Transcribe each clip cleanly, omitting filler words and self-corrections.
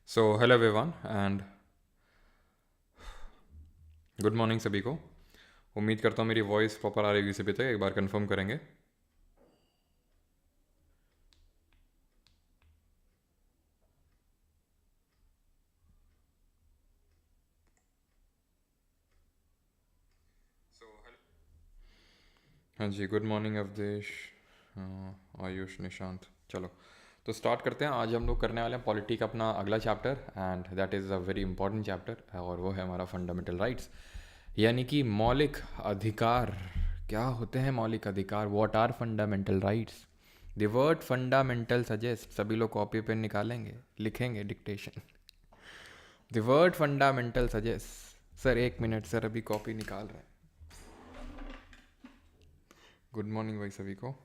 So hello everyone and good morning सभी को। उम्मीद करता हूँ मेरी वॉइस प्रॉपर आ रही होगी सभी तक। एक बार कंफर्म करेंगे। हाँ जी, गुड मॉर्निंग अवधेश, आयुष, निशांत। चलो तो स्टार्ट करते हैं। आज हम लोग करने वाले हैं पॉलिटी का अपना अगला chapter and that is a very important chapter और वो है हमारा फंडामेंटल राइट्स, यानी कि मौलिक अधिकार। क्या होते हैं मौलिक अधिकार? What are fundamental rights? The word fundamental suggest, सभी लोग कॉपी पेन निकालेंगे, लिखेंगे dictation. The word fundamental suggest. Sir एक मिनट सर, अभी कॉपी निकाल रहे हैं। गुड मॉर्निंग भाई सभी को।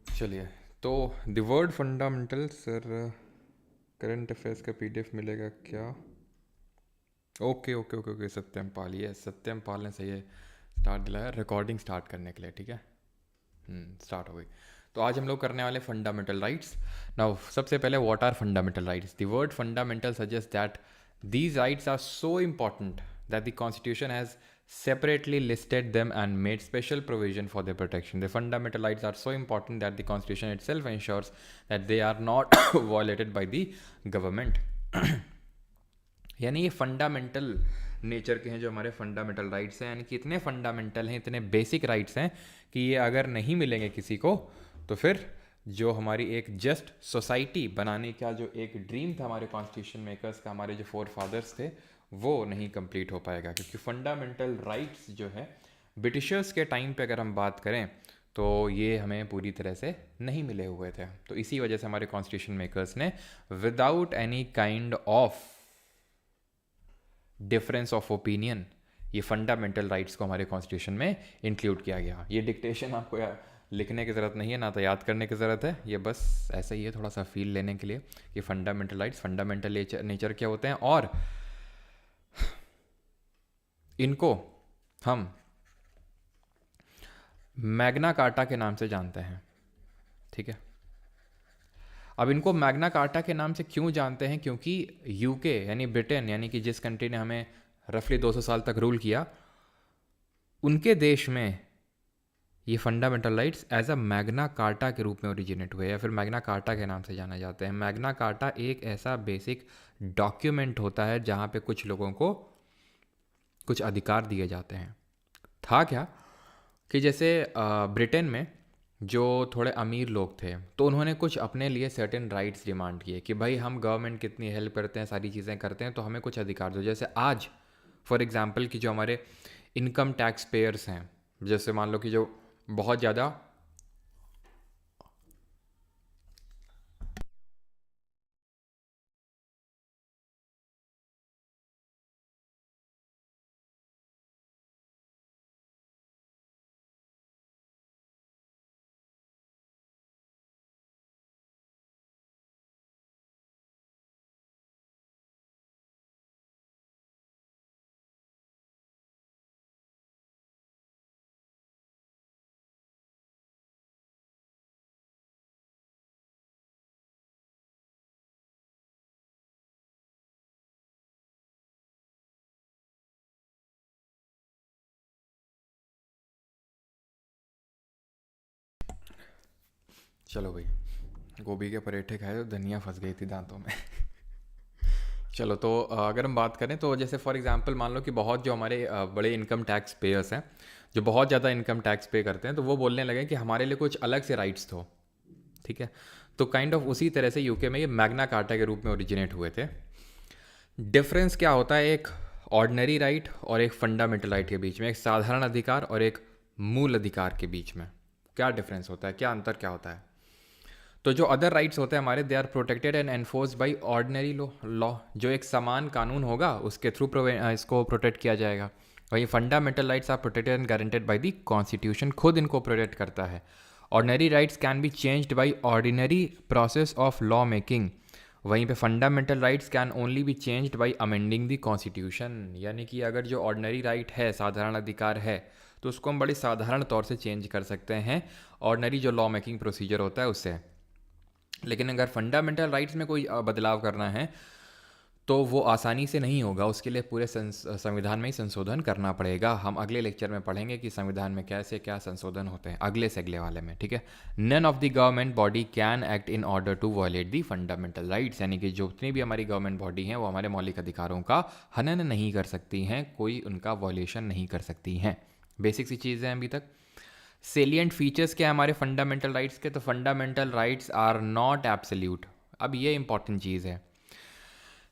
चलिए, तो the word fundamental sir, current affairs का पीडीएफ मिलेगा क्या? ओके ओके ओके ओके, सत्यम पाल, ये सत्यम पाल ने सही है स्टार्ट दिलाया रिकॉर्डिंग स्टार्ट करने के लिए। ठीक है, स्टार्ट हो गई। तो आज हम लोग करने वाले फंडामेंटल राइट्स। नाउ सबसे पहले what are fundamental rights? The word fundamental suggest that these rights are so important that the constitution has separately listed them and made special provision for their protection. The fundamental rights are so important that the constitution itself ensures that they are not violated by the government. यानी ये fundamental nature के हैं जो हमारे fundamental rights हैं, यानी कि इतने फंडामेंटल हैं, इतने बेसिक राइट्स हैं कि ये अगर नहीं मिलेंगे किसी को तो फिर जो हमारी एक जस्ट सोसाइटी बनाने का जो एक ड्रीम था हमारे कॉन्स्टिट्यूशन मेकर्स का, हमारे जो फोर फादर्स थे, वो नहीं कंप्लीट हो पाएगा। क्योंकि फंडामेंटल राइट्स जो है ब्रिटिशर्स के टाइम पे अगर हम बात करें तो ये हमें पूरी तरह से नहीं मिले हुए थे। तो इसी वजह से हमारे कॉन्स्टिट्यूशन मेकर्स ने without any kind of difference of opinion ये फंडामेंटल राइट्स को हमारे कॉन्स्टिट्यूशन में इंक्लूड किया गया। ये डिक्टेशन आपको लिखने की ज़रूरत नहीं है, ना तो याद करने की ज़रूरत है, ये बस ऐसा ही है थोड़ा सा फील लेने के लिए कि फंडामेंटल राइट्स फंडामेंटल नेचर क्या होते हैं और इनको हम मैग्ना कार्टा के नाम से जानते हैं। ठीक है, अब इनको मैग्ना कार्टा के नाम से क्यों जानते हैं? क्योंकि यूके यानी ब्रिटेन, यानी कि जिस कंट्री ने हमें रफली 200 साल तक रूल किया, उनके देश में ये fundamental rights as a Magna Carta के रूप में ओरिजिनेट हुए या फिर मैग्ना कार्टा के नाम से जाना जाते हैं। मैग्ना कार्टा एक ऐसा बेसिक डॉक्यूमेंट होता है जहाँ पे कुछ लोगों को कुछ अधिकार दिए जाते हैं। था क्या कि जैसे ब्रिटेन में जो थोड़े अमीर लोग थे तो उन्होंने कुछ अपने लिए सर्टेन राइट्स डिमांड किए कि भाई हम गवर्नमेंट कितनी हेल्प करते हैं, सारी चीज़ें करते हैं, तो हमें कुछ अधिकार दो। जैसे आज फॉर एग्जांपल कि जो हमारे इनकम टैक्स पेयर्स हैं, जैसे मान लो कि जो बहुत ज़्यादा चलो भाई, गोभी के पराठे खाए तो धनिया फंस गई थी दांतों में। चलो तो अगर हम बात करें तो जैसे फॉर एग्जांपल मान लो कि बहुत जो हमारे बड़े इनकम टैक्स पेयर्स हैं, जो बहुत ज़्यादा इनकम टैक्स पे करते हैं, तो वो बोलने लगे कि हमारे लिए कुछ अलग से राइट्स दो। ठीक है, तो काइंड ऑफ उसी तरह से यूके में ये मैग्ना कार्टा के रूप में ओरिजिनेट हुए थे। डिफरेंस क्या होता है एक ऑर्डिनरी राइट और एक फंडामेंटल राइट के बीच में, एक साधारण अधिकार और एक मूल अधिकार के बीच में? क्या डिफरेंस होता है, क्या अंतर क्या होता है? तो जो अदर राइट्स होते हैं हमारे, they are protected and enforced by ordinary law. जो एक समान कानून होगा उसके थ्रू इसको प्रोटेक्ट किया जाएगा। वहीं fundamental rights are protected and guaranteed by the constitution, खुद इनको प्रोटेक्ट करता है। Ordinary rights can be changed by ordinary process of law making, वहीं पे fundamental rights can only be changed by amending the constitution. यानी कि अगर जो ऑर्डिनरी राइट है, साधारण अधिकार है, तो उसको हम बड़ी साधारण तौर से चेंज कर सकते हैं ऑर्डनरी जो लॉ मेकिंग प्रोसीजर होता है उससे। लेकिन अगर फंडामेंटल राइट्स में कोई बदलाव करना है तो वो आसानी से नहीं होगा, उसके लिए पूरे संविधान में ही संशोधन करना पड़ेगा। हम अगले लेक्चर में पढ़ेंगे कि संविधान में कैसे क्या संशोधन होते हैं, अगले से अगले वाले में, ठीक है। None of the government body can act in order to violate the fundamental rights, यानी कि जितनी भी हमारी गवर्नमेंट बॉडी हैं वो हमारे मौलिक अधिकारों का हनन नहीं कर सकती हैं, कोई उनका वॉयलेशन नहीं कर सकती हैं। बेसिक सी चीज़ें हैं अभी तक। सेलिएंट फीचर्स क्या है हमारे फंडामेंटल राइट्स के? तो fundamental rights are not absolute. अब ये इंपॉर्टेंट चीज़ है,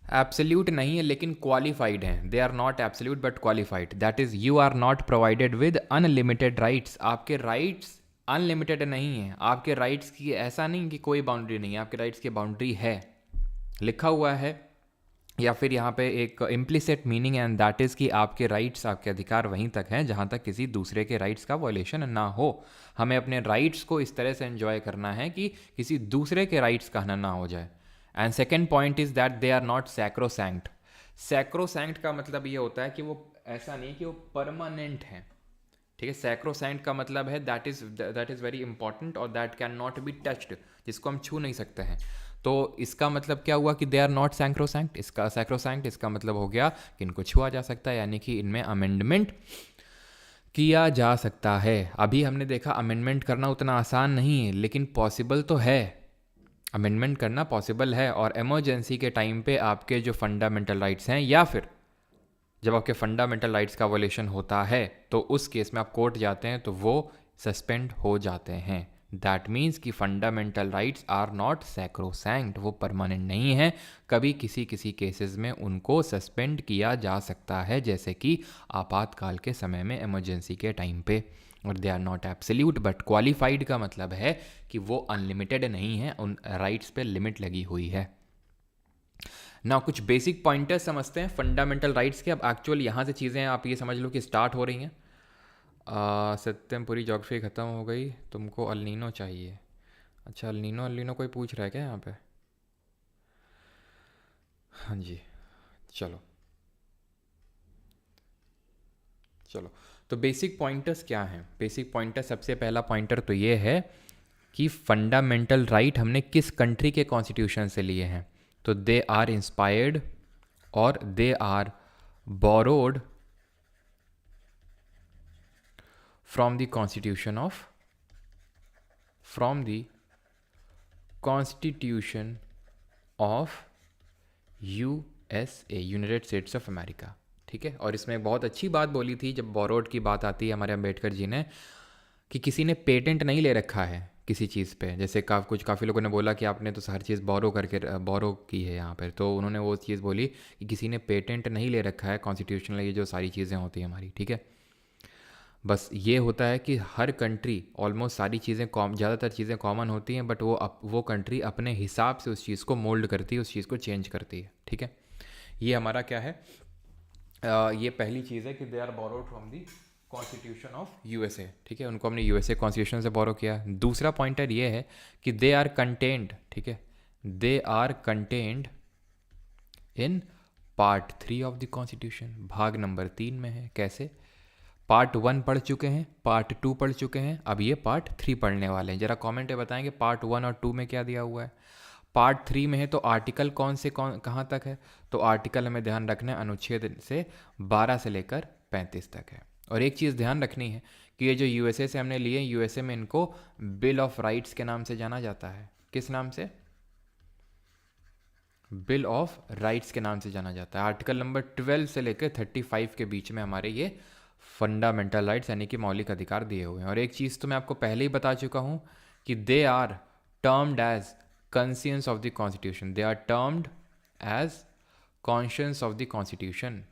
एब्सोल्यूट नहीं है लेकिन क्वालिफाइड हैं। They are not absolute but qualified. That is you are not provided with unlimited rights. आपके राइट्स अनलिमिटेड नहीं है, आपके राइट्स की ऐसा नहीं कि कोई बाउंड्री नहीं है, आपके राइट्स की बाउंड्री है, लिखा हुआ है, या फिर यहाँ पे एक इम्प्लिसिट मीनिंग है, एंड दैट इज़ कि आपके राइट्स, आपके अधिकार वहीं तक हैं जहाँ तक किसी दूसरे के राइट्स का वॉयलेशन ना हो। हमें अपने राइट्स को इस तरह से एंजॉय करना है कि किसी दूसरे के राइट्स का हनन ना हो जाए। And second point is that they are not sacrosanct. Sacrosanct का मतलब ये होता है कि वो ऐसा नहीं कि वो परमानेंट है, ठीक है। सैक्रोसैंक्ट का मतलब है दैट इज़ वेरी इंपॉर्टेंट और that can not be touched, जिसको हम छू नहीं सकते हैं। तो इसका मतलब क्या हुआ कि दे आर नॉट सैक्रोसैंक्ट। इसका मतलब हो गया कि इनको छुआ जा सकता है, यानी कि इनमें अमेंडमेंट किया जा सकता है। अभी हमने देखा अमेंडमेंट करना उतना आसान नहीं है, लेकिन पॉसिबल तो है, अमेंडमेंट करना पॉसिबल है। और इमरजेंसी के टाइम पे आपके जो फंडामेंटल राइट्स हैं, या फिर जब आपके फंडामेंटल राइट्स का वॉयलेशन होता है, तो उस केस में आप कोर्ट जाते हैं तो वो सस्पेंड हो जाते हैं। दैट मीन्स कि fundamental rights are not sacrosanct, वो परमानेंट नहीं है, कभी किसी किसी केसेस में उनको सस्पेंड किया जा सकता है, जैसे कि आपातकाल के समय में, इमरजेंसी के टाइम पे। और they are not absolute but qualified का मतलब है कि वो अनलिमिटेड नहीं है, उन राइट्स पे लिमिट लगी हुई है ना। कुछ बेसिक पॉइंटर्स समझते हैं फंडामेंटल राइट्स के। अब एक्चुअल यहाँ से चीज़ें आप ये समझ लो कि स्टार्ट हो रही हैं। सत्यम पूरी ज्योग्राफी ख़त्म हो गई, तुमको अल्नीनो चाहिए। अच्छा, अल्नीनो कोई पूछ रहा है क्या यहाँ पे? हाँ जी, चलो तो बेसिक पॉइंटर्स क्या हैं? बेसिक पॉइंटर, सबसे पहला पॉइंटर तो ये है कि फंडामेंटल राइट हमने किस कंट्री के कॉन्स्टिट्यूशन से लिए हैं। तो दे आर इंस्पायर्ड और they are borrowed from the constitution of USA, United States of America, ठीक है। और इसमें बहुत अच्छी बात बोली थी जब बोरोड की बात आती है हमारे अम्बेडकर जी ने, कि किसी ने पेटेंट नहीं ले रखा है किसी चीज़ पे। जैसे काफ़ी लोगों ने बोला कि आपने तो हर चीज़ बोरो की है यहाँ पर, तो उन्होंने वो चीज़ बोली कि किसी ने पेटेंट नहीं ले रखा है कॉन्स्टिट्यूशनल, ये जो सारी चीज़ें होती हैं हमारी, ठीक है। बस ये होता है कि हर कंट्री ऑलमोस्ट सारी चीज़ें ज़्यादातर चीज़ें कॉमन होती हैं, बट वो कंट्री अपने हिसाब से उस चीज़ को मोल्ड करती है, उस चीज़ को चेंज करती है, ठीक है। ये हमारा क्या है, ये पहली चीज़ है कि they are borrowed from the constitution of USA, ठीक है। उनको हमने यूएसए कॉन्स्टिट्यूशन से बोरो किया। दूसरा पॉइंटर ये है कि दे आर कंटेंड, ठीक है, they are contained in part 3 of the constitution, भाग नंबर 3 में है। कैसे? पार्ट 1 पढ़ चुके हैं, पार्ट 2 पढ़ चुके हैं, अब ये पार्ट 3 पढ़ने वाले हैं। ज़रा कमेंट में बताएंगे पार्ट 1 और 2 में क्या दिया हुआ है। पार्ट 3 में है तो आर्टिकल कहाँ तक है? तो आर्टिकल हमें ध्यान रखना है अनुच्छेद से 12 से लेकर 35 तक है। और एक चीज़ ध्यान रखनी है कि ये जो यूएसए से हमने लिए, यूएसए में इनको बिल ऑफ राइट्स के नाम से जाना जाता है। किस नाम से? बिल ऑफ राइट्स के नाम से जाना जाता है। आर्टिकल नंबर 12 से लेकर 35 के बीच में हमारे ये फंडामेंटल राइट्स यानी कि मौलिक अधिकार दिए हुए हैं। और एक चीज़ तो मैं आपको पहले ही बता चुका हूँ कि they are termed as conscience of the constitution, they are termed as conscience of the constitution.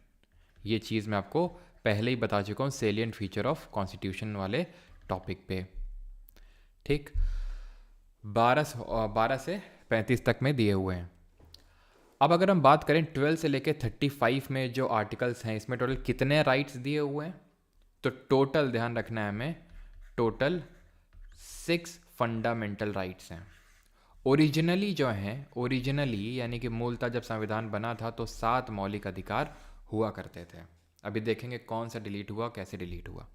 ये चीज़ मैं आपको पहले ही बता चुका हूँ सेलिएंट फीचर ऑफ कॉन्स्टिट्यूशन वाले टॉपिक पे, ठीक। 12 से 35 तक में दिए हुए हैं। अब अगर हम बात करें 12 से लेकर 35 में जो आर्टिकल्स हैं, इसमें टोटल कितने राइट्स दिए हुए हैं? तो टोटल ध्यान रखना है हमें, टोटल 6 फंडामेंटल राइट्स हैं। ओरिजिनली यानी कि मूलतः जब संविधान बना था तो 7 मौलिक अधिकार हुआ करते थे। अभी देखेंगे कौन सा डिलीट हुआ, कैसे डिलीट हुआ।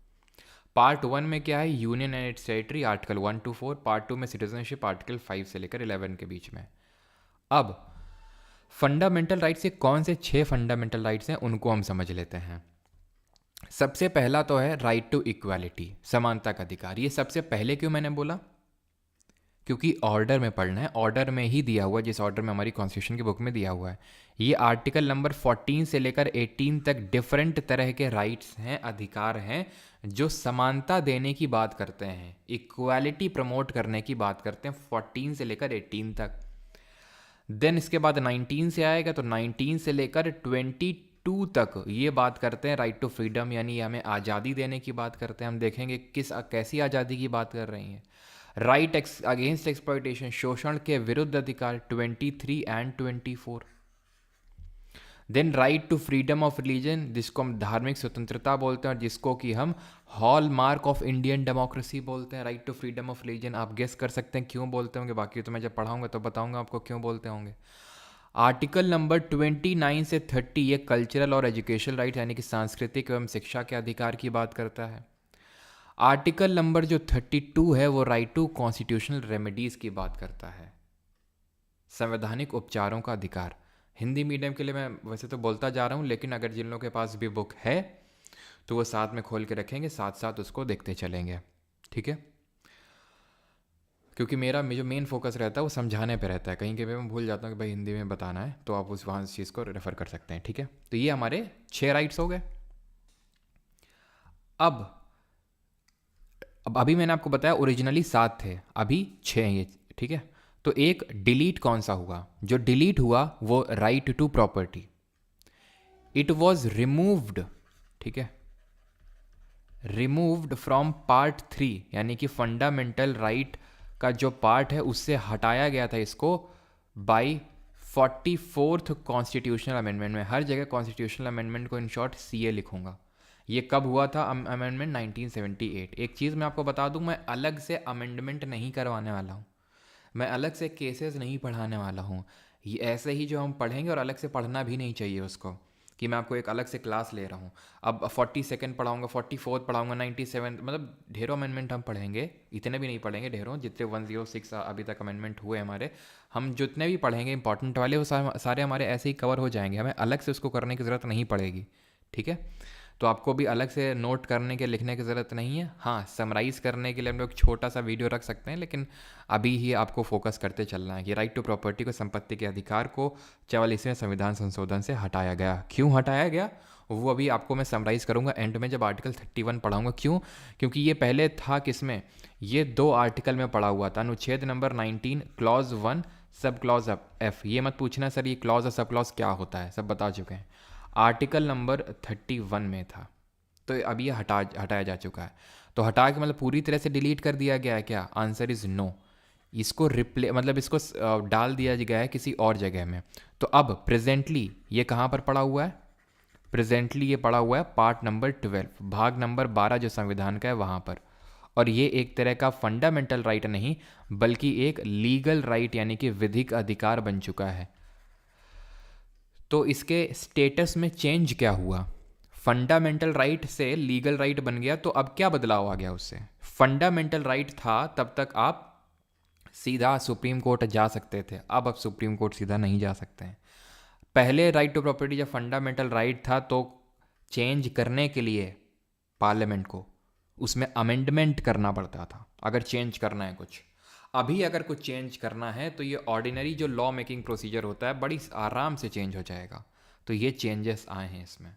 पार्ट 1 में क्या है, union and it's territory article 1 to 4, part 2 में सिटीजनशिप आर्टिकल 5 से लेकर 11 के बीच में। अब फंडामेंटल राइट्स के कौन से 6 फंडामेंटल राइट्स हैं उनको हम समझ लेते हैं। सबसे पहला तो है राइट टू इक्वालिटी, समानता का अधिकार। ये सबसे पहले क्यों मैंने बोला, क्योंकि ऑर्डर में पढ़ना है, ऑर्डर में ही दिया हुआ है, जिस ऑर्डर में हमारी कॉन्स्टिट्यूशन की बुक में दिया हुआ है। ये आर्टिकल नंबर 14 से लेकर 18 तक डिफरेंट तरह के राइट्स हैं, अधिकार हैं, जो समानता देने की बात करते हैं, इक्वालिटी प्रमोट करने की बात करते हैं, 14 से लेकर 18 तक। देन इसके बाद 19 से आएगा, तो 19 से लेकर 22 तक ये बात करते हैं राइट टू फ्रीडम, यानी हमें आज़ादी देने की बात करते हैं। हम देखेंगे कैसी आज़ादी की बात कर रही हैं। राइट अगेंस्ट एक्सप्लॉयटेशन, शोषण के विरुद्ध अधिकार, 23 and 24। Then right to freedom of religion, जिसको हम धार्मिक स्वतंत्रता बोलते हैं और जिसको कि हम hallmark of Indian democracy बोलते हैं। Right to freedom of religion, आप गेस कर सकते हैं क्यों बोलते होंगे, बाकी तो मैं जब पढ़ाऊंगा तो बताऊंगा आपको क्यों बोलते होंगे। आर्टिकल नंबर 29 से 30 ये कल्चरल और एजुकेशनल राइट यानी कि सांस्कृतिक एवं शिक्षा के अधिकार की बात करता है। आर्टिकल नंबर जो 32 है वो राइट टू कॉन्स्टिट्यूशनल रेमेडीज़ की बात करता है, संवैधानिक उपचारों का अधिकार। हिंदी मीडियम के लिए मैं वैसे तो बोलता जा रहा हूँ, लेकिन अगर जिन लोगों के पास भी बुक है तो वो साथ में खोल के रखेंगे, साथ साथ उसको देखते चलेंगे, ठीक है। क्योंकि मेरा जो मेन फोकस रहता है वो समझाने पे रहता है, कहीं के भी मैं भूल जाता हूँ कि भाई हिंदी में बताना है, तो आप वहाँ उस चीज़ को रेफर कर सकते हैं, ठीक है। तो ये हमारे 6 राइट्स हो गए। अब अभी मैंने आपको बताया ओरिजिनली 7 थे, अभी 6 हैं ये, ठीक है। तो एक डिलीट कौन सा हुआ, जो डिलीट हुआ वो right to property, it was removed, ठीक है, रिमूव्ड फ्रॉम पार्ट 3, यानी कि फंडामेंटल राइट का जो पार्ट है उससे हटाया गया था इसको बाय 44th कॉन्स्टिट्यूशनल अमेंडमेंट में। हर जगह कॉन्स्टिट्यूशनल अमेंडमेंट को इन शॉर्ट CA लिखूंगा। ये कब हुआ था, अमेंडमेंट 1978। एक चीज़ मैं आपको बता दूं, मैं अलग से अमेंडमेंट नहीं करवाने वाला हूँ, मैं अलग से केसेस नहीं पढ़ाने वाला हूँ। ये ऐसे ही जो हम पढ़ेंगे, और अलग से पढ़ना भी नहीं चाहिए उसको, कि मैं आपको एक अलग से क्लास ले रहा हूँ। अब 42nd पढ़ाऊँगा, 44th पढ़ाऊँगा, 97, मतलब ढेरों अमेंडमेंट हम पढ़ेंगे, इतने भी नहीं पढ़ेंगे, ढेरों, जितने 106 अभी तक अमेंडमेंट हुए हमारे, हम जितने भी पढ़ेंगे इंपॉर्टेंट वाले वो सारे हमारे ऐसे ही कवर हो जाएंगे, हमें अलग से उसको करने की ज़रूरत नहीं पड़ेगी, ठीक है। तो आपको भी अलग से नोट करने के, लिखने की ज़रूरत नहीं है। हाँ, समराइज़ करने के लिए हम लोग छोटा सा वीडियो रख सकते हैं, लेकिन अभी ही आपको फोकस करते चलना है कि राइट टू प्रॉपर्टी को, संपत्ति के अधिकार को 44वें संविधान संशोधन से हटाया गया। क्यों हटाया गया वो अभी आपको मैं समराइज़ करूँगा एंड में, जब आर्टिकल 31 पढ़ाऊँगा। क्यों, क्योंकि ये पहले था किसमें, ये 2 आर्टिकल में पढ़ा हुआ था। अनुच्छेद number 19 clause 1 sub clause F। ये मत पूछना सर ये क्लॉज और सब क्लॉज क्या होता है, सब बता चुके हैं। आर्टिकल नंबर 31 में था, तो अब ये हटाया जा चुका है। तो हटा के मतलब पूरी तरह से डिलीट कर दिया गया है क्या, आंसर इज़ नो। इसको मतलब इसको डाल दिया गया है किसी और जगह में। तो अब प्रेजेंटली ये कहाँ पर पड़ा हुआ है, प्रेजेंटली ये पड़ा हुआ है पार्ट नंबर 12 भाग नंबर 12 जो संविधान का है वहाँ पर। और ये एक तरह का फंडामेंटल राइट नहीं, बल्कि एक लीगल राइट यानी कि विधिक अधिकार बन चुका है। तो इसके स्टेटस में चेंज क्या हुआ, फंडामेंटल राइट से लीगल राइट बन गया, तो अब क्या बदलाव आ गया उससे। फंडामेंटल राइट था तब तक आप सीधा सुप्रीम कोर्ट जा सकते थे, अब आप सुप्रीम कोर्ट सीधा नहीं जा सकते हैं। पहले राइट टू प्रॉपर्टी जब फंडामेंटल राइट था तो चेंज करने के लिए पार्लियामेंट को उसमें अमेंडमेंट करना पड़ता था, अगर चेंज करना है कुछ। अभी अगर कुछ चेंज करना है तो ये ऑर्डिनरी जो लॉ मेकिंग प्रोसीजर होता है बड़ी आराम से चेंज हो जाएगा। तो ये चेंजेस आए हैं इसमें।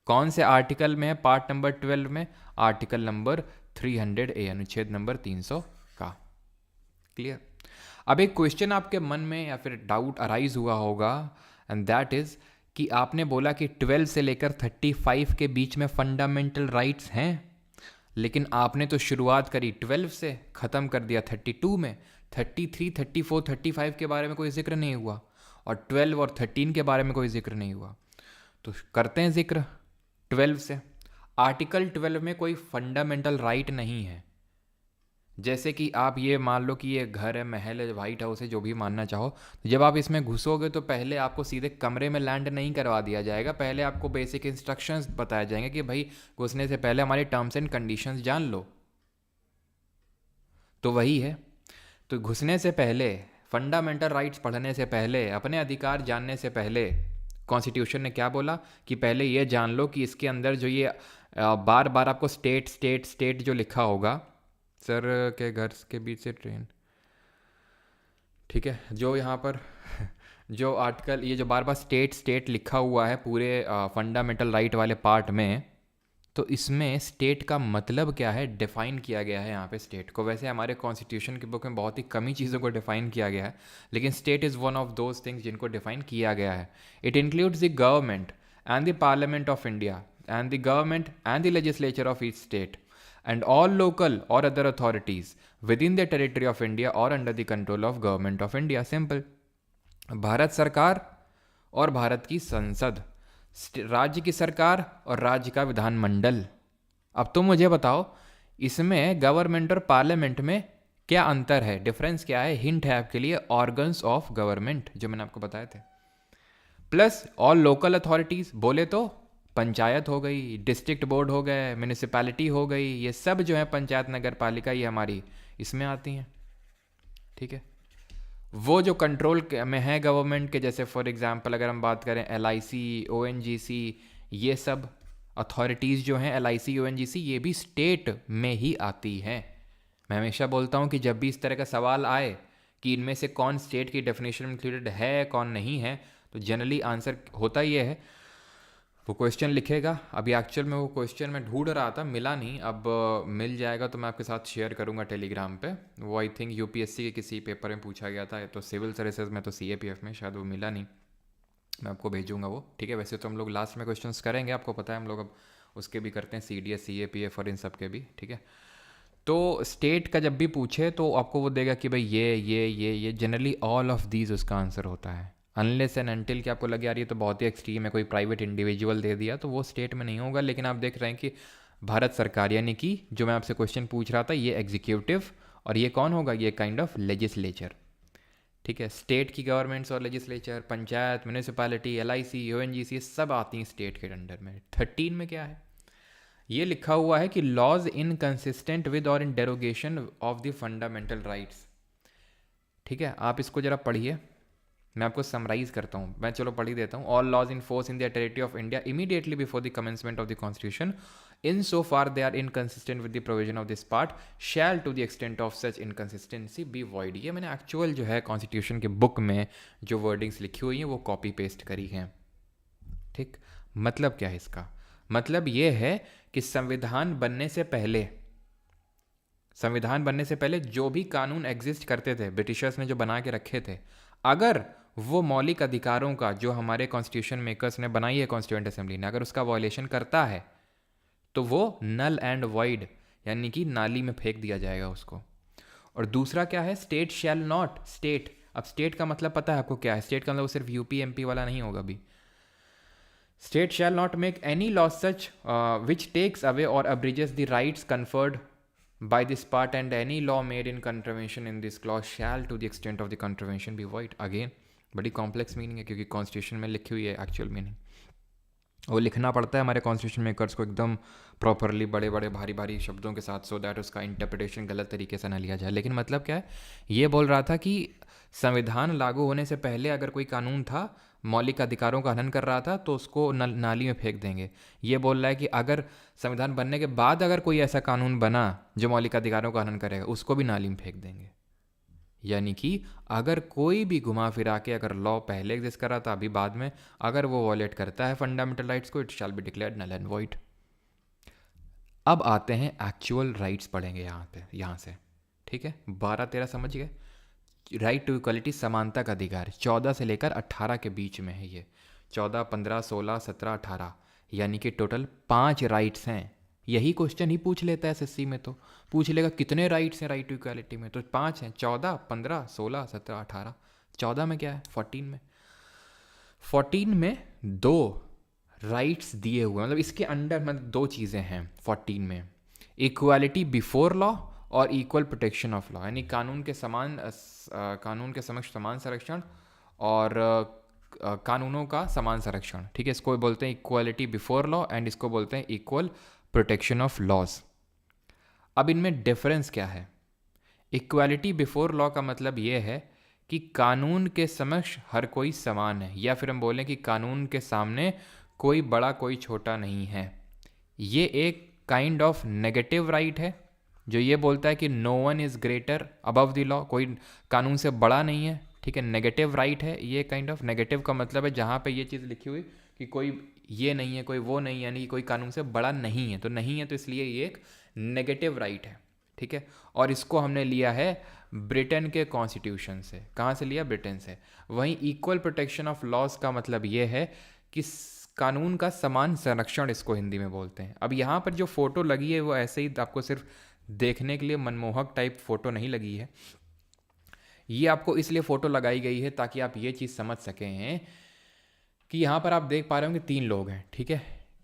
कौन से आर्टिकल में है, पार्ट नंबर 12 में, आर्टिकल नंबर 300A, अनुच्छेद नंबर 300 का। क्लियर। अब एक क्वेश्चन आपके मन में या फिर डाउट अराइज हुआ होगा, एंड दैट इज कि आपने बोला कि 12 से लेकर 35 के बीच में फंडामेंटल राइट्स हैं, लेकिन आपने तो शुरुआत करी 12 से, ख़त्म कर दिया 32 में। 33, 34, 35 के बारे में कोई जिक्र नहीं हुआ, और 12 और 13 के बारे में कोई जिक्र नहीं हुआ। तो करते हैं जिक्र 12 से। आर्टिकल 12 में कोई फंडामेंटल राइट नहीं है जैसे कि आप ये मान लो कि ये घर है, महल है, वाइट हाउस है, जो भी मानना चाहो, तो जब आप इसमें घुसोगे तो पहले आपको सीधे कमरे में लैंड नहीं करवा दिया जाएगा, पहले आपको बेसिक इंस्ट्रक्शंस बताए जाएंगे कि भाई घुसने से पहले हमारी टर्म्स एंड कंडीशंस जान लो। तो वही है, तो घुसने से पहले, फंडामेंटल राइट्स पढ़ने से पहले, अपने अधिकार जानने से पहले कॉन्स्टिट्यूशन ने क्या बोला कि पहले ये जान लो कि इसके अंदर जो ये बार बार आपको स्टेट स्टेट स्टेट जो लिखा होगा, सर के घर के बीच से ट्रेन, ठीक है, जो यहाँ पर जो आर्टिकल, ये जो बार बार स्टेट स्टेट लिखा हुआ है पूरे फंडामेंटल राइट वाले पार्ट में, तो इसमें स्टेट का मतलब क्या है डिफाइन किया गया है यहाँ पे स्टेट को। वैसे हमारे कॉन्स्टिट्यूशन की बुक में बहुत ही कम ही चीज़ों को डिफाइन किया गया है, लेकिन state is one of those things जिनको डिफाइन किया गया है। It includes the government and the parliament of India and the government and the legislature of each state and all local or other authorities within the territory of India or under the control of government of India. Simple. Bharat सरकार और भारत की संसद, राज्य की सरकार और राज्य का विधानमंडल। अब तुम मुझे बताओ इसमें गवर्नमेंट और पार्लियामेंट में क्या अंतर है, डिफरेंस क्या है? हिंट है आपके लिए, ऑर्गन्स ऑफ गवर्नमेंट जो मैंने आपको बताए थे, प्लस ऑल लोकल अथॉरिटीज, बोले तो पंचायत हो गई, डिस्ट्रिक्ट बोर्ड हो गए, म्यूनिसिपैलिटी हो गई, ये सब जो है पंचायत नगर पालिका ये हमारी इसमें आती हैं, ठीक है। वो जो कंट्रोल में है गवर्नमेंट के, जैसे फॉर एग्जांपल अगर हम बात करें LIC, ONGC, ये सब अथॉरिटीज़ जो हैं LIC, ONGC, ये भी स्टेट में ही आती हैं। मैं हमेशा बोलता हूँ कि जब भी इस तरह का सवाल आए कि इनमें से कौन स्टेट की डेफिनेशन में इंक्लूडेड है कौन नहीं है, तो जनरली आंसर होता ये है, वो क्वेश्चन लिखेगा। अभी एक्चुअल में वो क्वेश्चन मैं ढूंढ रहा था, मिला नहीं, अब मिल जाएगा तो मैं आपके साथ शेयर करूंगा टेलीग्राम पे। वो आई थिंक UPSC के किसी पेपर में पूछा गया था, तो सिविल सर्विसेज में तो CAPF में, शायद वो मिला नहीं, मैं आपको भेजूंगा वो, ठीक है। वैसे तो हम लोग लास्ट में क्वेश्चंस करेंगे, आपको पता है हम लोग अब उसके भी करते हैं, CDS CAPF और इन सब के भी, ठीक है। तो स्टेट का जब भी पूछे तो आपको वो देगा कि भाई ये जनरली ऑल ऑफ दीज उसका आंसर होता है, अनलेस एंड अनटिल कि आपको लगे यार ये तो बहुत ही एक्सट्रीम है, कोई प्राइवेट इंडिविजुअल दे दिया, तो वो स्टेट में नहीं होगा। लेकिन आप देख रहे हैं कि भारत सरकार, यानी कि जो मैं आपसे क्वेश्चन पूछ रहा था, ये एग्जीक्यूटिव, और ये कौन होगा, ये काइंड ऑफ लेजिस्लेचर, ठीक है। स्टेट की गवर्नमेंट्स और legislature, panchayat, municipality, LIC, ONGC, ये सब आती हैं स्टेट के अंडर में। 13 में क्या है, ये लिखा हुआ है कि लॉज इनकंसिस्टेंट विद और in derogation of the fundamental rights, ठीक है। आप इसको जरा पढ़िए, मैं आपको समराइज करता हूँ, मैं चलो पढ़ ही देता हूँ। All laws in force in the territory of India immediately before the commencement of the constitution in so far they are inconsistent with the provision of this part shall to the extent of such inconsistency be void. ये मैंने actual जो है constitution के book में जो wordings लिखी हुई हैं वो कॉपी पेस्ट करी हैं, ठीक। मतलब क्या है इसका, मतलब ये है कि संविधान बनने से पहले जो भी कानून एग्जिस्ट करते थे, ब्रिटिशर्स ने जो बना के रखे थे, अगर वो मौलिक अधिकारों का जो हमारे कॉन्स्टिट्यूशन मेकर्स ने बनाई है कॉन्स्टिट्यूएंट असेंबली ने, अगर उसका वायलेशन करता है तो वो नल एंड वॉइड, यानी कि नाली में फेंक दिया जाएगा उसको। और दूसरा क्या है, स्टेट शैल नॉट, स्टेट, अब स्टेट का मतलब पता है आपको क्या है, स्टेट का मतलब वो सिर्फ UP MP वाला नहीं होगा अभी। State shall not make any law such which takes away और abridges the rights conferred by this part and any law made in contravention in this clause shall to the extent of the contravention be void। again बड़ी complex meaning है क्योंकि constitution में लिखी हुई है actual meaning, वो लिखना पड़ता है हमारे कॉन्स्टिट्यूशन मेकर्स को एकदम प्रॉपरली, बड़े बड़े भारी भारी शब्दों के साथ, सो दैट उसका इंटरप्रिटेशन गलत तरीके से ना लिया जाए। लेकिन मतलब क्या है, ये बोल रहा था कि संविधान लागू होने से पहले अगर कोई कानून था मौलिक अधिकारों का हनन कर रहा था तो उसको नाली में फेंक देंगे। ये बोल रहा है कि अगर संविधान बनने के बाद अगर कोई ऐसा कानून बना जो मौलिक अधिकारों का हनन करेगा, उसको भी नाली में फेंक देंगे। यानी कि अगर कोई भी घुमा फिरा के अगर लॉ पहले एग्जिस्ट कर रहा था, अभी बाद में अगर वो वॉयलेट करता है फंडामेंटल राइट्स को, it shall be declared null and void. अब आते हैं एक्चुअल राइट्स पढ़ेंगे यहाँ से, ठीक है। 12-13 समझ गए। राइट टू इक्वलिटी, समानता का अधिकार 14 से लेकर 18 के बीच में है ये, 14, 15, 16, 17, 18, यानी कि टोटल 5 राइट्स हैं। यही क्वेश्चन ही पूछ लेता है SSC में, तो पूछ लेगा कितने राइट्स हैं राइट टू इक्वालिटी में, तो 5 हैं, 14, 15, 16, 17, 18। 14 में क्या है, 14 में 2 राइट्स दिए हुए, मतलब इसके अंडर मतलब 2 चीज़ें हैं 14 में, इक्वालिटी बिफोर लॉ और इक्वल प्रोटेक्शन ऑफ लॉ, यानी कानून के कानून के समक्ष समान संरक्षण और कानूनों का समान संरक्षण, ठीक है। इसको बोलते हैं इक्वालिटी बिफोर लॉ एंड इसको बोलते हैं इक्वल प्रोटेक्शन ऑफ लॉज। अब इनमें डिफरेंस क्या है? इक्वालिटी बिफोर लॉ का मतलब ये है कि कानून के समक्ष हर कोई समान है, या फिर हम बोलें कि कानून के सामने कोई बड़ा कोई छोटा नहीं है। ये एक काइंड ऑफ नेगेटिव राइट है जो ये बोलता है कि no one is greater above the law, कोई कानून से बड़ा नहीं है, ठीक है। नेगेटिव राइट है ये, काइंड ऑफ नेगेटिव का मतलब है जहाँ पे ये चीज़ लिखी हुई कि कोई ये नहीं है कोई वो नहीं है, यानी कि कोई कानून से बड़ा नहीं है, तो नहीं है तो इसलिए ये एक नेगेटिव राइट है, ठीक है। और इसको हमने लिया है ब्रिटेन के कॉन्स्टिट्यूशन से। कहाँ से लिया? ब्रिटेन से। वहीं इक्वल प्रोटेक्शन ऑफ लॉज का मतलब ये है कि कानून का समान संरक्षण, इसको हिंदी में बोलते हैं। अब यहाँ पर जो फोटो लगी है वो ऐसे ही आपको सिर्फ देखने के लिए मनमोहक टाइप फोटो नहीं लगी है, ये आपको इसलिए फ़ोटो लगाई गई है ताकि आप ये चीज़ समझ सकें कि यहाँ पर आप देख पा रहे होंगे 3 लोग हैं, ठीक है।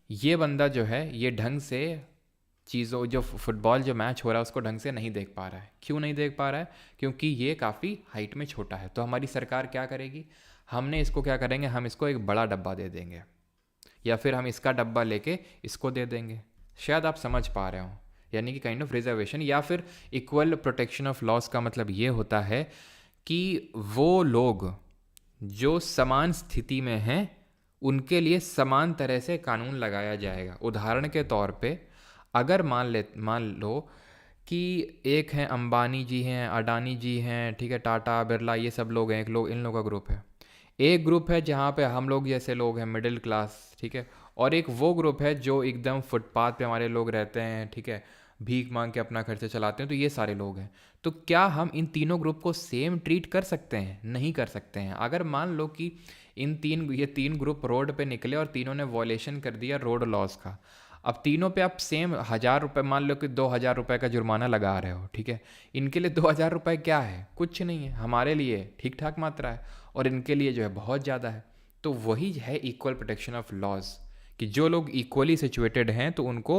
ये बंदा जो है ये ढंग से चीज़ों, जो फुटबॉल जो मैच हो रहा है उसको ढंग से नहीं देख पा रहा है। क्यों नहीं देख पा रहा है? क्योंकि ये काफ़ी हाइट में छोटा है। तो हमारी सरकार क्या करेगी? हमने इसको क्या करेंगे, हम इसको एक बड़ा डब्बा दे देंगे, या फिर हम इसका डब्बा लेके इसको दे देंगे। शायद आप समझ पा रहे हो, यानी कि काइंड ऑफ रिजर्वेशन। या फिर इक्वल प्रोटेक्शन ऑफ लॉस का मतलब ये होता है कि वो लोग जो समान स्थिति में हैं उनके लिए समान तरह से कानून लगाया जाएगा। उदाहरण के तौर पे अगर मान लो कि एक हैं अंबानी जी हैं, अडानी जी हैं, ठीक है, टाटा बिरला, ये सब लोग हैं, इन लोगों का ग्रुप है। एक ग्रुप है जहाँ पे हम लोग जैसे लोग हैं, मिडिल क्लास, ठीक है। और एक वो ग्रुप है जो एकदम फुटपाथ पे हमारे लोग रहते हैं, ठीक है, भीख मांग के अपना खर्चा चलाते हैं। तो ये सारे लोग हैं। तो क्या हम इन तीनों ग्रुप को सेम ट्रीट कर सकते हैं? नहीं कर सकते हैं। अगर मान लो कि ये तीन ग्रुप रोड पे निकले और तीनों ने वॉयलेशन कर दिया रोड लॉज का, अब तीनों पे आप सेम 1000 रुपये, मान लो कि 2000 रुपये का जुर्माना लगा रहे हो, ठीक है। इनके लिए 2000 रुपये क्या है? कुछ नहीं है। हमारे लिए ठीक ठाक मात्रा है और इनके लिए जो है बहुत ज़्यादा है। तो वही है इक्वल प्रोटेक्शन ऑफ लॉज, कि जो लोग इक्वली सिचुएटेड हैं तो उनको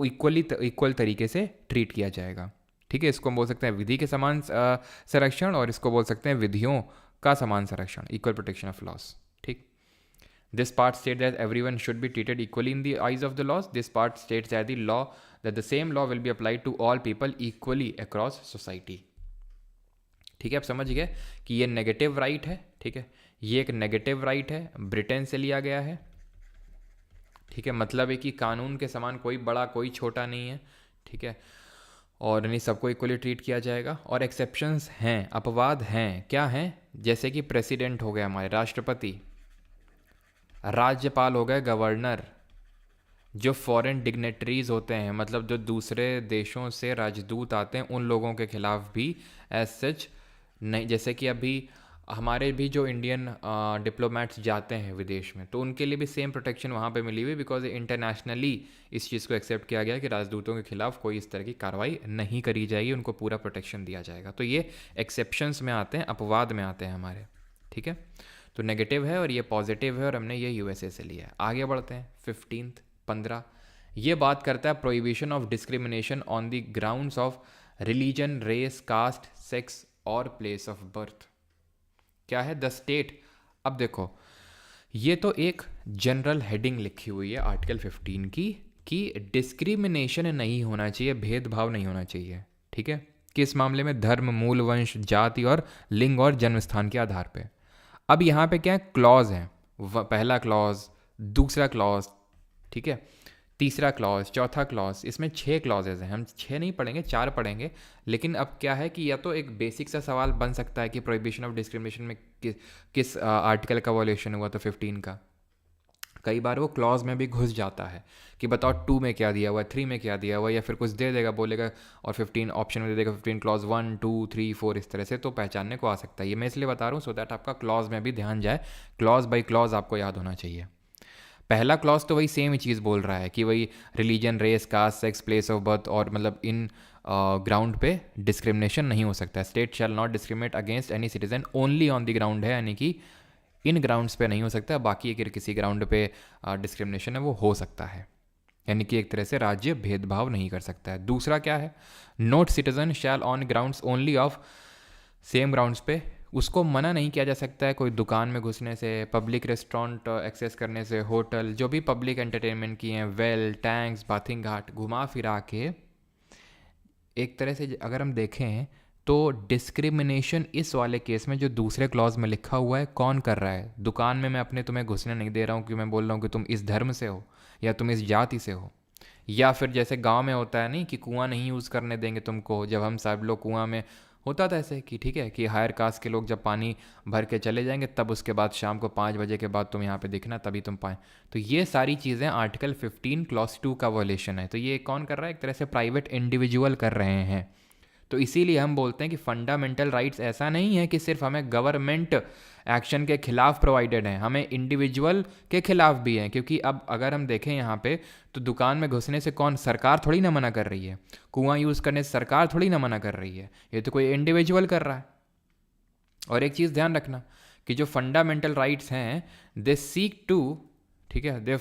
इक्वल तरीके से ट्रीट किया जाएगा, ठीक है। इसको हम बोल सकते हैं विधि के समान संरक्षण, और इसको बोल सकते हैं विधियों का समान संरक्षण, इक्वल प्रोटेक्शन ऑफ लॉज, ठीक। This part states that everyone should be treated equally in the eyes of the laws. This part states that the same law will be applied to all people equally across society. ठीक है, आप समझ गए कि ये negative right है, ठीक है। ये एक नेगेटिव राइट है, ब्रिटेन से लिया गया है, ठीक है। मतलब है कि कानून के समान कोई बड़ा कोई छोटा नहीं है, ठीक है, और नहीं सबको इक्वली ट्रीट किया जाएगा। और एक्सेप्शंस हैं, अपवाद हैं। क्या हैं? जैसे कि प्रेसिडेंट हो गए हमारे, राष्ट्रपति, राज्यपाल हो गए, गवर्नर, जो फॉरेन डिग्नेटरीज होते हैं, मतलब जो दूसरे देशों से राजदूत आते हैं, उन लोगों के खिलाफ भी एज सच नहीं। जैसे कि अभी हमारे भी जो इंडियन डिप्लोमेट्स जाते हैं विदेश में, तो उनके लिए भी सेम प्रोटेक्शन वहाँ पे मिली हुई, बिकॉज इंटरनेशनली इस चीज़ को एक्सेप्ट किया गया कि राजदूतों के खिलाफ कोई इस तरह की कार्रवाई नहीं करी जाएगी, उनको पूरा प्रोटेक्शन दिया जाएगा। तो ये एक्सेप्शंस में आते हैं, अपवाद में आते हैं हमारे, ठीक है। तो नेगेटिव है और ये पॉजिटिव है, और हमने ये यूएसए से लिया है। आगे बढ़ते हैं। 15 ये बात करता है prohibition of discrimination on the grounds of religion, race, caste, sex और प्लेस ऑफ बर्थ। क्या है? The state. अब देखो, ये तो एक जनरल हेडिंग लिखी हुई है आर्टिकल 15 की, कि डिस्क्रिमिनेशन नहीं होना चाहिए, भेदभाव नहीं होना चाहिए, ठीक है। किस मामले में? धर्म, मूल, वंश, जाति और लिंग और जन्म स्थान के आधार पे। अब यहाँ पे क्या है? क्लॉज है। पहला क्लॉज, दूसरा क्लॉज, ठीक है, तीसरा क्लॉज, चौथा क्लॉज। इसमें 6 क्लॉजेज हैं। हम 6 नहीं पढ़ेंगे, 4 पढ़ेंगे। लेकिन अब क्या है कि या तो एक बेसिक सा सवाल बन सकता है कि प्रोहिबिशन ऑफ डिस्क्रिमिनेशन में किस आर्टिकल का वॉल्यूशन हुआ, तो 15 का। कई बार वो क्लॉज में भी घुस जाता है कि बताओ 2 में क्या दिया हुआ है, 3 में क्या दिया हुआ है, या फिर कुछ दे देगा, बोलेगा और 15 ऑप्शन में दे देगा, 15 क्लॉज 1 2 3 4 इस तरह से, तो पहचानने को आ सकता है। ये मैं इसलिए बता रहा हूँ सो दैट आपका क्लॉज में भी ध्यान जाए। क्लॉज बाई क्लॉज आपको याद होना चाहिए। पहला क्लॉज तो वही सेम ही चीज़ बोल रहा है कि वही religion, race, caste, sex, place of birth, और मतलब इन ग्राउंड पे डिस्क्रिमिनेशन नहीं हो सकता है। State shall not discriminate against any citizen only on the ground है, यानी कि इन ग्राउंड्स पे नहीं हो सकता, बाकी अगर किसी ग्राउंड पे डिस्क्रिमिनेशन है वो हो सकता है, यानी कि एक तरह से राज्य भेदभाव नहीं कर सकता है। दूसरा क्या है, note citizen shall on grounds only of same grounds पे, उसको मना नहीं किया जा सकता है कोई दुकान में घुसने से, पब्लिक रेस्टोरेंट एक्सेस करने से, होटल जो भी पब्लिक एंटरटेनमेंट की हैं, वेल, टैंक्स, बाथिंग घाट, घुमा फिरा के एक तरह से अगर हम देखें तो डिस्क्रिमिनेशन इस वाले केस में जो दूसरे क्लॉज में लिखा हुआ है कौन कर रहा है? दुकान में मैं अपने तुम्हें घुसने नहीं दे रहा हूँ कि मैं बोल रहा हूँ कि तुम इस धर्म से हो या तुम इस जाति से हो, या फिर जैसे गांव में होता है नहीं कि कुआं नहीं यूज़ करने देंगे तुमको, जब हम सब लोग कुआं में होता था ऐसे कि ठीक है कि हायर कास्ट के लोग जब पानी भर के चले जाएंगे तब उसके बाद शाम को 5 बजे के बाद तुम यहाँ पे दिखना तभी तुम पाए। तो ये सारी चीज़ें आर्टिकल 15 क्लॉज 2 का वॉलेशन है। तो ये कौन कर रहा है? एक तरह से प्राइवेट इंडिविजुअल कर रहे हैं। तो इसीलिए हम बोलते हैं कि फंडामेंटल राइट्स ऐसा नहीं है कि सिर्फ हमें गवर्नमेंट एक्शन के खिलाफ प्रोवाइडेड हैं, हमें इंडिविजुअल के खिलाफ भी हैं। क्योंकि अब अगर हम देखें यहाँ पे तो दुकान में घुसने से कौन, सरकार थोड़ी ना मना कर रही है, कुआं यूज़ करने से सरकार थोड़ी ना मना कर रही है, ये तो कोई इंडिविजुअल कर रहा है। और एक चीज़ ध्यान रखना कि जो फंडामेंटल राइट्स हैं दे सीक टू, ठीक है, they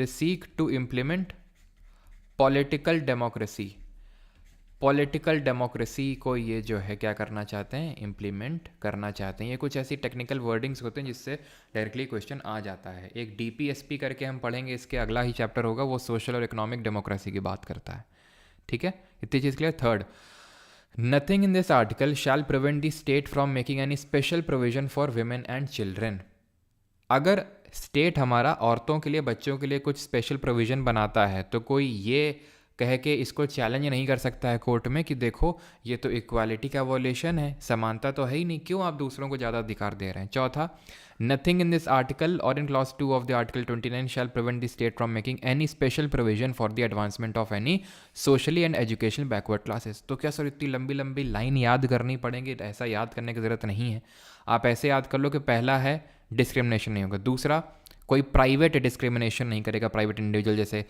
seek to implement political democracy. Political democracy को ये जो है क्या करना चाहते हैं? इम्प्लीमेंट करना चाहते हैं। ये कुछ ऐसी टेक्निकल वर्डिंग्स होते हैं जिससे डायरेक्टली क्वेश्चन आ जाता है। एक डीपीएसपी करके हम पढ़ेंगे, इसके अगला ही चैप्टर होगा, वो सोशल और इकोनॉमिक डेमोक्रेसी की बात करता है। ठीक है, इतनी चीज़ clear. Third, nothing in this article shall prevent the state from making any special provision for women and children. अगर स्टेट हमारा औरतों के लिए, बच्चों के लिए कुछ स्पेशल प्रोविज़न बनाता है तो कोई ये कह के इसको चैलेंज नहीं कर सकता है कोर्ट में कि देखो ये तो इक्वालिटी का वॉलेशन है, समानता तो है ही नहीं, क्यों आप दूसरों को ज़्यादा अधिकार दे रहे हैं। चौथा, नथिंग इन दिस आर्टिकल और in clause 2 of the article 29 shall prevent the state from making any special provision for the advancement of any socially and educational backward classes. तो क्या सर इतनी लंबी लंबी लाइन याद करनी पड़ेंगी? ऐसा याद करने की ज़रूरत नहीं है। आप ऐसे याद कर लो कि पहला है डिस्क्रिमिनेशन नहीं होगा, दूसरा कोई प्राइवेट डिस्क्रिमिनेशन नहीं करेगा, प्राइवेट इंडिविजुअल जैसे,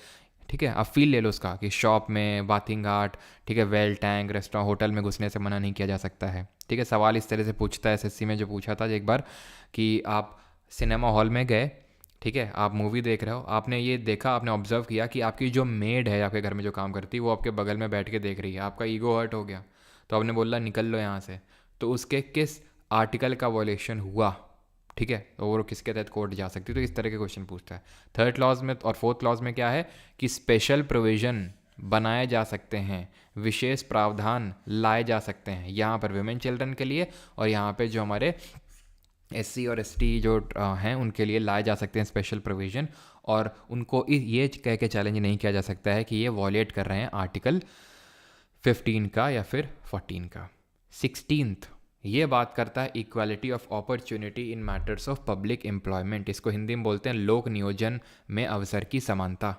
ठीक है, आप फील ले लो उसका कि शॉप में, बाथिंग घाट, ठीक है, वेल, टैंक, रेस्टोरेंट, होटल में घुसने से मना नहीं किया जा सकता है। ठीक है, सवाल इस तरह से पूछता है एसएससी में, जो पूछा था एक बार कि आप सिनेमा हॉल में गए, ठीक है, आप मूवी देख रहे हो, आपने ये देखा, आपने ऑब्जर्व किया कि आपकी जो मेड है आपके घर में जो काम करती है वो आपके बगल में बैठ के देख रही है, आपका ईगो हर्ट हो गया, तो आपने बोला निकल लो यहाँ से, तो उसके किस आर्टिकल का वॉलेशन हुआ? ठीक है, और वो किसके तहत कोर्ट जा सकती है? तो इस तरह के क्वेश्चन पूछता है। थर्ड क्लॉज में और फोर्थ क्लॉज में क्या है कि स्पेशल प्रोविज़न बनाए जा सकते हैं, विशेष प्रावधान लाए जा सकते हैं यहाँ पर विमेन चिल्ड्रन के लिए, और यहाँ पे जो हमारे एससी और एसटी जो हैं उनके लिए लाए जा सकते हैं स्पेशल प्रोविज़न, और उनको ये कह के चैलेंज नहीं किया जा सकता है कि ये वॉलेट कर रहे हैं आर्टिकल 15 का या फिर 14 का। 16th ये बात करता है equality of opportunity in matters of public employment. इसको हिंदी में बोलते हैं लोक नियोजन में अवसर की समानता।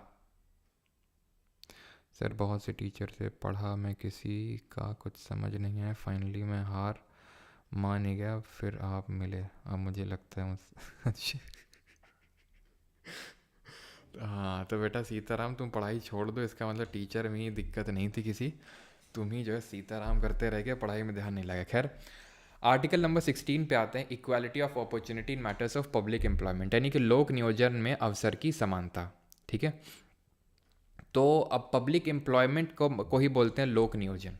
सर बहुत से टीचर से पढ़ा, मैं किसी का कुछ समझ नहीं आया, फाइनली मैं हार मान ही गया, फिर आप मिले, अब मुझे लगता है अच्छा हाँ तो बेटा सीताराम तुम पढ़ाई छोड़ दो, इसका मतलब टीचर में ही दिक्कत नहीं थी किसी, तुम ही जो है सीताराम करते रह गए, पढ़ाई में ध्यान नहीं लगा। खैर, आर्टिकल नंबर 16 पे आते हैं, equality of opportunity in matters of public employment, यानी कि लोक नियोजन में अवसर की समानता। ठीक है, तो अब पब्लिक एम्प्लॉयमेंट को ही बोलते हैं लोक नियोजन,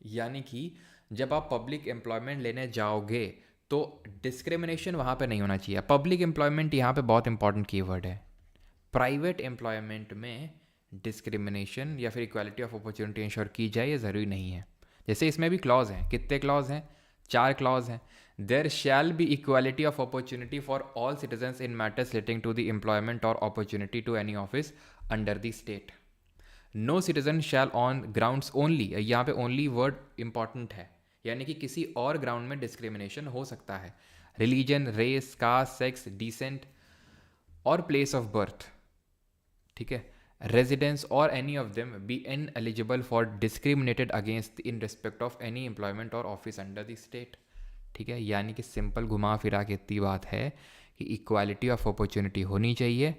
यानी कि जब आप पब्लिक एम्प्लॉयमेंट लेने जाओगे तो डिस्क्रिमिनेशन वहाँ पे नहीं होना चाहिए। पब्लिक एम्प्लॉयमेंट यहाँ पे बहुत इंपॉर्टेंट कीवर्ड है। प्राइवेट एम्प्लॉयमेंट में डिस्क्रिमिनेशन या फिर इक्वालिटी ऑफ अपॉर्चुनिटी इंश्योर की जाए ये ज़रूरी नहीं है। जैसे इसमें भी क्लॉज हैं, कितने क्लॉज हैं? 4 क्लॉज हैं। There shall be equality of opportunity for all citizens in matters relating to the employment और opportunity to any office under the state. No citizen shall on grounds only, यहाँ पे only word important है, यानी कि किसी और ground में discrimination हो सकता है, religion, race, caste, sex, descent और प्लेस ऑफ बर्थ, ठीक है, रेजिडेंस और any of them be ineligible for discriminated against in respect of any employment और ऑफिस अंडर द स्टेट। ठीक है, यानी कि सिंपल घुमा फिरा के इतनी बात है कि इक्वालिटी ऑफ अपॉर्चुनिटी होनी चाहिए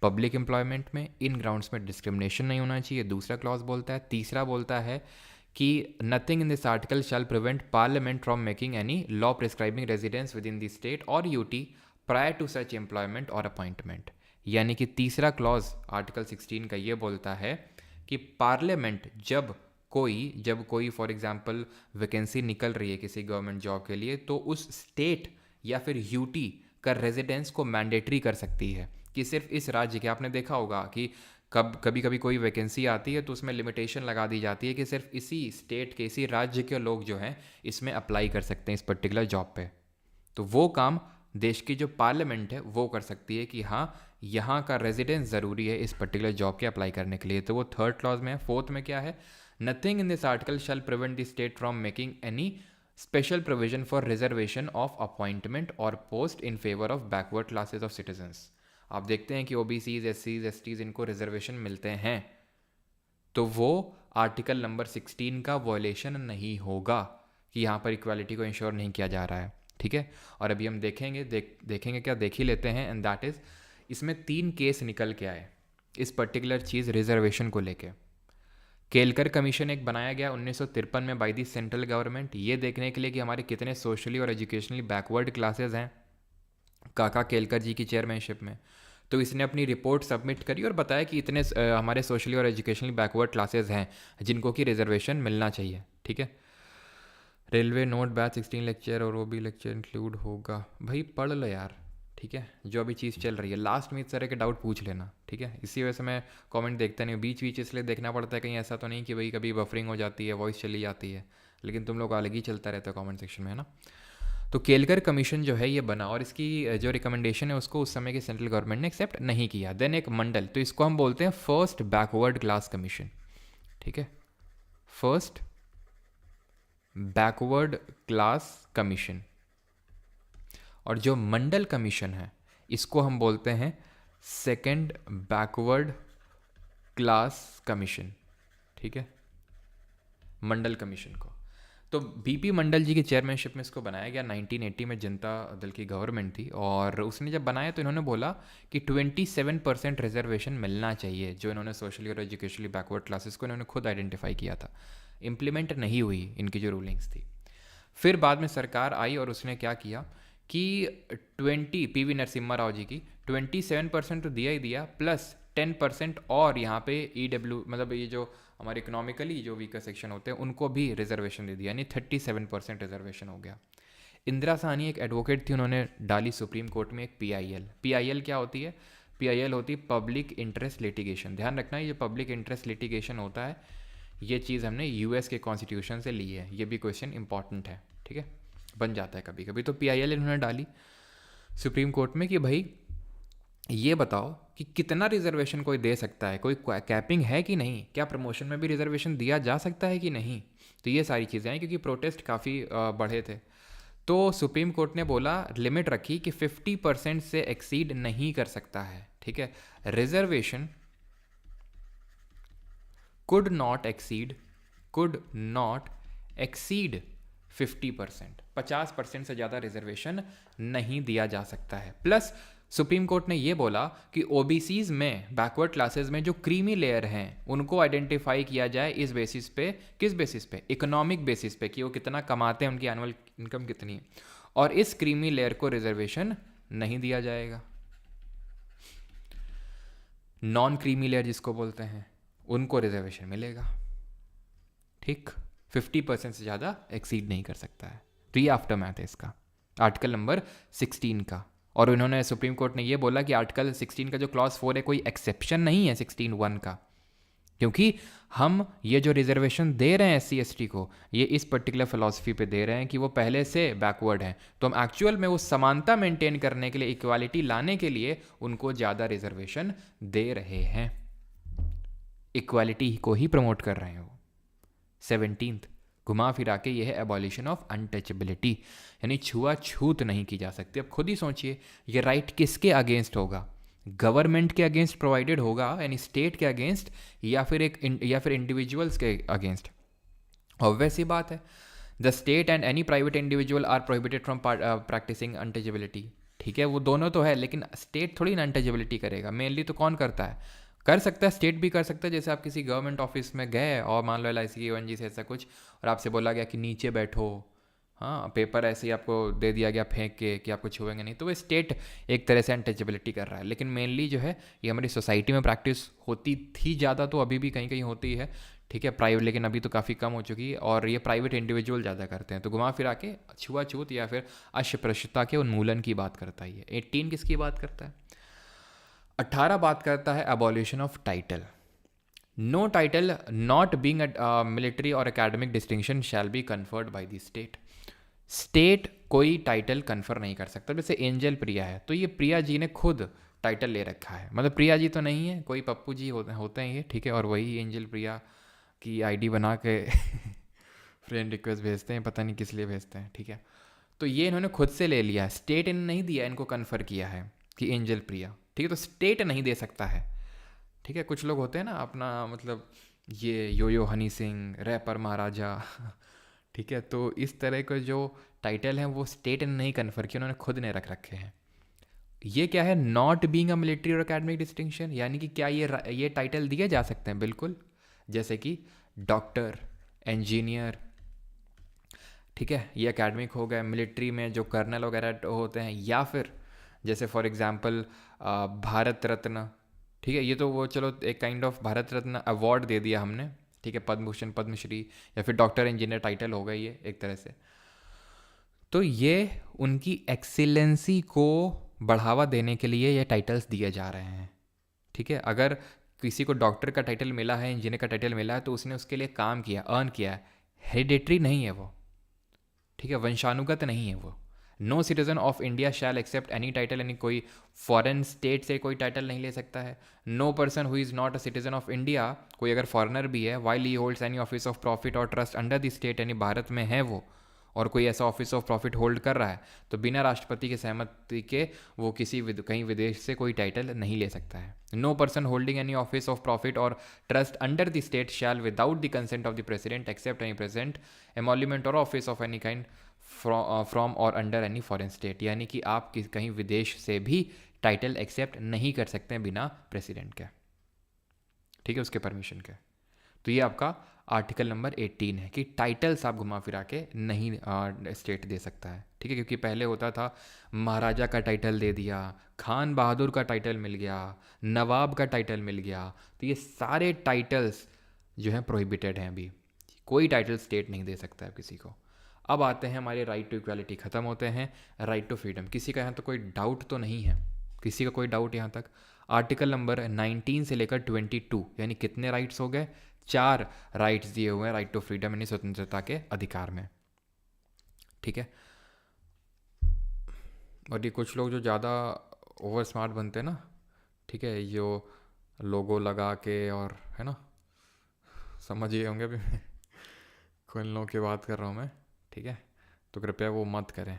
पब्लिक एम्प्लॉयमेंट में, इन ग्राउंड्स में डिस्क्रिमिनेशन नहीं होना चाहिए, दूसरा क्लॉज बोलता है। तीसरा बोलता है कि nothing in this article shall prevent parliament from making any law prescribing residence within the state और UT prior to such employment और अपॉइंटमेंट। यानी कि तीसरा क्लॉज आर्टिकल 16 का ये बोलता है कि पार्लियामेंट जब कोई फॉर एग्जांपल वैकेंसी निकल रही है किसी गवर्नमेंट जॉब के लिए, तो उस स्टेट या फिर यूटी का रेजिडेंस को मैंडेटरी कर सकती है कि सिर्फ इस राज्य के। आपने देखा होगा कि कभी कभी कोई वैकेंसी आती है तो उसमें लिमिटेशन लगा दी जाती है कि सिर्फ इसी स्टेट के, इसी राज्य के लोग जो हैं इसमें अप्लाई कर सकते हैं इस पर्टिकुलर जॉब पे। तो वो काम देश की जो पार्लियामेंट है वो कर सकती है कि हाँ, यहाँ का रेजिडेंस ज़रूरी है इस पर्टिकुलर जॉब के अप्लाई करने के लिए। तो वो थर्ड क्लॉज में है। फोर्थ में क्या है? Nothing in this article shall prevent the state from making any special provision for reservation of appointment और post in favour of backward classes of citizens. आप देखते हैं कि ओबीसीज, एससीज, एसटीज इनको रिजर्वेशन मिलते हैं, तो वो आर्टिकल नंबर 16 का वॉयलेशन नहीं होगा कि यहाँ पर इक्वालिटी को इंश्योर नहीं किया जा रहा है। ठीक है, और अभी हम देखेंगे क्या, देख ही लेते हैं। एंड दैट इज़, इसमें 3 केस निकल के आए इस पर्टिकुलर चीज़ रिजर्वेशन को लेके। केलकर कमीशन एक बनाया गया 1953 में बाय दी सेंट्रल गवर्नमेंट, ये देखने के लिए कि हमारे कितने सोशली और एजुकेशनली बैकवर्ड क्लासेस हैं, काका केलकर जी की चेयरमैनशिप में। तो इसने अपनी रिपोर्ट सबमिट करी और बताया कि इतने हमारे सोशली और एजुकेशनली बैकवर्ड क्लासेस हैं जिनको कि रिजर्वेशन मिलना चाहिए। ठीक है, रेलवे नोट बैच 16 लेक्चर और ओबी लेक्चर इंक्लूड होगा। भाई पढ़ लो यार, ठीक है, जो अभी चीज़ चल रही है लास्ट में इस तरह के डाउट पूछ लेना। ठीक है, इसी वजह से मैं कमेंट देखता नहीं हूँ, बीच इसलिए देखना पड़ता है कहीं ऐसा तो नहीं कि भाई कभी बफरिंग हो जाती है, वॉइस चली जाती है, लेकिन तुम लोग अलग ही चलता रहता है कमेंट सेक्शन में, है ना। तो केलकर कमीशन जो है ये बना और इसकी जो रिकमेंडेशन है उसको उस समय की सेंट्रल गवर्नमेंट ने एक्सेप्ट नहीं किया। देन एक मंडल, तो इसको हम बोलते हैं फर्स्ट बैकवर्ड क्लास कमीशन। ठीक है, फर्स्ट बैकवर्ड क्लास कमीशन। और जो मंडल कमीशन है इसको हम बोलते हैं सेकंड बैकवर्ड क्लास कमीशन। ठीक है, मंडल कमीशन को। तो बीपी मंडल जी की चेयरमैनशिप में इसको बनाया गया 1980 में, जनता दल की गवर्नमेंट थी, और उसने जब बनाया तो इन्होंने बोला कि 27% रिजर्वेशन मिलना चाहिए, जो इन्होंने सोशली और एजुकेशनली बैकवर्ड क्लासेस को इन्होंने खुद आइडेंटिफाई किया था। इम्प्लीमेंट नहीं हुई इनकी जो रूलिंग्स थी। फिर बाद में सरकार आई और उसने क्या किया कि 20 पीवी नरसिम्हा राव जी की 27% तो दिया ही दिया, प्लस 10% और यहाँ पे ईडब्ल्यू, मतलब ये जो हमारे इकोनॉमिकली जो वीकर सेक्शन होते हैं उनको भी रिजर्वेशन दे दिया, यानी 37% रिजर्वेशन हो गया। इंदिरा साहनी एक एडवोकेट थी, उन्होंने डाली सुप्रीम कोर्ट में एक पीआईएल क्या होती है? पीआईएल होती है पब्लिक इंटरेस्ट लिटिगेशन। ध्यान रखना, ये पब्लिक इंटरेस्ट लिटिगेशन होता है, ये चीज़ हमने यूएस के कॉन्स्टिट्यूशन से ली है, ये भी क्वेश्चन इंपॉर्टेंट है। ठीक है, बन जाता है कभी कभी। तो पीआईएल इन्होंने डाली सुप्रीम कोर्ट में कि भाई ये बताओ कि कितना रिजर्वेशन कोई दे सकता है, कोई कैपिंग है कि नहीं, क्या प्रमोशन में भी रिजर्वेशन दिया जा सकता है कि नहीं। तो ये सारी चीज़ें हैं, क्योंकि प्रोटेस्ट काफ़ी बढ़े थे। तो सुप्रीम कोर्ट ने बोला, लिमिट रखी कि 50% से एक्सीड नहीं कर सकता है। ठीक है, रिजर्वेशन could not exceed 50%, 50% से ज़्यादा रिजर्वेशन नहीं दिया जा सकता है। प्लस सुप्रीम कोर्ट ने ये बोला कि ओबीसीज में, बैकवर्ड क्लासेस में जो क्रीमी लेयर हैं उनको आइडेंटिफाई किया जाए इस बेसिस पे, किस बेसिस पे? इकोनॉमिक बेसिस पे, कि वो कितना कमाते हैं, उनकी एनुअल इनकम कितनी है, और इस क्रीमी लेयर को रिजर्वेशन नहीं दिया जाएगा। नॉन क्रीमी लेयर जिसको बोलते हैं उनको रिजर्वेशन मिलेगा। ठीक, 50% से ज़्यादा एक्सीड नहीं कर सकता है। तो ये आफ्टर मैथ है इसका, आर्टिकल नंबर 16 का। और उन्होंने, सुप्रीम कोर्ट ने ये बोला कि आर्टिकल 16 का जो क्लॉज 4 है कोई एक्सेप्शन नहीं है 16(1) का, क्योंकि हम ये जो रिजर्वेशन दे रहे हैं SC ST को, ये इस पर्टिकुलर फिलॉसफी पे दे रहे हैं कि वो पहले से बैकवर्ड हैं, तो हम एक्चुअल में वो समानता मेंटेन करने के लिए, इक्वालिटी लाने के लिए उनको ज़्यादा रिजर्वेशन दे रहे हैं, इक्वालिटी को ही प्रमोट कर रहे हैं वो। 17th, घुमा फिरा के ये है एबॉलिशन ऑफ अनटचेबिलिटी, यानी छुआछूत नहीं की जा सकती। अब खुद ही सोचिए, ये राइट किसके अगेंस्ट होगा? गवर्नमेंट के अगेंस्ट प्रोवाइडेड होगा, यानी स्टेट के अगेंस्ट, या फिर इंडिविजुअल्स के अगेंस्ट? ऑब्वियस ही बात है, the state and any private individual are prohibited from practicing untouchability. ठीक है, वो दोनों तो है, लेकिन स्टेट थोड़ी ना अनटचेबिलिटी करेगा। मेनली तो कौन करता है? कर सकता है स्टेट भी कर सकता है। जैसे आप किसी गवर्नमेंट ऑफिस में गए और मान लो LIC ONGC से ऐसा कुछ, और आपसे बोला गया कि नीचे बैठो, हाँ, पेपर ऐसे ही आपको दे दिया गया फेंक के कि आपको छुएंगे नहीं, तो वो स्टेट एक तरह से अनटचेबिलिटी कर रहा है। लेकिन मेनली जो है ये हमारी सोसाइटी में प्रैक्टिस होती थी ज़्यादा, तो अभी भी कहीं कहीं होती है, ठीक है, प्राइवेट, लेकिन अभी तो काफ़ी कम हो चुकी है, और ये प्राइवेट इंडिविजुअल ज़्यादा करते हैं। तो घुमा फिरा के छुआछूत या फिर अस्पृश्यता के उन्मूलन की बात करता है। ये 18 किसकी बात करता है? 18 बात करता है abolition of title. No title not being military और academic distinction shall be conferred by the state. State कोई टाइटल कन्फर नहीं कर सकता। जैसे एंजल प्रिया है, तो ये प्रिया जी ने खुद टाइटल ले रखा है, मतलब प्रिया जी तो नहीं है, कोई पप्पू जी होते हैं ये, ठीक है, और वही एंजल प्रिया की आईडी बना के फ्रेंड रिक्वेस्ट भेजते हैं, पता नहीं किस लिए भेजते हैं, ठीक है। तो ये इन्होंने खुद से ले लिया है, स्टेट ने नहीं दिया, इनको कन्फर किया है कि एंजल प्रिया, ठीक है। तो स्टेट नहीं दे सकता है, ठीक है। कुछ लोग होते हैं ना अपना, मतलब ये यो हनी सिंह, रैपर महाराजा ठीक है, तो इस तरह के जो टाइटल हैं वो स्टेट ने नहीं कन्फर किए, उन्होंने खुद ने रख रखे हैं। ये क्या है? नॉट बीइंग अ मिलिट्री और एकेडमिक डिस्टिंक्शन, यानी कि क्या ये टाइटल दिए जा सकते हैं? बिल्कुल, जैसे कि डॉक्टर, इंजीनियर, ठीक है, ये एकेडमिक हो गए। मिलिट्री में जो कर्नल वगैरह होते हैं, या फिर जैसे फॉर एग्जांपल भारत रत्न, ठीक है, ये तो वो चलो एक kind of Bharat Ratna award दे दिया हमने, ठीक है, पद्म भूषण, पद्मश्री, या फिर डॉक्टर इंजीनियर टाइटल हो गई ये एक तरह से। तो ये उनकी एक्सीलेंसी को बढ़ावा देने के लिए ये टाइटल्स दिए जा रहे हैं, ठीक है। अगर किसी को डॉक्टर का टाइटल मिला है, इंजीनियर का टाइटल मिला है, तो उसने उसके लिए काम किया, अर्न किया है, हेरिडेटरी नहीं है वो, ठीक है, वंशानुगत नहीं है वो। No citizen of India shall accept any title, यानी कोई फॉरेन स्टेट से कोई टाइटल नहीं ले सकता है। No person who is not a citizen of India, कोई अगर फॉरेनर भी है, while he holds any office of profit और ट्रस्ट अंडर द स्टेट, यानी भारत में है वो और कोई ऐसा ऑफिस ऑफ प्रॉफिट होल्ड कर रहा है, तो बिना राष्ट्रपति की सहमति के वो कहीं विदेश से कोई टाइटल नहीं ले सकता है। No person holding any office of profit और trust under the state shall without the consent of the president accept any present emolument और office of any kind from और अंडर एनी फॉरेन स्टेट, यानी कि आप कहीं विदेश से भी टाइटल एक्सेप्ट नहीं कर सकते हैं बिना प्रेसिडेंट के, ठीक है, उसके परमिशन के। तो ये आपका आर्टिकल नंबर 18 है कि टाइटल्स आप घुमा फिरा के नहीं स्टेट दे सकता है, ठीक है। क्योंकि पहले होता था महाराजा का टाइटल दे दिया, खान बहादुर का टाइटल मिल गया, नवाब का टाइटल मिल गया, तो ये सारे टाइटल्स जो हैं प्रोहिबिटेड हैं। अभी कोई टाइटल स्टेट नहीं दे सकता है किसी को। अब आते हैं हमारे राइट टू इक्वालिटी, ख़त्म होते हैं राइट टू फ्रीडम। किसी का यहाँ तो कोई डाउट तो नहीं है? किसी का कोई डाउट यहाँ तक? आर्टिकल नंबर 19 से लेकर 22, यानी कितने राइट्स हो गए? 4 राइट्स दिए हुए हैं राइट टू फ्रीडम, यानी स्वतंत्रता के अधिकार में, ठीक है। और ये कुछ लोग जो ज़्यादा ओवर स्मार्ट बनते हैं ना, ठीक है, जो लोगो लगा के, और है ना, समझिए होंगे अभी कौन लोगों की बात कर रहा हूँ मैं, ठीक है, तो कृपया वो मत करें।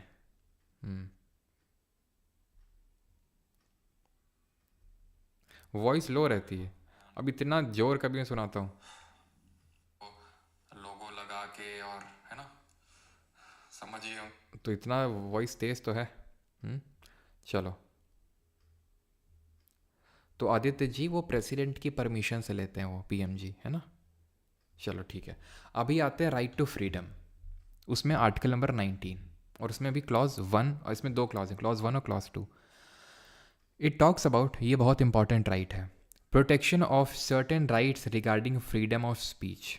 वॉइस लो रहती है, अब इतना जोर कभी मैं सुनाता हूँ, लोगो लगा के, और है ना, समझिए, तो इतना वॉइस तेज तो है। चलो, तो आदित्य जी वो प्रेसिडेंट की परमिशन से लेते हैं, वो पीएम जी, है ना। चलो ठीक है, अभी आते हैं राइट टू फ्रीडम, उसमें आर्टिकल नंबर 19, और उसमें अभी क्लॉज 1, और इसमें 2 क्लॉज हैं, क्लॉज 1 और क्लॉज 2। इट टॉक्स अबाउट, ये बहुत इंपॉर्टेंट राइट है, protection of certain rights regarding freedom of speech.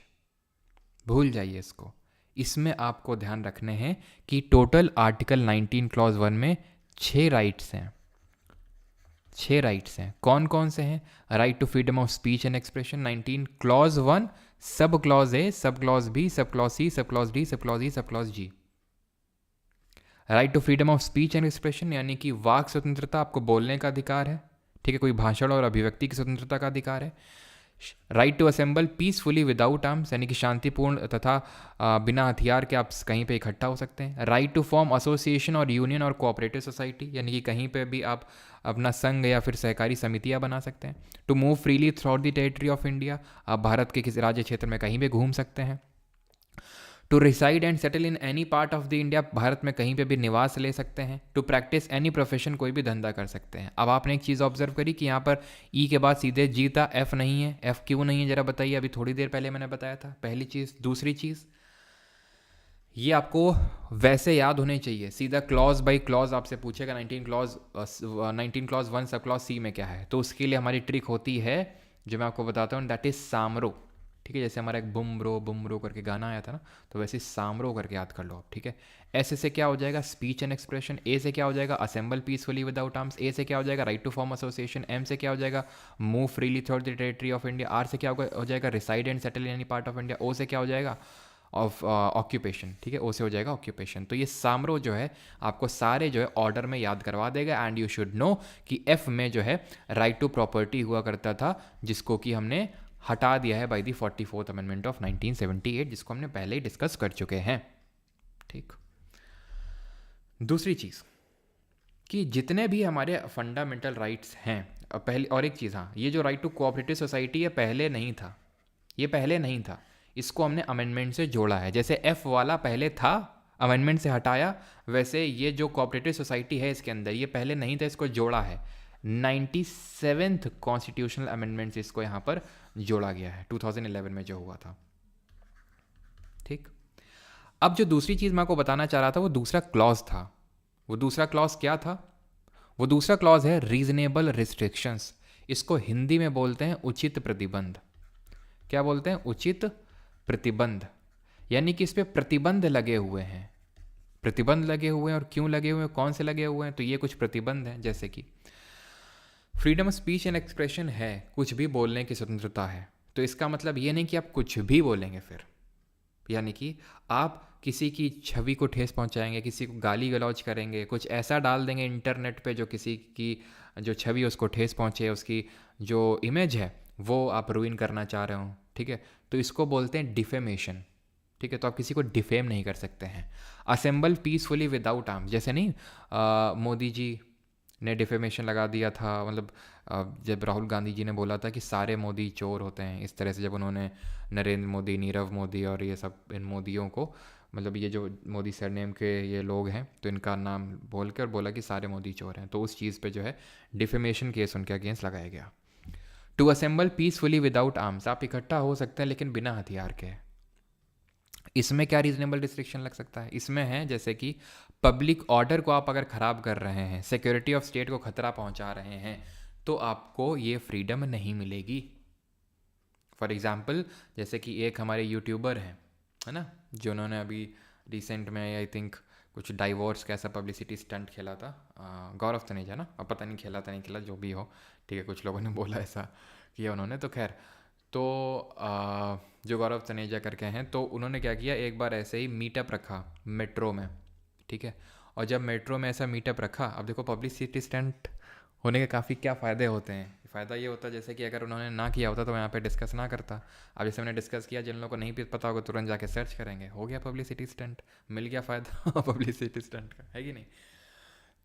भूल जाइए इसको, इसमें आपको ध्यान रखने हैं कि टोटल आर्टिकल 19 क्लॉज 1 में 6 राइट्स हैं। 6 राइट्स हैं, कौन कौन से हैं? Right to freedom of speech and expression 19 clause 1, sub clause A, sub clause B, sub clause C, sub clause D, sub clause E, sub clause G. Right to freedom of speech and expression यानी कि वाक स्वतंत्रता, आपको बोलने का अधिकार है, ठीक है, कोई भाषण और अभिव्यक्ति की स्वतंत्रता का अधिकार है। Right to assemble peacefully without arms, यानी कि शांतिपूर्ण तथा बिना हथियार के आप कहीं पे इकट्ठा हो सकते हैं। राइट टू फॉर्म एसोसिएशन और यूनियन और कोऑपरेटिव सोसाइटी, यानी कि कहीं पे भी आप अपना संघ या फिर सहकारी समितियां बना सकते हैं। To move freely throughout the territory of India, आप भारत के किसी राज्य क्षेत्र में कहीं भी घूम सकते हैं। To reside and settle in any part of the India, भारत में कहीं पे भी निवास ले सकते हैं। टू प्रैक्टिस एनी प्रोफेशन, कोई भी धंधा कर सकते हैं। अब आपने एक चीज़ ऑब्जर्व करी कि यहाँ पर ई के बाद सीधे जी था, एफ नहीं है। एफ क्यों नहीं है जरा बताइए, अभी थोड़ी देर पहले मैंने बताया था। पहली चीज़। दूसरी चीज़, ये आपको वैसे याद होने चाहिए, सीधा क्लॉज बाय क्लॉज आपसे पूछेगा 19 क्लॉज 1 सब क्लॉज सी में क्या है, तो उसके लिए हमारी ट्रिक होती है जो मैं आपको बताता हूँ, दैट इज सामरो। ठीक है, जैसे हमारा एक बुम ब्रो करके गाना आया था ना, तो वैसे सामरो करके याद कर लो आप। ठीक है, ऐसे से क्या हो जाएगा, स्पीच एंड एक्सप्रेशन। ए से क्या हो जाएगा, assemble peacefully without arms. A से क्या हो जाएगा, right to form association. M से क्या हो जाएगा, move freely through the territory of India. R से क्या हो जाएगा, reside and settle in any part of India. O से क्या हो जाएगा, ऑफ ऑक्यूपेशन। ठीक है, ओ से हो जाएगा ऑक्यूपेशन। तो ये सामरो जो है आपको सारे जो है ऑर्डर में याद करवा देगा। एंड यू शुड नो कि एफ में जो है राइट टू प्रॉपर्टी हुआ करता था, जिसको कि हमने हटा दिया है by the 44th amendment of 1978, जिसको हमने पहले ही डिस्कस कर चुके हैं। ठीक, दूसरी चीज़ कि जितने भी हमारे फंडामेंटल राइट्स हैं, पहले और एक चीज़, हाँ, ये जो राइट टू कोऑपरेटिव सोसाइटी है पहले नहीं था, ये पहले नहीं था, इसको हमने अमेंडमेंट से जोड़ा है। जैसे एफ वाला पहले था, अमेंडमेंट से हटाया, वैसे ये जो कोऑपरेटिव सोसाइटी है इसके अंदर ये पहले नहीं था, इसको जोड़ा है। 97th कॉन्स्टिट्यूशनल अमेंडमेंट से इसको यहाँ पर जोड़ा गया है, 2011 में जो हुआ था। ठीक, अब जो दूसरी चीज़ मैं आपको बताना चाह रहा था वो दूसरा क्लॉज था। वो दूसरा क्लॉज क्या था, वो दूसरा क्लॉज है रीजनेबल रिस्ट्रिक्शंस। इसको हिंदी में बोलते हैं उचित प्रतिबंध। क्या बोलते हैं, उचित प्रतिबंध। यानी कि इस पे प्रतिबंध लगे हुए हैं, प्रतिबंध लगे हुए हैं। और क्यों लगे हुए हैं, कौन से लगे हुए हैं, तो ये कुछ प्रतिबंध हैं, जैसे कि freedom of speech and expression है, कुछ भी बोलने की स्वतंत्रता है। तो इसका मतलब ये नहीं कि आप कुछ भी बोलेंगे फिर, यानी कि आप किसी की छवि को ठेस पहुंचाएंगे, किसी को गाली गलौज करेंगे, कुछ ऐसा डाल देंगे इंटरनेट पे जो किसी की जो छवि है उसको ठेस पहुंचे, उसकी जो इमेज है वो आप रुइन करना चाह रहे हो। ठीक है, तो इसको बोलते हैं डिफेमेशन। ठीक है, तो आप किसी को डिफेम नहीं कर सकते हैं। असेंबल पीसफुली विदाउट आर्म्स, जैसे नहीं मोदी जी ने डिफेमेशन लगा दिया था, मतलब जब राहुल गांधी जी ने बोला था कि सारे मोदी चोर होते हैं, इस तरह से जब उन्होंने नरेंद्र मोदी, नीरव मोदी और ये सब इन मोदियों को, मतलब ये जो मोदी सरनेम के ये लोग हैं, तो इनका नाम बोल कर बोला कि सारे मोदी चोर हैं, तो उस चीज़ पे जो है डिफेमेशन केस उनके अगेंस्ट लगाया गया। To assemble peacefully without arms, आप इकट्ठा हो सकते हैं लेकिन बिना हथियार के। इसमें क्या रीजनेबल रिस्ट्रिक्शन लग सकता है, इसमें है जैसे कि पब्लिक ऑर्डर को आप अगर ख़राब कर रहे हैं, सिक्योरिटी ऑफ स्टेट को खतरा पहुंचा रहे हैं, तो आपको ये फ्रीडम नहीं मिलेगी। फॉर एग्जांपल, जैसे कि एक हमारे यूट्यूबर हैं, है ना, जो उन्होंने अभी रिसेंट में आई थिंक कुछ डाइवोर्स का ऐसा पब्लिसिटी स्टंट खेला था, गौरव तनेजा ना, अब पता नहीं खेला था नहीं खेला, जो भी हो। ठीक है, कुछ लोगों ने बोला ऐसा किया उन्होंने, तो खैर, तो जो गौरव तनेजा करके हैं, तो उन्होंने क्या किया, एक बार ऐसे ही मीटअप रखा मेट्रो में। ठीक है, और जब मेट्रो में ऐसा मीटअप रखा, अब देखो पब्लिसिटी स्टंट होने के काफ़ी क्या फ़ायदे होते हैं। फ़ायदा ये होता है जैसे कि अगर उन्होंने ना किया होता तो मैं यहाँ पे डिस्कस ना करता। अब जैसे मैंने डिस्कस किया, जिन लोगों को नहीं पता होगा तुरंत जाके सर्च करेंगे, हो गया पब्लिसिटी स्टंट, मिल गया फ़ायदा पब्लिसिटी स्टंट का, है कि नहीं।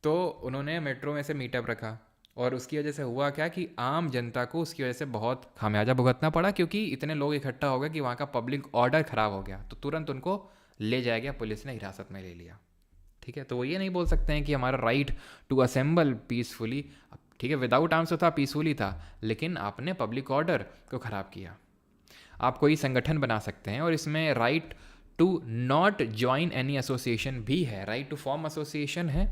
तो उन्होंने मेट्रो में से मीटअप रखा, और उसकी वजह से हुआ क्या कि आम जनता को उसकी वजह से बहुत खामियाजा भुगतना पड़ा, क्योंकि इतने लोग इकट्ठा हो गए कि वहाँ का पब्लिक ऑर्डर ख़राब हो गया, तो तुरंत उनको ले जाया गया, पुलिस ने हिरासत में ले लिया। ठीक है, तो वो ये नहीं बोल सकते हैं कि हमारा राइट टू असेंबल पीसफुली, ठीक है, विदाउट आर्म्स तो था, पीसफुली था, लेकिन आपने पब्लिक ऑर्डर को ख़राब किया। आप कोई संगठन बना सकते हैं, और इसमें right to not join any association भी है, राइट टू फॉर्म एसोसिएशन है।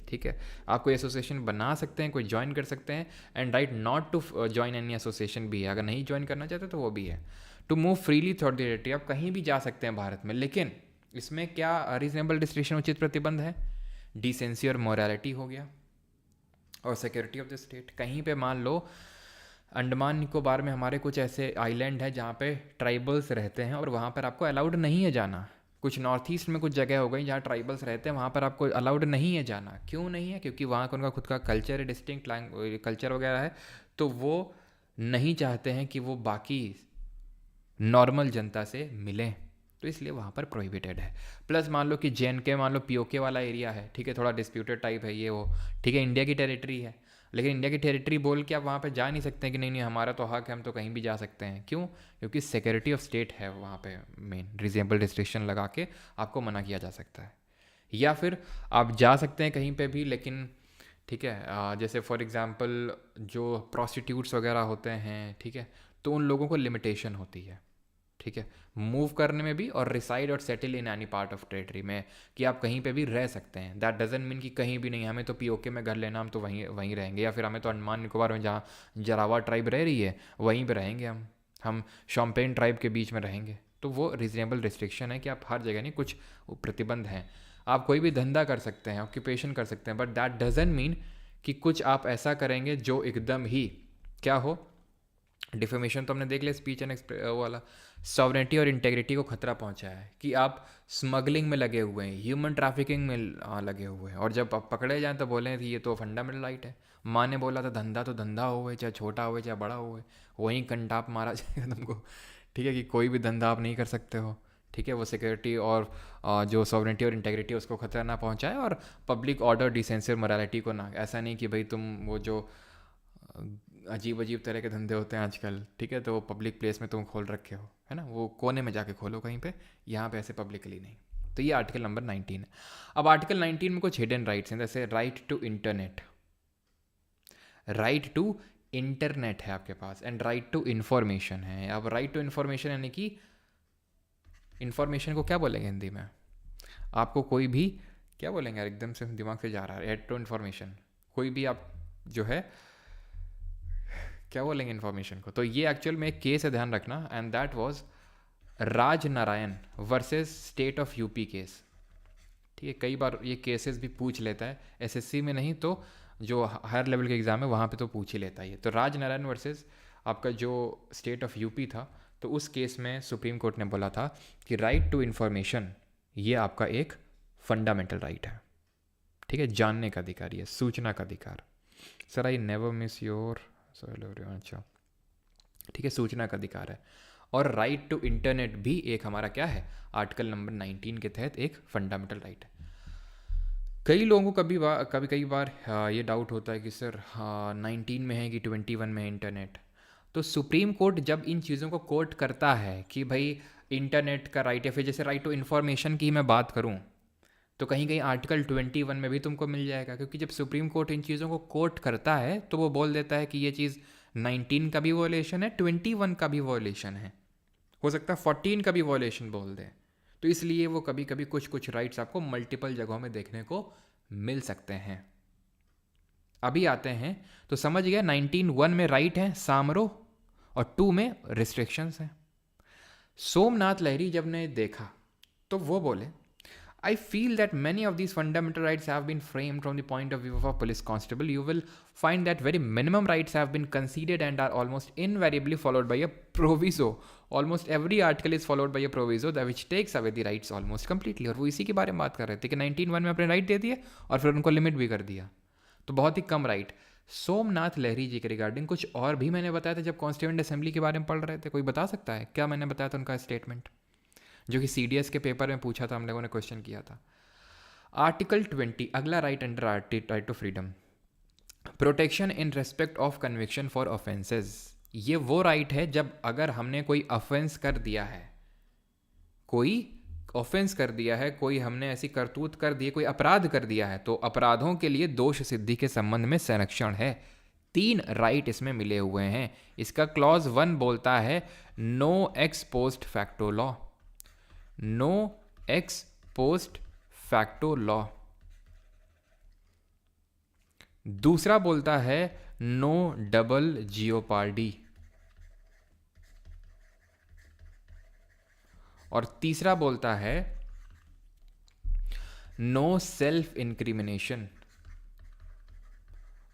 ठीक है, आप कोई एसोसिएशन बना सकते हैं, कोई ज्वाइन कर सकते हैं, and right not to join any association भी है, अगर नहीं ज्वाइन करना चाहते तो वो भी है। To move freely through the territory, आप कहीं भी जा सकते हैं भारत में, लेकिन इसमें क्या रीजनेबल रिस्ट्रिक्शन, उचित प्रतिबंध है, डिसेंसी और मोरालिटी हो गया, और सिक्योरिटी ऑफ द स्टेट। कहीं पे मान लो अंडमान निकोबार में हमारे कुछ ऐसे आइलैंड है जहाँ पे ट्राइबल्स रहते हैं, और वहाँ पर आपको अलाउड नहीं है जाना। कुछ नॉर्थ ईस्ट में कुछ जगह हो गई जहाँ ट्राइबल्स रहते हैं, वहाँ पर आपको अलाउड नहीं है जाना। क्यों नहीं है, क्योंकि वहाँ का उनका खुद का कल्चर है, डिस्टिंक्ट कल्चर वगैरह है, तो वो नहीं चाहते हैं कि वो बाकी नॉर्मल जनता से मिलें, तो इसलिए वहाँ पर प्रोहिबिटेड है। प्लस मान लो कि JNK, मान लो POK वाला एरिया है, ठीक है, थोड़ा डिस्प्यूटेड टाइप है ये वो, ठीक है, इंडिया की टेरिटरी है, लेकिन इंडिया की टेरिटरी बोल के आप वहाँ पे जा नहीं सकते कि नहीं नहीं हमारा तो हक है, हम तो कहीं भी जा सकते हैं। क्यों, क्योंकि सिक्योरिटी ऑफ स्टेट है वहाँ पे, मेन रीजनेबल रिस्ट्रिक्शन लगा के आपको मना किया जा सकता है। या फिर आप जा सकते हैं कहीं पे भी, लेकिन ठीक है, जैसे फॉर एग्जांपल जो प्रोस्टिट्यूट्स वगैरह होते हैं, ठीक है, तो उन लोगों को लिमिटेशन होती है। ठीक है, मूव करने में भी, और रिसाइड और settle in any part of territory में, कि आप कहीं पे भी रह सकते हैं। दैट डजंट मीन कि कहीं भी नहीं, हमें तो पीओके में घर लेना, हम तो वहीं वहीं रहेंगे, या फिर हमें तो अंडमान निकोबार में जहाँ जरावा ट्राइब रह रही है वहीं पे रहेंगे हम शॉम्पेन ट्राइब के बीच में रहेंगे। तो वो रीजनेबल रिस्ट्रिक्शन है कि आप हर जगह नहीं, कुछ प्रतिबंध हैं। आप कोई भी धंधा कर सकते हैं, ऑक्यूपेशन कर सकते हैं, बट दैट डजंट मीन कि कुछ आप ऐसा करेंगे जो एकदम ही क्या हो। डिफेमेशन तो हमने देख लिया, स्पीच एंड वाला। सॉवरेनिटी और इंटेग्रिटी को खतरा पहुंचाया है कि आप स्मगलिंग में लगे हुए हैं, ह्यूमन ट्रैफिकिंग में लगे हुए हैं, और जब आप पकड़े जाएं तो बोलें कि ये तो फंडामेंटल राइट है। माँ ने बोला था धंधा तो धंधा हो, चाहे छोटा हो चाहे बड़ा हो, वहीं कंटाप मारा जाएगा तुमको। ठीक है, कि कोई भी धंधा आप नहीं कर सकते हो। ठीक है, वो सिक्योरिटी और जो सॉवरेनिटी और इंटेग्रिटी उसको खतरा ना पहुंचाए, और पब्लिक ऑर्डर, डिसेंसी और मोरालिटी को ना, ऐसा नहीं कि भाई तुम वो जो अजीब अजीब तरह के धंधे होते हैं आजकल, ठीक है, तो वो पब्लिक प्लेस में तुम खोल रखे हो, है ना, वो कोने में जाके खोलो कहीं पे, यहाँ पे ऐसे पब्लिकली नहीं। तो ये आर्टिकल नंबर 19 है। अब आर्टिकल 19 में कुछ हिडन राइट्स हैं, जैसे right to internet, right to internet है आपके पास, एंड राइट टू इन्फॉर्मेशन है। अब राइट टू इन्फॉर्मेशन यानी कि इन्फॉर्मेशन को क्या बोलेंगे हिंदी में, आपको कोई भी क्या बोलेंगे यार, एकदम से दिमाग से जा रहा है। राइट टू इन्फॉर्मेशन, कोई भी आप जो है क्या बोलेंगे इन्फॉर्मेशन को। तो ये एक्चुअल में एक केस है, ध्यान रखना, and that was Raj Narayan versus state of UP case. ठीक है, कई बार ये केसेस भी पूछ लेता है, एसएससी में नहीं तो जो हायर लेवल के एग्जाम है वहाँ पे तो पूछ ही लेता है ये। तो राज नारायण वर्सेस आपका जो स्टेट ऑफ यूपी था, तो उस केस में सुप्रीम कोर्ट ने बोला था कि राइट टू इन्फॉर्मेशन ये आपका एक फंडामेंटल राइट है। ठीक है, जानने का अधिकार, ये सूचना का अधिकार। Sir I never miss your, अच्छा, ठीक है, सूचना का अधिकार है। और राइट टू इंटरनेट भी एक हमारा क्या है, आर्टिकल नंबर 19 के तहत एक फंडामेंटल राइट है। कई लोगों को कई बार ये डाउट होता है कि सर 19 में है कि 21 में है इंटरनेट। तो सुप्रीम कोर्ट जब इन चीज़ों को कोर्ट करता है कि भाई इंटरनेट का राइट, या फिर जैसे राइट टू इन्फॉर्मेशन की मैं बात करूँ, तो कहीं कहीं आर्टिकल 21 में भी तुमको मिल जाएगा, क्योंकि जब सुप्रीम कोर्ट इन चीज़ों को कोर्ट करता है तो वो बोल देता है कि ये चीज़ 19 का भी वॉयलेशन है, 21 का भी वॉयलेशन है, हो सकता है 14 का भी वॉयलेशन बोल दे। तो इसलिए वो कभी कभी कुछ राइट्स आपको मल्टीपल जगहों में देखने को मिल सकते हैं। अभी आते हैं तो समझ गया, 19(1) में राइट है सामरो, और 2 में रिस्ट्रिक्शंस हैं। सोमनाथ लहरी जब ने देखा तो वो बोले, I feel that many of these fundamental rights have been framed from the point of view of a police constable. You will find that very minimum rights have been conceded and are almost invariably followed by a proviso. Almost every article is followed by a proviso that which takes away the rights almost completely. और वो इसी के बारे में बात कर रहे थे कि 19(1) में अपने राइट दे दिए और फिर उनको लिमिट भी कर दिया, तो बहुत ही कम राइट। सोमनाथ लहरी जी के रिगार्डिंग कुछ और भी मैंने बताया था जब कॉन्स्टिट्यूएंट असेंबली के बारे में पढ़ रहे थे। कोई बता सकता है क्या मैंने बताया था उनका स्टेटमेंट, जो कि CDS के पेपर में पूछा था, हम लोगों ने क्वेश्चन किया था। आर्टिकल 20, अगला right under right to freedom, protection in respect of conviction for offences. ये वो राइट है जब अगर हमने कोई ऑफेंस कर दिया है, कोई ऑफेंस कर दिया है, कोई हमने ऐसी करतूत कर दी, कोई अपराध कर दिया है, तो अपराधों के लिए दोष सिद्धि के संबंध में संरक्षण है। 3 राइट इसमें मिले हुए हैं। इसका क्लॉज 1 बोलता है no ex post facto law, no ex post facto law. दूसरा बोलता है नो डबल जियोपार्डी, और तीसरा बोलता है नो सेल्फ इंक्रिमिनेशन।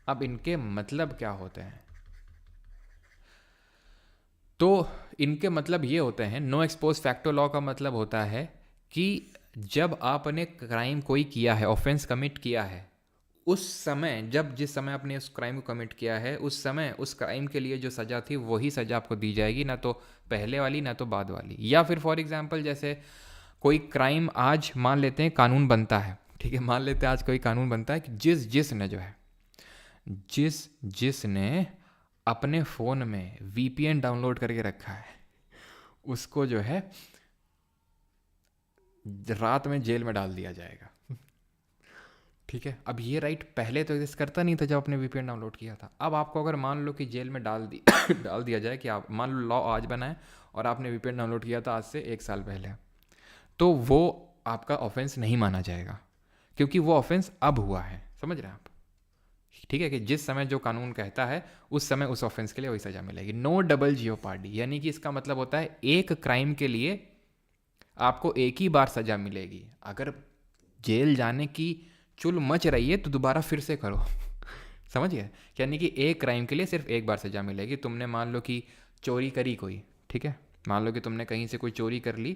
अब इनके मतलब क्या होते हैं? तो इनके मतलब ये होते हैं, नो एक्सपोज फैक्टो लॉ का मतलब होता है कि जब आपने क्राइम कोई किया है, ऑफेंस कमिट किया है, उस समय जिस समय आपने उस क्राइम को कमिट किया है, उस समय उस क्राइम के लिए जो सज़ा थी वही सज़ा आपको दी जाएगी, ना तो पहले वाली ना तो बाद वाली। या फिर फॉर एग्जांपल जैसे कोई क्राइम आज मान लेते हैं कानून बनता है, ठीक है, मान लेते हैं आज कोई कानून बनता है कि जिसने जो है जिसने अपने फ़ोन में VPN डाउनलोड करके रखा है, उसको जो है रात में जेल में डाल दिया जाएगा। ठीक है, अब ये राइट पहले तो एग्जिस्ट करता नहीं था जब आपने वीपीएन डाउनलोड किया था। अब आपको अगर मान लो कि जेल में डाल दी डाल दिया जाए कि आप मान लो लॉ आज बना है और आपने वीपीएन डाउनलोड किया था आज से 1 साल पहले, तो वो आपका ऑफेंस नहीं माना जाएगा, क्योंकि वो ऑफेंस अब हुआ है। समझ रहे हैं आप? ठीक है, कि जिस समय जो कानून कहता है उस समय उस ऑफेंस के लिए वही सजा मिलेगी। नो डबल जियोपार्डी, यानी कि इसका मतलब होता है एक क्राइम के लिए आपको एक ही बार सजा मिलेगी। अगर जेल जाने की चुल मच रही है तो दोबारा फिर से करो समझ गए? यानी कि एक क्राइम के लिए सिर्फ एक बार सजा मिलेगी। तुमने मान लो कि चोरी करी कोई, ठीक है, मान लो कि तुमने कहीं से कोई चोरी कर ली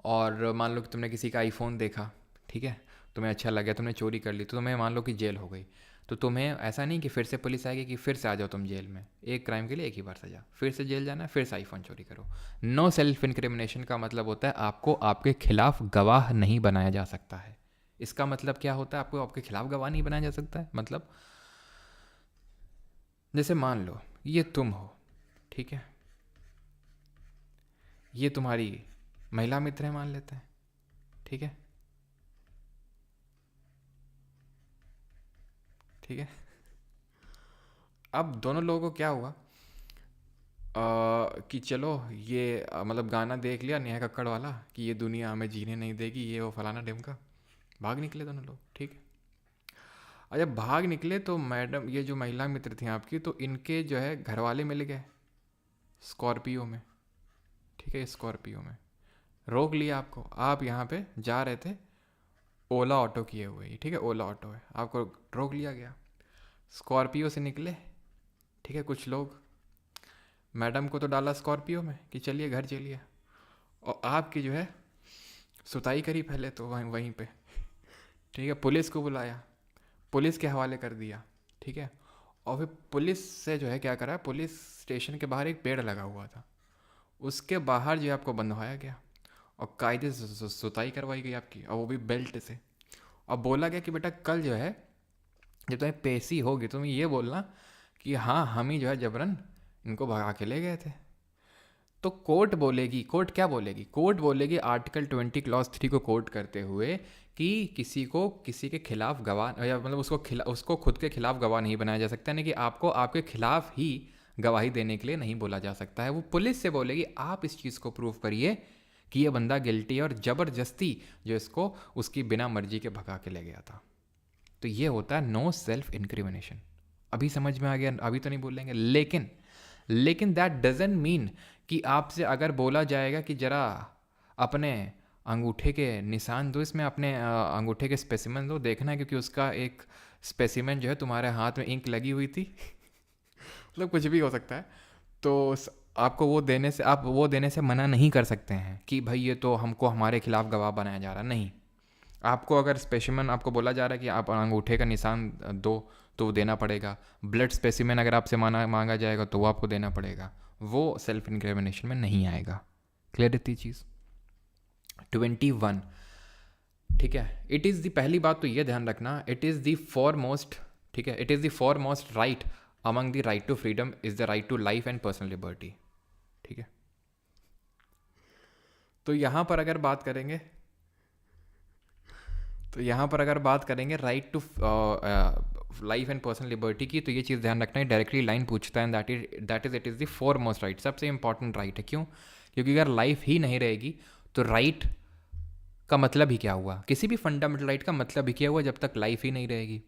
और मान लो कि तुमने किसी का आईफोन देखा, ठीक है, तुम्हें अच्छा लगा, तुमने चोरी कर ली, तो तुम्हें मान लो कि जेल हो गई। तो तुम्हें ऐसा नहीं कि फिर से पुलिस आएगी कि फिर से आ जाओ तुम जेल में, एक क्राइम के लिए एक ही बार सजा, फिर से जेल जाना है, फिर से आईफोन चोरी करो। नो सेल्फ इंक्रिमिनेशन का मतलब होता है आपको आपके खिलाफ गवाह नहीं बनाया जा सकता है। इसका मतलब क्या होता है? आपको आपके खिलाफ गवाह नहीं बनाया जा सकता है मतलब जैसे मान लो ये तुम हो, ठीक है, ये तुम्हारी महिला मित्र है मान लेते हैं, ठीक है, ठीक है। अब दोनों लोगों को क्या हुआ कि चलो ये मतलब गाना देख लिया नेहा कक्कड़ वाला कि ये दुनिया हमें जीने नहीं देगी, ये वो फलाना ढिमका, भाग निकले दोनों लोग, ठीक है। और जब भाग निकले तो मैडम, ये जो महिला मित्र थी आपकी, तो इनके जो है घर वाले मिल गए स्कॉर्पियो में, ठीक है, स्कॉर्पियो में रोक लिया आपको। आप यहाँ पे जा रहे थे ओला ऑटो किए हुए, ठीक है, ओला ऑटो है, आपको रोक लिया गया। स्कॉर्पियो से निकले, ठीक है, कुछ लोग, मैडम को तो डाला स्कॉर्पियो में कि चलिए घर चलिए, और आपकी जो है सुताई करी पहले तो वहीं वहीं पे, ठीक है, पुलिस को बुलाया, पुलिस के हवाले कर दिया, ठीक है। और फिर पुलिस से जो है क्या करा, पुलिस स्टेशन के बाहर एक पेड़ लगा हुआ था, उसके बाहर जो है आपको बंधवाया गया और कायदे से सुताई करवाई गई आपकी, और वो भी बेल्ट से। और बोला गया कि बेटा कल जो है जब तुम्हें पेशी होगी तुम्हें ये बोलना कि हाँ हम ही जो है जबरन इनको भगा के ले गए थे। तो कोर्ट बोलेगी, कोर्ट क्या बोलेगी? कोर्ट बोलेगी आर्टिकल 20 क्लॉज 3 को कोर्ट करते हुए कि किसी को किसी के खिलाफ गवाह, या मतलब उसको खुद के खिलाफ गवाह नहीं बनाया जा सकता, यानी कि आपको आपके खिलाफ ही गवाही देने के लिए नहीं बोला जा सकता है। वो पुलिस से बोलेगी आप इस चीज़ को प्रूव करिए कि ये बंदा गिल्टी है, और ज़बरदस्ती जो इसको उसकी बिना मर्जी के भगा के ले गया था। तो ये होता है नो सेल्फ इंक्रिमिनेशन। अभी समझ में आ गया? अभी तो नहीं बोलेंगे, लेकिन दैट डजंट मीन कि आपसे अगर बोला जाएगा कि ज़रा अपने अंगूठे के निशान दो, इसमें अपने अंगूठे के स्पेसिमेन दो, देखना है क्योंकि उसका एक स्पेसिमेन जो है तुम्हारे हाथ में इंक लगी हुई थी मतलब कुछ भी हो सकता है। तो आपको वो देने से, आप वो देने से मना नहीं कर सकते हैं कि भाई ये तो हमको हमारे खिलाफ गवाह बनाया जा रहा, नहीं। आपको अगर स्पेसिमेन आपको बोला जा रहा है कि आप अंगूठे का निशान दो तो वो देना पड़ेगा। ब्लड स्पेसिमेन अगर आपसे मांगा जाएगा तो वो आपको देना पड़ेगा, वो सेल्फ इंक्रिमिनेशन में नहीं आएगा। क्लियर इतनी चीज़? 21, ठीक है, इट इज़ दी, पहली बात तो ये ध्यान रखना, इट इज़ दी फॉरमोस्ट, ठीक है, it is the foremost right among the right to freedom is the right to life and personal liberty, ठीक है। तो यहाँ पर अगर बात करेंगे right to life and personal liberty की, तो ये चीज़ ध्यान रखना है, डायरेक्टली लाइन पूछता है that is it is the foremost right, सबसे इंपॉर्टेंट राइट है। क्यों? क्योंकि अगर लाइफ ही नहीं रहेगी तो राइट का मतलब ही क्या हुआ? किसी भी फंडामेंटल राइट का मतलब ही क्या हुआ जब तक लाइफ ही नहीं रहेगी?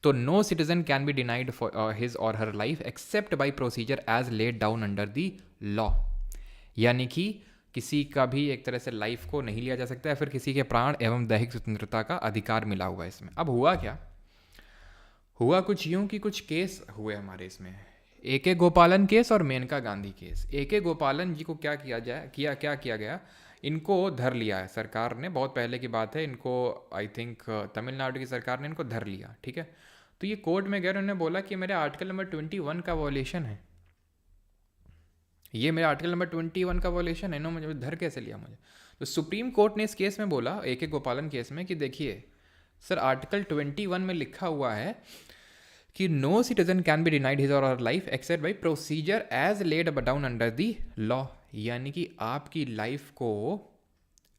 तो no citizen can be denied for his or her life except by procedure as laid down under the law, यानी कि किसी का भी एक तरह से लाइफ को नहीं लिया जा सकता है, फिर किसी के प्राण एवं दैहिक स्वतंत्रता का अधिकार मिला हुआ है इसमें। अब हुआ क्या? हुआ कुछ यूं कि कुछ केस हुए हमारे इसमें, ए गोपालन केस और मेनका गांधी केस। ए गोपालन जी को क्या किया गया, इनको धर लिया है सरकार ने, बहुत पहले की बात है, इनको आई थिंक तमिलनाडु की सरकार ने इनको धर लिया, ठीक है। तो ये कोर्ट में गए, उन्होंने बोला कि मेरे आर्टिकल नंबर 21 का वॉलेशन है, ये मेरा आर्टिकल नंबर 21 का वॉलेशन है ना, मुझे धर कैसे लिया मुझे? तो सुप्रीम कोर्ट ने इस केस में बोला, ए गोपालन केस में, कि देखिए सर आर्टिकल 21 में लिखा हुआ है कि no citizen can be denied his or her life except by procedure as laid down under the law, यानी कि आपकी लाइफ को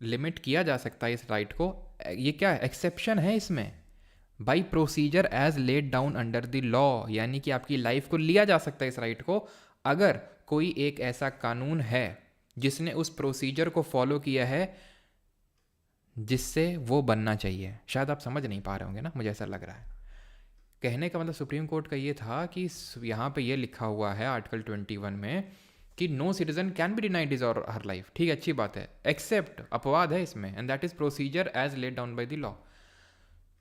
लिमिट किया जा सकता है इस राइट को। ये क्या एक्सेप्शन है इसमें, by procedure as laid down under the law, यानी कि आपकी लाइफ को लिया जा सकता है इस राइट को अगर कोई एक ऐसा कानून है जिसने उस प्रोसीजर को फॉलो किया है जिससे वो बनना चाहिए। शायद आप समझ नहीं पा रहे होंगे ना, मुझे ऐसा लग रहा है। कहने का मतलब सुप्रीम कोर्ट का ये था कि यहाँ पे ये लिखा हुआ है आर्टिकल 21 में कि no citizen can be denied his or her life, ठीक है, अच्छी बात है, एक्सेप्ट अपवाद है इसमें, and that is procedure as laid down by the law.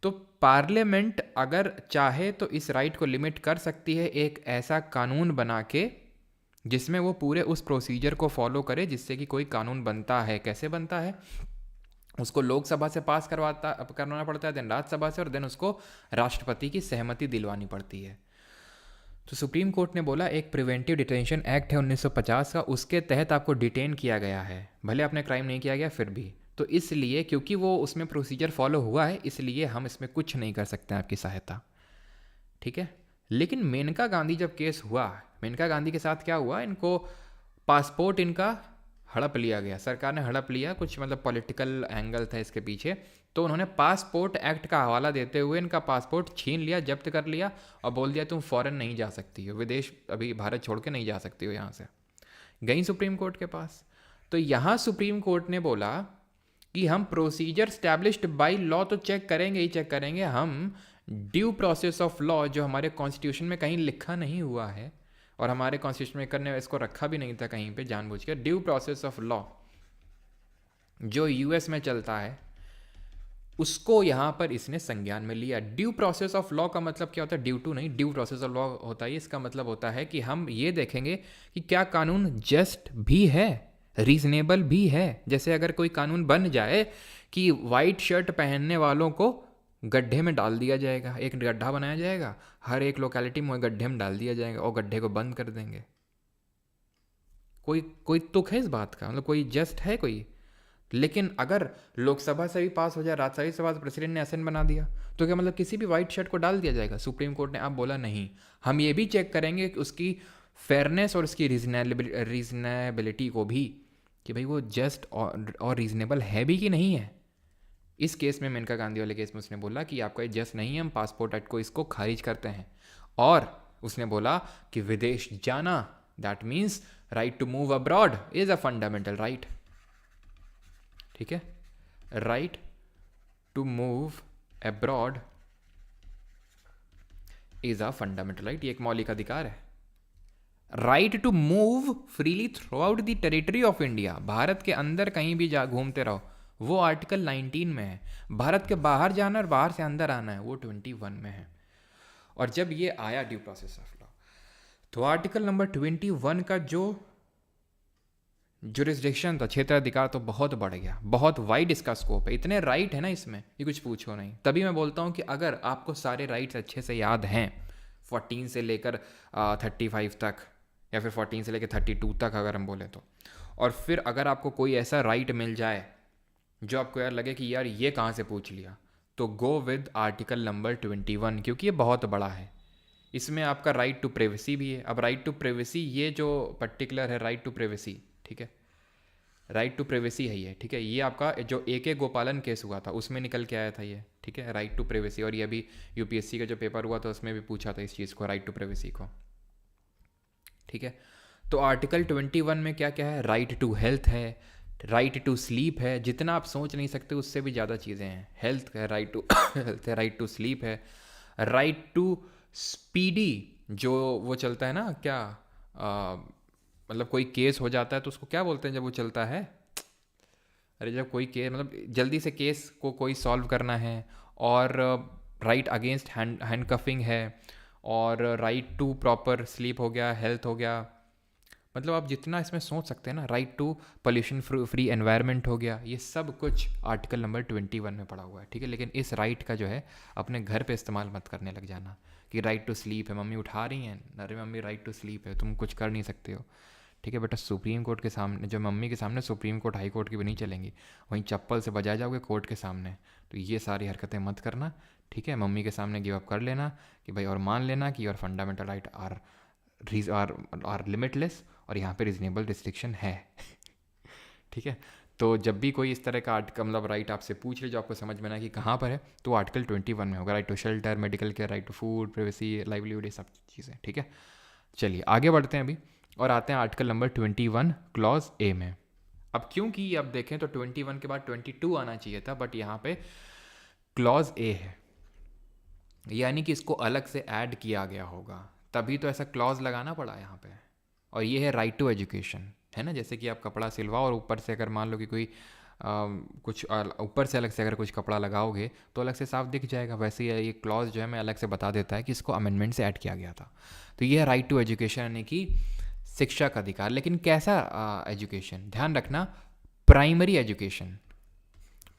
तो पार्लियामेंट अगर चाहे तो इस राइट को लिमिट कर सकती है एक ऐसा कानून बना के जिसमें वो पूरे उस प्रोसीजर को फॉलो करे जिससे कि कोई कानून बनता है। कैसे बनता है? उसको लोकसभा से पास करवाना पड़ता है, देन राज्यसभा से, और देन उसको राष्ट्रपति की सहमति दिलवानी पड़ती है। तो सुप्रीम कोर्ट ने बोला एक प्रिवेंटिव डिटेंशन एक्ट है 1950 का, उसके तहत आपको डिटेन किया गया है, भले आपने क्राइम नहीं किया गया फिर भी। तो इसलिए क्योंकि वो उसमें प्रोसीजर फॉलो हुआ है इसलिए हम इसमें कुछ नहीं कर सकते हैं आपकी सहायता, ठीक है। लेकिन मेनका गांधी जब केस हुआ, मेनका गांधी के साथ क्या हुआ, इनको पासपोर्ट इनका हड़प लिया गया, सरकार ने हड़प लिया, कुछ मतलब पॉलिटिकल एंगल था इसके पीछे। तो उन्होंने पासपोर्ट एक्ट का हवाला देते हुए इनका पासपोर्ट छीन लिया, जब्त कर लिया और बोल दिया तुम फॉरेन नहीं जा सकती हो, विदेश अभी भारत छोड़ के नहीं जा सकती हो यहाँ से। गई सुप्रीम कोर्ट के पास, तो यहाँ सुप्रीम कोर्ट ने बोला कि हम प्रोसीजर स्टैब्लिश्ड बाय लॉ तो चेक करेंगे ही चेक करेंगे, हम ड्यू प्रोसेस ऑफ लॉ जो हमारे कॉन्स्टिट्यूशन में कहीं लिखा नहीं हुआ है और हमारे कॉन्स्टिट्यूशन में करने इसको रखा भी नहीं था कहीं पे जानबूझ के, ड्यू प्रोसेस ऑफ लॉ जो यूएस में चलता है उसको यहाँ पर इसने संज्ञान में लिया। ड्यू प्रोसेस ऑफ लॉ का मतलब क्या होता है? ड्यू टू नहीं, ड्यू प्रोसेस ऑफ लॉ होता है, इसका मतलब होता है कि हम ये देखेंगे कि क्या कानून जस्ट भी है, रीजनेबल भी है। जैसे अगर कोई कानून बन जाए कि वाइट शर्ट पहनने वालों को गड्ढे में डाल दिया जाएगा, एक गड्ढा बनाया जाएगा हर एक लोकेलिटी में, गड्ढे में डाल दिया जाएगा और गड्ढे को बंद कर देंगे, कोई तुक है इस बात का? मतलब कोई जस्ट है कोई? लेकिन अगर लोकसभा से भी पास हो जाए, राज्यसभा से पास, प्रेसिडेंट ने एसेंट बना दिया, तो क्या मतलब किसी भी वाइट शर्ट को डाल दिया जाएगा? सुप्रीम कोर्ट ने अब बोला नहीं, हम ये भी चेक करेंगे कि उसकी फेयरनेस और उसकी रीजनेबिलिटी को भी, कि भाई वो जस्ट और रीजनेबल है भी कि नहीं है। इस केस में, मेनका गांधी वाले केस में, उसने बोला कि आपका ये जस्ट नहीं है, हम पासपोर्ट एक्ट को इसको खारिज करते हैं। और उसने बोला कि विदेश जाना, that means right to move abroad is a fundamental right, ठीक है, right to move abroad is a fundamental right, ये एक मौलिक अधिकार है। Right to move freely throughout the territory of India, Bharat के अंदर कहीं भी जा घूमते रहो, वो आर्टिकल 19 में है। भारत के बाहर जाना और बाहर से अंदर आना है, वो 21 में है। और जब ये आया ड्यू प्रोसेस ऑफ लॉ, तो आर्टिकल नंबर 21 का जो जुरिस्डिक्शन था, क्षेत्राधिकार, तो बहुत बढ़ गया, बहुत वाइड इसका स्कोप है, इतने राइट है ना इसमें, ये कुछ पूछो नहीं। तभी मैं बोलता हूँ कि अगर आपको सारे राइट्स अच्छे से याद हैं 14 से लेकर 35 तक, या फिर 14 से लेकर 32 तक अगर हम बोले तो, और फिर अगर आपको कोई ऐसा राइट मिल जाए जो आपको यार लगे कि यार ये कहाँ से पूछ लिया, तो गो विद आर्टिकल नंबर 21, क्योंकि ये बहुत बड़ा है। इसमें आपका राइट टू प्राइवेसी भी है। अब राइट टू प्राइवेसी, ये जो पर्टिकुलर है राइट टू प्राइवेसी, ठीक है, राइट टू प्राइवेसी है ये, ठीक है, ये आपका जो AK गोपालन केस हुआ था उसमें निकल के आया था ये, ठीक है, राइट टू प्राइवेसी। और ये अभी UPSC का जो पेपर हुआ था उसमें भी पूछा था इस चीज़ को, राइट टू प्राइवेसी को, ठीक है। तो आर्टिकल 21 में क्या क्या है? राइट टू हेल्थ है, राइट टू स्लीप है, जितना आप सोच नहीं सकते उससे भी ज़्यादा चीज़ें हैं। हेल्थ है, राइट टू हेल्थ है, राइट टू स्लीप है, राइट टू स्पीडी, जो वो चलता है ना, क्या मतलब कोई केस हो जाता है तो उसको क्या बोलते हैं जब वो चलता है? अरे जब कोई केस, मतलब जल्दी से केस को कोई सॉल्व करना है, और राइट अगेंस्ट हैंडकफिंग है, और राइट टू प्रॉपर स्लीप हो गया, हेल्थ हो गया, मतलब आप जितना इसमें सोच सकते हैं ना, right to pollution free environment हो गया, ये सब कुछ आर्टिकल नंबर 21 में पड़ा हुआ है, ठीक है। लेकिन इस राइट का जो है अपने घर पे इस्तेमाल मत करने लग जाना कि राइट टू स्लीप है, मम्मी उठा रही हैं, अरे मम्मी राइट टू स्लीप है, तुम कुछ कर नहीं सकते हो, ठीक है बेटा। सुप्रीम कोर्ट के सामने, जो मम्मी के सामने सुप्रीम कोर्ट हाई कोर्ट की भी नहीं चलेंगी, वहीं चप्पल से बजा जाओगे कोर्ट के सामने। तो ये सारी हरकतें मत करना, ठीक है। मम्मी के सामने गिव अप कर लेना कि भाई, और मान लेना कि your fundamental right are limitless, और यहाँ पे रीजनेबल रिस्ट्रिक्शन है ठीक है। तो जब भी कोई इस तरह का आर्टिकल मतलब राइट आपसे पूछ ले जो आपको समझ में ना कि कहाँ पर है, तो आर्टिकल 21 में होगा, right to shelter, medical care, right to food, privacy, livelihood, ये सब चीज़ें, ठीक है। चलिए आगे बढ़ते हैं अभी और आते हैं आर्टिकल नंबर 21 क्लॉज ए में। अब क्योंकि अब देखें तो 21 के बाद 22 आना चाहिए था, बट यहाँ पे क्लॉज ए है, यानी कि इसको अलग से ऐड किया गया होगा, तभी तो ऐसा क्लॉज लगाना पड़ा यहाँ पे। और ये है राइट टू एजुकेशन, है ना, जैसे कि आप कपड़ा सिलवाओ और ऊपर से अगर मान लो कि कोई कुछ ऊपर से अलग से अगर कुछ कपड़ा लगाओगे तो अलग से साफ दिख जाएगा, वैसे ही ये क्लॉज जो है मैं अलग से बता देता है कि इसको अमेंडमेंट से ऐड किया गया था। तो ये है राइट टू एजुकेशन, यानी कि शिक्षा का अधिकार। लेकिन कैसा एजुकेशन, ध्यान रखना, प्राइमरी एजुकेशन,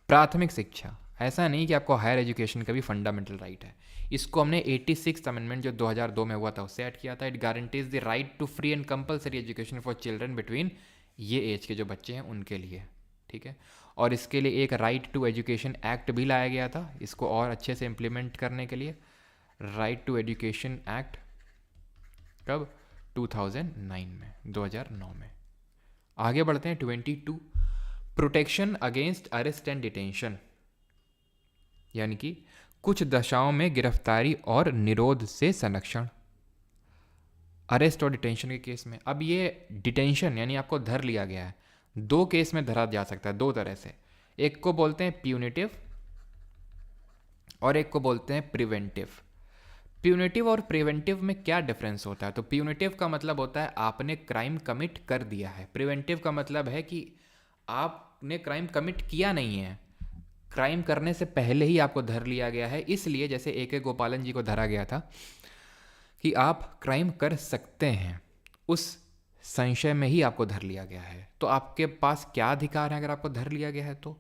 प्राथमिक शिक्षा, ऐसा नहीं कि आपको हायर एजुकेशन का भी फंडामेंटल राइट है। इसको हमने 86th अमेंडमेंट जो 2002 में हुआ था उससे ऐड किया था। It guarantees the right to free and compulsory education for children between, ये एज के जो बच्चे हैं उनके लिए, ठीक है। और इसके लिए एक राइट टू एजुकेशन एक्ट भी लाया गया था, इसको और अच्छे से इम्प्लीमेंट करने के लिए। राइट टू एजुकेशन एक्ट कब, 2009 में, 2009 में। आगे बढ़ते हैं 22, protection against arrest and detention, यानी कि कुछ दशाओं में गिरफ्तारी और निरोध से संरक्षण, अरेस्ट और डिटेंशन के केस में। अब ये डिटेंशन यानी आपको धर लिया गया है, दो केस में धरा जा सकता है, दो तरह से। एक को बोलते हैं प्यूनिटिव और एक को बोलते हैं प्रिवेंटिव। प्यूनिटिव और प्रिवेंटिव में क्या डिफरेंस होता है? तो प्यूनिटिव का मतलब होता है आपने क्राइम कमिट कर दिया है, प्रिवेंटिव का मतलब है कि आपने क्राइम कमिट किया नहीं है, क्राइम करने से पहले ही आपको धर लिया गया है। इसलिए जैसे AK गोपालन जी को धरा गया था कि आप क्राइम कर सकते हैं, उस संशय में ही आपको धर लिया गया है। तो आपके पास क्या अधिकार है अगर आपको धर लिया गया है? तो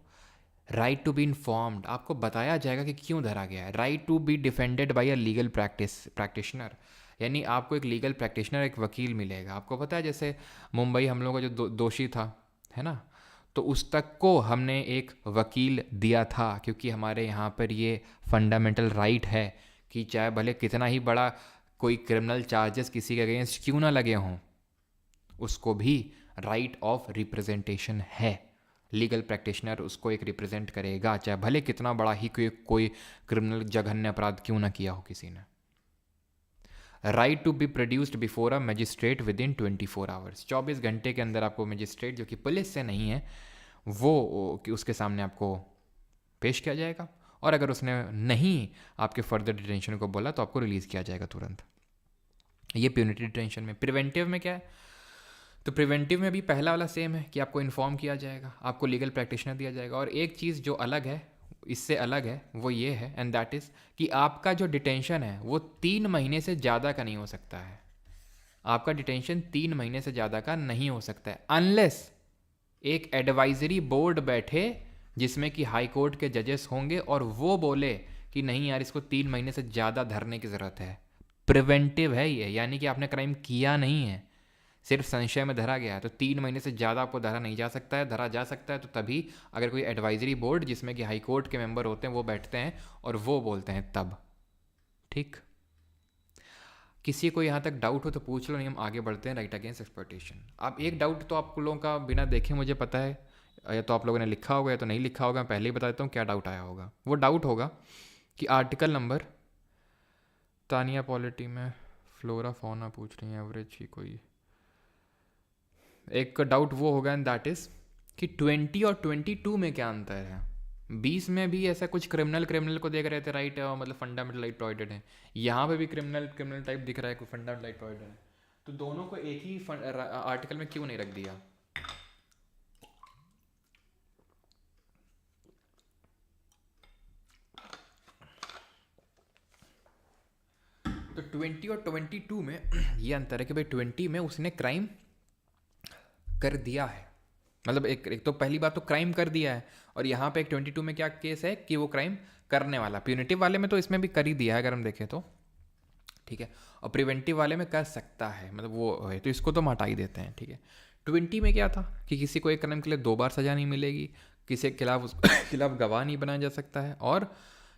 राइट टू बी इन्फॉर्म्ड, आपको बताया जाएगा कि क्यों धरा गया है। Right to be defended by a legal practitioner, यानी आपको एक लीगल प्रैक्टिशनर, एक वकील मिलेगा। आपको पता है जैसे मुंबई हम लोगों का जो दोषी था, है ना, तो उस तक को हमने एक वकील दिया था, क्योंकि हमारे यहाँ पर ये फंडामेंटल राइट है कि चाहे भले कितना ही बड़ा कोई क्रिमिनल चार्जेस किसी के अगेंस्ट क्यों ना लगे हों, उसको भी राइट ऑफ रिप्रेजेंटेशन है। लीगल प्रैक्टिशनर उसको एक रिप्रेजेंट करेगा, चाहे भले कितना बड़ा ही कोई क्रिमिनल जघन्य अपराध क्यों ना किया हो किसी ने। Right to be produced before a magistrate within 24 hours, 24 घंटे के अंदर आपको मजिस्ट्रेट जो कि पुलिस से नहीं है वो कि उसके सामने आपको पेश किया जाएगा, और अगर उसने नहीं आपके फर्दर डिटेंशन को बोला तो आपको रिलीज़ किया जाएगा तुरंत। ये प्यूनिटिव डिटेंशन में। प्रिवेंटिव में क्या है? तो प्रिवेंटिव में भी पहला वाला सेम है कि आपको इन्फॉर्म किया जाएगा, आपको लीगल प्रैक्टिशनर दिया जाएगा, और एक चीज़ जो अलग है, इससे अलग है, वो ये है, एंड दैट इज़ कि आपका जो डिटेंशन है वो 3 महीने से ज़्यादा का नहीं हो सकता है। आपका डिटेंशन 3 महीने से ज़्यादा का नहीं हो सकता है, अनलेस एक एडवाइजरी बोर्ड बैठे जिसमें कि हाई कोर्ट के जजेस होंगे और वो बोले कि नहीं यार इसको 3 महीने से ज़्यादा धरने की ज़रूरत है। प्रिवेंटिव है ये, यानी कि आपने क्राइम किया नहीं है, सिर्फ संशय में धरा गया है, तो 3 महीने से ज़्यादा आपको धरा नहीं जा सकता है। धरा जा सकता है तो तभी अगर कोई एडवाइजरी बोर्ड जिसमें कि हाई कोर्ट के मेंबर होते हैं वो बैठते हैं और वो बोलते हैं तब। ठीक, किसी को यहाँ तक डाउट हो तो पूछ लो, नहीं हम आगे बढ़ते हैं राइट अगेंस्ट एक्सप्लॉयटेशन। अब एक डाउट तो आप लोगों का बिना देखे मुझे पता है, या तो आप लोगों ने लिखा होगा या तो नहीं लिखा होगा, मैं पहले ही बता देता हूँ क्या डाउट आया होगा। वो डाउट होगा कि आर्टिकल नंबर, तानिया पॉलिटी में फ्लोरा फौना पूछ रही है, एवरेज ही कोई एक डाउट वो होगा, एंड दैट इज़ कि 20 और 22 में क्या अंतर है। 20 में भी ऐसा कुछ क्रिमिनल को देख रहे थे राइट, मतलब फंडामेंटल राइट प्रोवाइडेड है, यहाँ पे भी क्रिमिनल टाइप दिख रहा है, कोई फंडामेंटल राइट प्रोवाइडेड है, तो दोनों को एक ही आर्टिकल में क्यों नहीं रख दिया? तो 20 और 22 में ये अंतर है कि भाई 20 में उसने क्राइम कर दिया है, मतलब एक तो पहली बात तो क्राइम कर दिया है, और यहाँ पे एक 22 में क्या केस है कि वो क्राइम करने वाला। प्यूनिटिव वाले में तो इसमें भी कर ही दिया है अगर हम देखें तो, ठीक है, और प्रिवेंटिव वाले में कर सकता है, मतलब वो है, तो इसको तो हटा ही देते हैं, ठीक है। 20 में क्या था कि किसी को एक क्राइम के लिए 2 बार सज़ा नहीं मिलेगी, किसी के खिलाफ उसके खिलाफ गवाह नहीं बनाया जा सकता है, और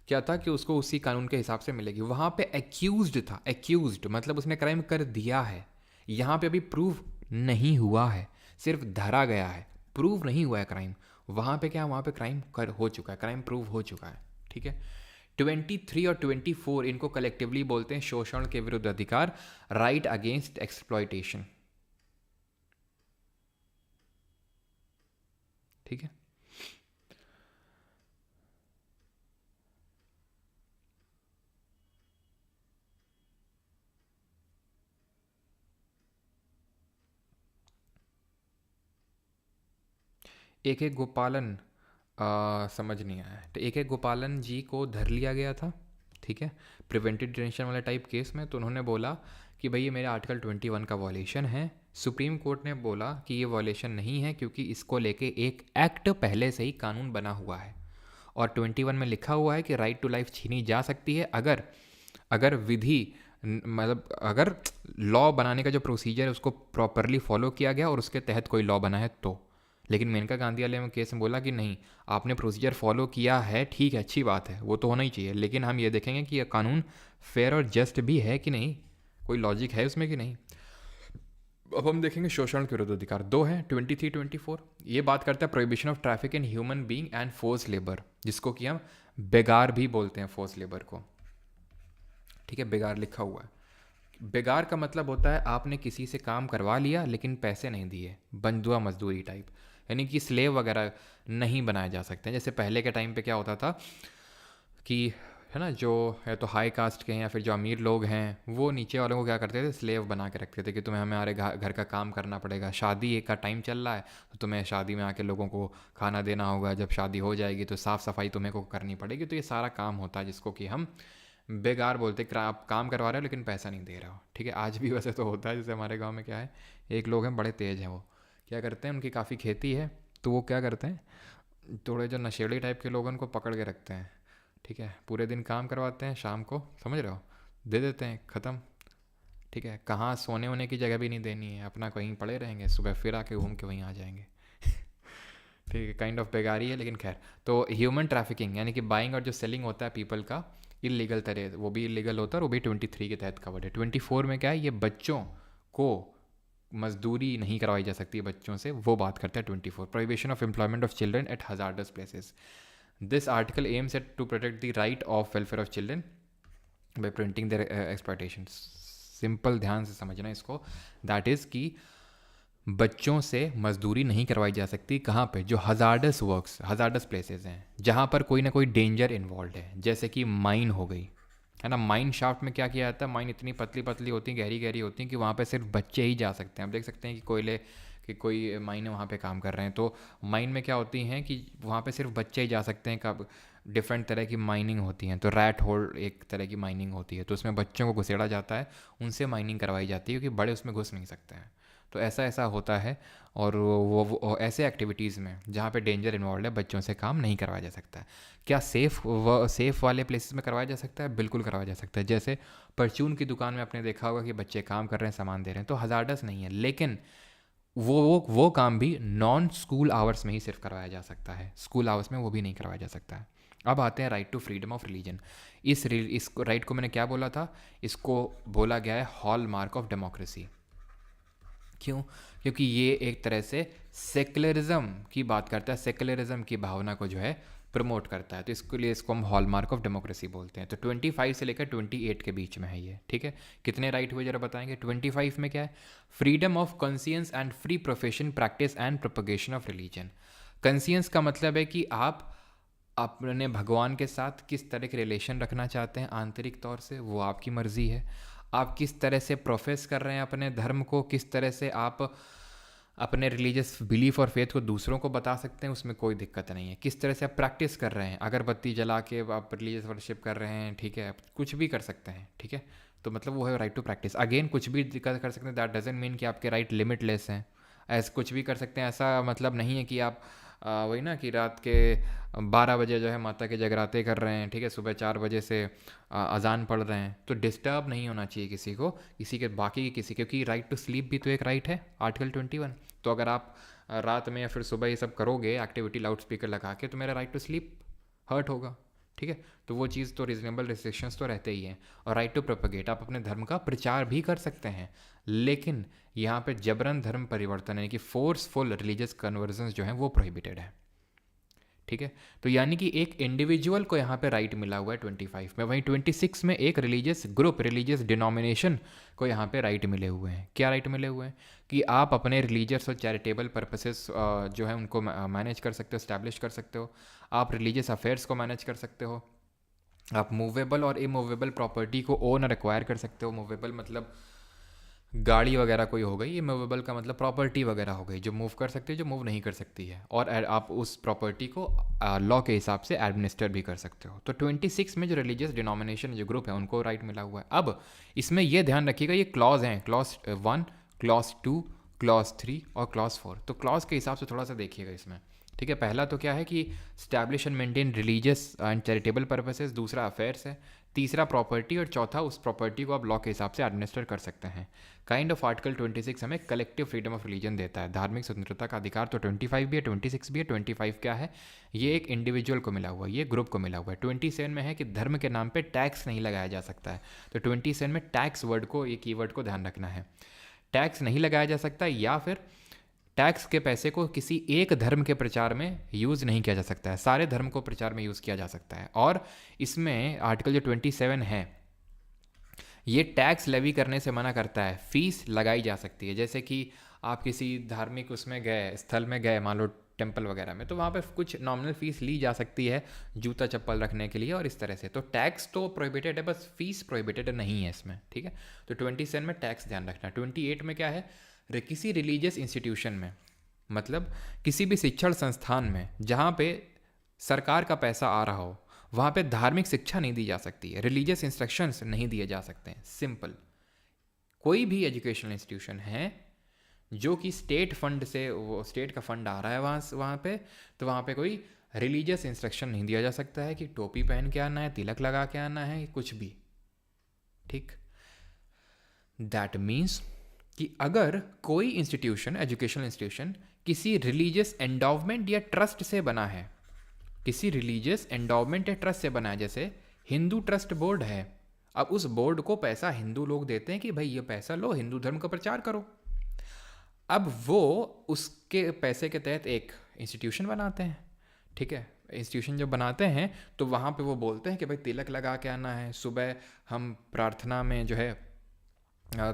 क्या था कि उसको उसी कानून के हिसाब से मिलेगी। वहाँ पे एक्यूज्ड था, एक्यूज्ड मतलब उसने क्राइम कर दिया है, यहाँ पे अभी प्रूव नहीं हुआ है, सिर्फ धरा गया है, प्रूव नहीं हुआ है क्राइम। वहाँ पे क्या, वहाँ पे क्राइम हो चुका है, क्राइम प्रूव हो चुका है, ठीक है। 23 और 24 इनको कलेक्टिवली बोलते हैं शोषण के विरुद्ध अधिकार, राइट अगेंस्ट एक्सप्लॉयटेशन, ठीक है। एक एक गोपालन समझ नहीं आया। तो एक एक गोपालन जी को धर लिया गया था, ठीक है, प्रिवेंटिव डिटेंशन वाले टाइप केस में। तो उन्होंने बोला कि भाई ये मेरे आर्टिकल 21 का वॉलेशन है। सुप्रीम कोर्ट ने बोला कि ये वॉलेशन नहीं है क्योंकि इसको लेके एक एक्ट पहले से ही कानून बना हुआ है और 21 में लिखा हुआ है कि राइट टू लाइफ छीनी जा सकती है अगर अगर विधि मतलब अगर लॉ बनाने का जो प्रोसीजर है उसको प्रॉपरली फॉलो किया गया और उसके तहत कोई लॉ बना है तो। लेकिन मेनका गांधी वाले में केस में बोला कि नहीं, आपने प्रोसीजर फॉलो किया है, ठीक है, अच्छी बात है, वो तो होना ही चाहिए, लेकिन हम ये देखेंगे कि यह कानून फेयर और जस्ट भी है कि नहीं, कोई लॉजिक है उसमें कि नहीं। अब हम देखेंगे शोषण के विरुद्ध अधिकार दो है, 23, 24। ये बात करता है prohibition of traffic in human being and force labour, जिसको कि हम बेगार भी बोलते हैं, फोर्स लेबर को, ठीक है, बेगार लिखा हुआ है। बेगार का मतलब होता है आपने किसी से काम करवा लिया लेकिन पैसे नहीं दिए, बंधुआ मजदूरी टाइप, यानी कि स्लेव वगैरह नहीं बनाए जा सकते हैं। जैसे पहले के टाइम पे क्या होता था कि है ना, जो है तो हाई कास्ट के हैं या फिर जो अमीर लोग हैं वो नीचे वालों को क्या करते थे, स्लेव बना के रखते थे कि तुम्हें हमारे घर का काम करना पड़ेगा, शादी का टाइम चल रहा है तो तुम्हें शादी में आके लोगों को खाना देना होगा, जब शादी हो जाएगी तो साफ़ सफाई तुम्हें को करनी पड़ेगी। तो ये सारा काम होता है जिसको कि हम बेगार बोलते, आप काम करवा रहे हो लेकिन पैसा नहीं दे रहे हो, ठीक है। आज भी वैसे तो होता है, जैसे हमारे गांव में क्या है, एक लोग हैं बड़े तेज़ हैं, वो क्या करते हैं, उनकी काफ़ी खेती है तो वो क्या करते हैं, थोड़े जो नशेड़ी टाइप के लोग हैं उनको पकड़ के रखते हैं, ठीक है, पूरे दिन काम करवाते हैं, शाम को समझ रहे हो दे देते हैं, ख़त्म, ठीक है। कहाँ सोने वोने की जगह भी नहीं देनी है, अपना कहीं पड़े रहेंगे, सुबह फिर आके घूम के वहीं आ जाएंगे ठीक है, काइंड ऑफ बेगारी है। लेकिन खैर, तो ह्यूमन ट्रैफिकिंग यानी कि बाइंग और जो सेलिंग होता है पीपल का इलीगल तरह, वो भी इलीगल होता है और वो भी 23 के तहत कवर्ड है। 24 में क्या है, ये बच्चों को मजदूरी नहीं करवाई जा सकती बच्चों से, वो बात करता है 24। Prohibition of employment of children at hazardous places, this article aims at to protect the right of welfare of children by preventing their exploitation. Simple ध्यान से समझना इसको, दैट इज़ कि बच्चों से मजदूरी नहीं करवाई जा सकती कहाँ पे, जो हजार्डस वर्क्स, हजार्डस प्लेसेस हैं जहाँ पर कोई ना कोई डेंजर इन्वॉल्व है, जैसे कि माइन हो गई, है ना। माइन शाफ्ट में क्या किया जाता है, माइन इतनी पतली पतली होती हैं, गहरी गहरी होती हैं कि वहाँ पे सिर्फ बच्चे ही जा सकते हैं। आप देख सकते हैं कि कोयले कि कोई माइन वहाँ पे काम कर रहे हैं, तो माइन में क्या होती हैं कि वहाँ पे सिर्फ बच्चे ही जा सकते हैं। कब डिफरेंट तरह की माइनिंग होती हैं, तो रैट होल एक तरह की माइनिंग होती है, तो उसमें बच्चों को घुसेड़ा जाता है, उनसे माइनिंग करवाई जाती है क्योंकि बड़े उसमें घुस नहीं सकते हैं। तो ऐसा ऐसा होता है, और वो ऐसे एक्टिविटीज़ में जहाँ पे डेंजर इन्वॉल्व है बच्चों से काम नहीं करवाया जा सकता है। क्या सेफ़ वाले प्लेसेस में करवाया जा सकता है, बिल्कुल करवाया जा सकता है। जैसे परचून की दुकान में आपने देखा होगा कि बच्चे काम कर रहे हैं, सामान दे रहे हैं, तो हजार्डस नहीं है, लेकिन वो काम भी नॉन स्कूल आवर्स में ही सिर्फ करवाया जा सकता है, स्कूल आवर्स में वो भी नहीं करवाया जा सकता है। अब आते हैं right to freedom of religion. इस राइट को मैंने क्या बोला था, इसको बोला गया है हॉल मार्क ऑफ डेमोक्रेसी। क्यों? क्योंकि ये एक तरह से सेकुलरिज्म की बात करता है, सेकुलरिज्म की भावना को जो है प्रमोट करता है, तो इसके लिए इसको हम हॉलमार्क ऑफ डेमोक्रेसी बोलते हैं। तो 25 से लेकर 28 के बीच में है ये, ठीक है। कितने राइट हुए जरा बताएंगे। 25 में क्या है, freedom of conscience and free profession, practice and propagation of religion. Conscience का मतलब है कि आप अपने भगवान के साथ किस तरह के रिलेशन रखना चाहते हैं आंतरिक तौर से, वो आपकी मर्ज़ी है। आप किस तरह से प्रोफेस कर रहे हैं अपने धर्म को, किस तरह से आप अपने रिलीजियस बिलीफ और फेथ को दूसरों को बता सकते हैं, उसमें कोई दिक्कत नहीं है। किस तरह से आप प्रैक्टिस कर रहे हैं, अगरबत्ती जला के आप रिलीजियस वर्शिप कर रहे हैं, ठीक है, कुछ भी कर सकते हैं, ठीक है। तो मतलब वो है राइट टू प्रैक्टिस। अगेन कुछ भी कर सकते हैं, दैट डजंट मीन कि आपके राइट लिमिटलेस हैं। ऐसा कुछ भी कर सकते हैं, ऐसा मतलब नहीं है कि आप वही ना कि रात के 12 बजे जो है माता के जगराते कर रहे हैं, ठीक है, सुबह 4 बजे से अजान पढ़ रहे हैं, तो डिस्टर्ब नहीं होना चाहिए किसी को, किसी के बाकी की किसी, क्योंकि राइट टू स्लीप भी तो एक राइट है, आर्टिकल 21। तो अगर आप रात में या फिर सुबह ये सब करोगे एक्टिविटी लाउड स्पीकर लगा के, तो मेरा राइट टू स्लीप हर्ट होगा, ठीक है। तो वो चीज़ तो रीजनेबल रिस्ट्रिक्शंस तो रहते ही हैं। और राइट टू प्रोपगेट, आप अपने धर्म का प्रचार भी कर सकते हैं, लेकिन यहाँ पे जबरन धर्म परिवर्तन यानी कि फोर्सफुल रिलीजियस कन्वर्जन्स जो हैं वो प्रोहिबिटेड है, ठीक है। तो यानी कि एक इंडिविजुअल को यहाँ पे राइट मिला हुआ है 25 में, वहीं 26 में एक रिलीजियस ग्रुप, रिलीजियस डिनोमिनेशन को यहाँ पे राइट मिले हुए हैं। क्या राइट मिले हुए हैं कि आप अपने रिलीजियस और चैरिटेबल पर्पसेस जो है उनको मैनेज कर सकते हो, स्टैब्लिश कर सकते हो, आप रिलीजियस अफेयर्स को मैनेज कर सकते हो, आप मूवेबल और इमूवेबल प्रॉपर्टी को ओन और एक्वायर कर सकते हो। मूवेबल मतलब गाड़ी वगैरह कोई हो गई, इमूवेबल का मतलब प्रॉपर्टी वगैरह हो गई जो मूव कर सकती है, जो मूव नहीं कर सकती है, और आप उस प्रॉपर्टी को लॉ के हिसाब से एडमिनिस्टर भी कर सकते हो। तो 26 में जो रिलीजियस डिनोमिनेशन जो ग्रुप है उनको राइट मिला हुआ है। अब इसमें ये ध्यान रखिएगा, ये क्लॉज हैं, क्लॉज 1, क्लॉज 2, क्लॉज 3 और क्लॉज 4। तो क्लॉज के हिसाब से थोड़ा सा देखिएगा इसमें, ठीक है। पहला तो क्या है कि establish and maintain religious and charitable purposes, दूसरा अफेयर्स है, तीसरा प्रॉपर्टी, और चौथा उस प्रॉपर्टी को आप लॉ के हिसाब से एडमिनिस्टर कर सकते हैं। काइंड ऑफ आर्टिकल 26 हमें कलेक्टिव फ्रीडम ऑफ रिलीजन देता है। धार्मिक स्वतंत्रता का अधिकार तो 25 भी है, 26 भी है। 25 क्या है, ये एक इंडिविजुअल को मिला हुआ है, ये ग्रुप को मिला हुआ है। 27 में है कि धर्म के नाम पे टैक्स नहीं लगाया जा सकता है। तो 27 में टैक्स वर्ड को, ये कीवर्ड को ध्यान रखना है, टैक्स नहीं लगाया जा सकता, या फिर टैक्स के पैसे को किसी एक धर्म के प्रचार में यूज़ नहीं किया जा सकता है, सारे धर्म को प्रचार में यूज़ किया जा सकता है। और इसमें आर्टिकल जो 27 है ये टैक्स लेवी करने से मना करता है, फीस लगाई जा सकती है। जैसे कि आप किसी धार्मिक उसमें गए, स्थल में गए, मान लो टेम्पल वगैरह में, तो वहाँ पे कुछ नॉमिनल फीस ली जा सकती है जूता चप्पल रखने के लिए और इस तरह से। तो टैक्स तो प्रोहिबिटेड है, बस फीस प्रोहिबिटेड नहीं है इसमें, ठीक है। तो 27 में टैक्स ध्यान रखना। 28 में क्या है, किसी रिलीजियस इंस्टीट्यूशन में, मतलब किसी भी शिक्षण संस्थान में जहाँ पे सरकार का पैसा आ रहा हो, वहाँ पे धार्मिक शिक्षा नहीं दी जा सकती है, रिलीजियस इंस्ट्रक्शंस नहीं दिए जा सकते हैं। सिंपल, कोई भी एजुकेशनल इंस्टीट्यूशन है जो कि स्टेट फंड से, वो स्टेट का फंड आ रहा है वहाँ पे, तो वहाँ पे कोई रिलीजियस इंस्ट्रक्शन नहीं दिया जा सकता है कि टोपी पहन के आना है, तिलक लगा के आना है, कुछ भी, ठीक। दैट मीन्स कि अगर कोई इंस्टीट्यूशन, एजुकेशनल इंस्टीट्यूशन किसी रिलीजियस एंडोवमेंट या ट्रस्ट से बना है, किसी रिलीजियस एंडोवमेंट या ट्रस्ट से बना है, जैसे हिंदू ट्रस्ट बोर्ड है, अब उस बोर्ड को पैसा हिंदू लोग देते हैं कि भाई ये पैसा लो, हिंदू धर्म का प्रचार करो। अब वो उसके पैसे के तहत एक इंस्टीट्यूशन बनाते हैं, ठीक है। इंस्टीट्यूशन जब बनाते हैं तो वहाँ पे वो बोलते हैं कि भाई तिलक लगा के आना है, सुबह हम प्रार्थना में जो है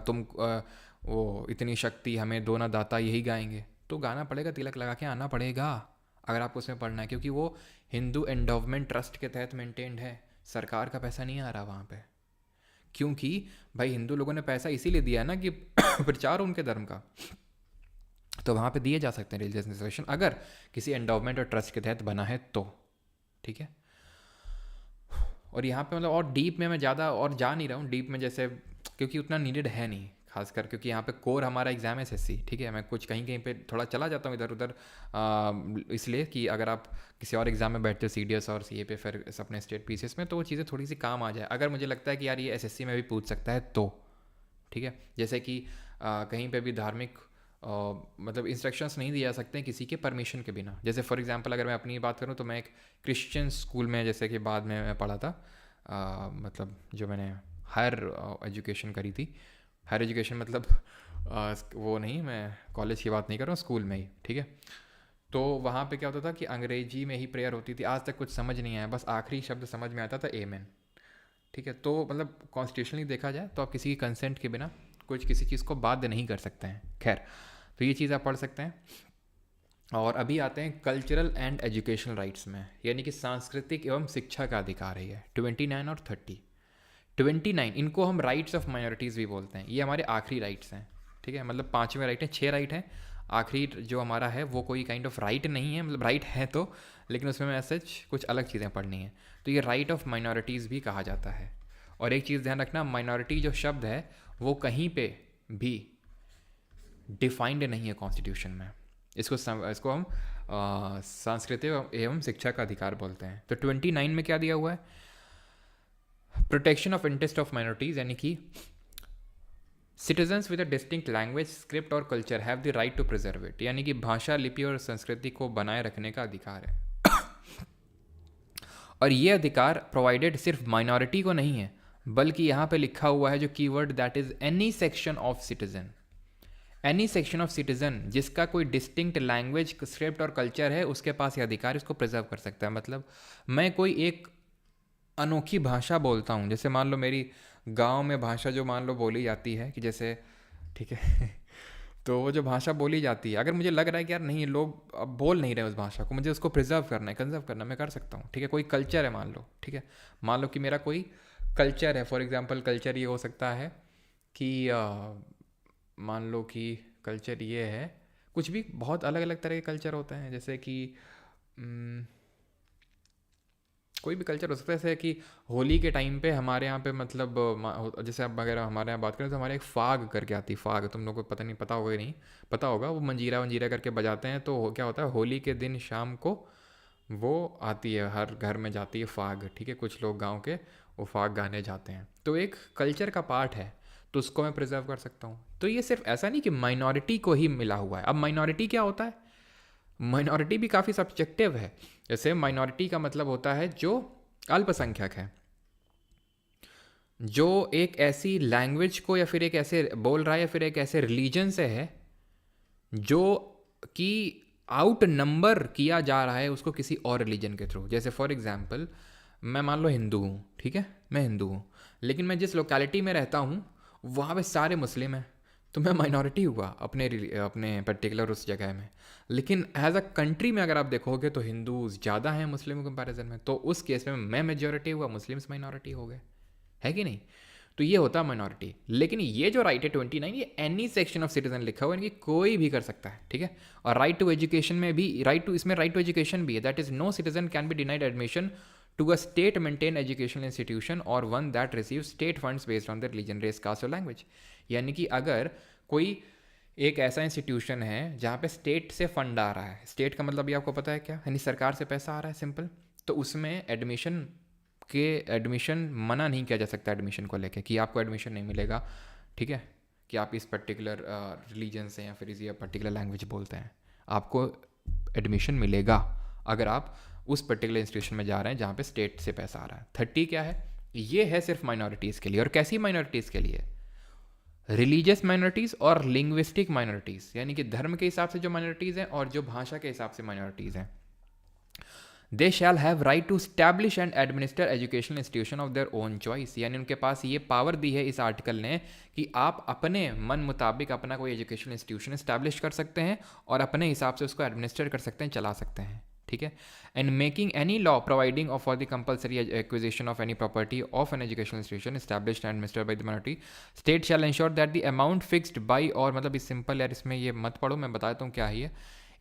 तुम वो इतनी शक्ति हमें दो ना दाता, यही गाएंगे, तो गाना पड़ेगा, तिलक लगा के आना पड़ेगा अगर आपको उसमें पढ़ना है, क्योंकि वो हिंदू एंडोवमेंट ट्रस्ट के तहत मेंटेन्ड है, सरकार का पैसा नहीं आ रहा वहाँ पे। क्योंकि भाई हिंदू लोगों ने पैसा इसीलिए दिया है ना कि प्रचार उनके धर्म का, तो वहाँ पे दिए जा सकते हैं रिलीजियस इंस्ट्रक्शन अगर किसी एंडोवमेंट और ट्रस्ट के तहत बना है तो, ठीक है। और यहाँ पे मतलब और डीप में मैं ज़्यादा और जा नहीं रहा हूँ डीप में, जैसे क्योंकि उतना नीडेड है नहीं, खासकर क्योंकि यहाँ पे कोर हमारा एग्जाम है एसएससी, ठीक है। मैं कुछ कहीं कहीं पे थोड़ा चला जाता हूँ इधर उधर, इसलिए कि अगर आप किसी और एग्जाम में बैठते हो सीडीएस और सीए पे, फिर अपने स्टेट पीसीएस में, तो वो चीज़ें थोड़ी सी काम आ जाए अगर मुझे लगता है कि यार ये एसएससी में भी पूछ सकता है तो, ठीक है। जैसे कि कहीं पे भी धार्मिक मतलब इंस्ट्रक्शंस नहीं दिए जा सकते हैं किसी के परमिशन के बिना। जैसे फॉर एग्जांपल अगर मैं अपनी बात करूँ तो मैं एक क्रिश्चियन स्कूल में, जैसे कि बाद में मैं पढ़ा था, मतलब जो मैंने हायर एजुकेशन करी थी, हायर एजुकेशन मतलब वो नहीं, मैं कॉलेज की बात नहीं कर रहा हूँ, स्कूल में ही, ठीक है। तो वहाँ पे क्या होता था कि अंग्रेजी में ही प्रेयर होती थी, आज तक कुछ समझ नहीं आया, बस आखिरी शब्द समझ में आता था आमेन, ठीक है। तो मतलब कॉन्स्टिट्यूशनली देखा जाए तो आप किसी की कंसेंट के बिना कुछ किसी चीज़ को बाध्य नहीं कर सकते हैं। खैर, तो ये चीज़ आप पढ़ सकते हैं। और अभी आते हैं कल्चरल एंड एजुकेशनल राइट्स में, यानी कि सांस्कृतिक एवं शिक्षा का अधिकार है ये 29 और 30। 29 इनको हम राइट्स ऑफ माइनॉरिटीज़ भी बोलते हैं, ये हमारे आखिरी राइट्स हैं, ठीक है। मतलब 5वें राइट हैं, 6 राइट हैं, आखिरी जो हमारा है वो कोई काइंड ऑफ राइट नहीं है, मतलब राइट है तो, लेकिन उसमें मैसेज कुछ अलग चीज़ें पढ़नी है, तो ये राइट ऑफ माइनॉरिटीज़ भी कहा जाता है। और एक चीज़ ध्यान रखना, माइनॉरिटी जो शब्द है वो कहीं पे भी डिफाइंड नहीं है कॉन्स्टिट्यूशन में, इसको हम सांस्कृतिक एवं शिक्षा का अधिकार बोलते हैं। तो 29 में क्या दिया हुआ है, protection of interest of minorities, यानी कि citizens with a distinct language, script और culture have the right to preserve it, यानी कि भाषा, लिपि और संस्कृति को बनाए रखने का अधिकार है। और ये अधिकार प्रोवाइडेड सिर्फ माइनॉरिटी को नहीं है, बल्कि यहाँ पे लिखा हुआ है जो keyword, that is any section of citizen, any section of citizen जिसका कोई डिस्टिंक्ट लैंग्वेज, स्क्रिप्ट और कल्चर है, उसके पास ये अधिकार इसको प्रिजर्व कर सकता है। मतलब मैं कोई एक अनोखी भाषा बोलता हूँ, जैसे मान लो मेरी गांव में भाषा जो मान लो बोली जाती है कि जैसे, ठीक है तो वो जो भाषा बोली जाती है, अगर मुझे लग रहा है कि यार नहीं, लोग अब बोल नहीं रहे उस भाषा को, मुझे उसको प्रिजर्व करना है, कंजर्व करना, मैं कर सकता हूँ। ठीक है, कोई कल्चर है मान लो, ठीक है, मान लो कि मेरा कोई कल्चर है। फॉर एग्जांपल कल्चर ये हो सकता है कि मान लो कि कल्चर ये है, कुछ भी बहुत अलग अलग तरह के कल्चर होते हैं, जैसे कि कोई भी कल्चर हो सकता है। जैसे कि होली के टाइम पे हमारे यहाँ पे मतलब जैसे अब अगर हमारे यहाँ बात करें तो हमारे एक फाग करके आती है, फाग, तुम लोगों को पता नहीं, पता होगा कि नहीं पता होगा, वो मंजीरा वंजीरा करके बजाते हैं। तो क्या होता है, होली के दिन शाम को वो आती है, हर घर में जाती है फाग, ठीक है, कुछ लोग गाँव के वो फाग गाने जाते हैं, तो एक कल्चर का पार्ट है, तो उसको मैं प्रिजर्व कर सकता हूँ। तो ये सिर्फ ऐसा नहीं कि माइनॉरिटी को ही मिला हुआ है। अब माइनॉरिटी क्या होता है, माइनॉरिटी भी काफ़ी सब्जेक्टिव है। जैसे माइनॉरिटी का मतलब होता है जो अल्पसंख्यक है, जो एक ऐसी लैंग्वेज को या फिर एक ऐसे बोल रहा है या फिर एक ऐसे रिलीजन से है जो कि आउट नंबर किया जा रहा है उसको किसी और रिलीजन के थ्रू। जैसे फॉर एग्जांपल मैं मान लो हिंदू हूँ, ठीक है, मैं हिंदू हूँ, लेकिन मैं जिस लोकेलिटी में रहता हूँ वहाँ पे सारे मुस्लिम हैं, तो मैं माइनॉरिटी हुआ अपने पर्टिकुलर उस जगह में। लेकिन एज अ कंट्री में अगर आप देखोगे तो हिंदूज ज़्यादा हैं मुस्लिम कंपैरिजन में, तो उस केस में मैं मेजॉरिटी हुआ, मुस्लिम्स माइनॉरिटी हो गए, है कि नहीं। तो ये होता है माइनॉरिटी। लेकिन ये जो राइट है 29, ये एनी सेक्शन ऑफ सिटीजन लिखा हुआ है, इनकी कोई भी कर सकता है, ठीक है। और राइट टू एजुकेशन में भी इसमें राइट टू एजुकेशन भी है, that is no citizen can be denied admission to a state maintained educational institution or one that receives state funds based on their religion, race, caste or language। यानी कि अगर कोई एक ऐसा institution है जहाँ पे स्टेट से फंड आ रहा है, स्टेट का मतलब ये आपको पता है क्या, यानी सरकार से पैसा आ रहा है, सिंपल, तो उसमें एडमिशन मना नहीं किया जा सकता एडमिशन को लेके कि आपको एडमिशन नहीं मिलेगा, ठीक है, कि आप इस पर्टिकुलर रिलीजन से या फिर इस पर्टिकुलर लैंग्वेज बोलते हैं, आपको एडमिशन मिलेगा अगर आप उस पर्टिकुलर इंस्टीट्यूशन में जा रहे हैं जहाँ पे स्टेट से पैसा आ रहा है। 30 क्या है, ये है सिर्फ माइनॉरिटीज़ के लिए। और कैसी माइनॉरिटीज़ के लिए, रिलीजियस माइनॉरिटीज़ और लिंग्विस्टिक माइनॉरिटीज़, यानी कि धर्म के हिसाब से जो माइनॉरिटीज़ हैं और जो भाषा के हिसाब से माइनॉरिटीज़ हैं। They shall have right to establish and administer educational institution of their own choice, यानी उनके पास ये पावर दी है इस आर्टिकल ने कि आप अपने मन मुताबिक अपना कोई एजुकेशनल इंस्टीट्यूशन इस्टेब्लिश कर सकते हैं और अपने हिसाब से उसको एडमिनिस्टर कर सकते हैं, चला सकते हैं, ठीक है। And making any law providing for the compulsory acquisition of any property of an educational institution established and administered by the minority state shall ensure that the amount fixed by, और मतलब इस सिंपल यार, इसमें ये मत पढ़ो, मैं बताता हूँ क्या है ये।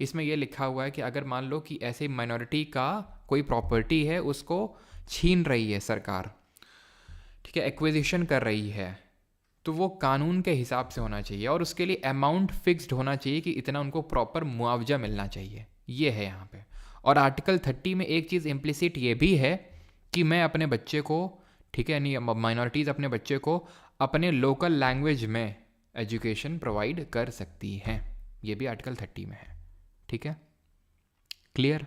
इसमें ये लिखा हुआ है कि अगर मान लो कि ऐसे माइनॉरिटी का कोई प्रॉपर्टी है, उसको छीन रही है सरकार, ठीक है, एक्विजिशन कर रही है, तो वो कानून के हिसाब से होना चाहिए और उसके लिए अमाउंट फिक्स्ड होना चाहिए कि इतना उनको प्रॉपर मुआवजा मिलना चाहिए, ये है यहाँ पे। और आर्टिकल 30 में एक चीज़ इम्प्लिसिट ये भी है कि मैं अपने बच्चे को, ठीक है, यानी माइनॉरिटीज़ अपने बच्चे को अपने लोकल लैंग्वेज में एजुकेशन प्रोवाइड कर सकती हैं, ये भी आर्टिकल 30 में है, ठीक है, clear.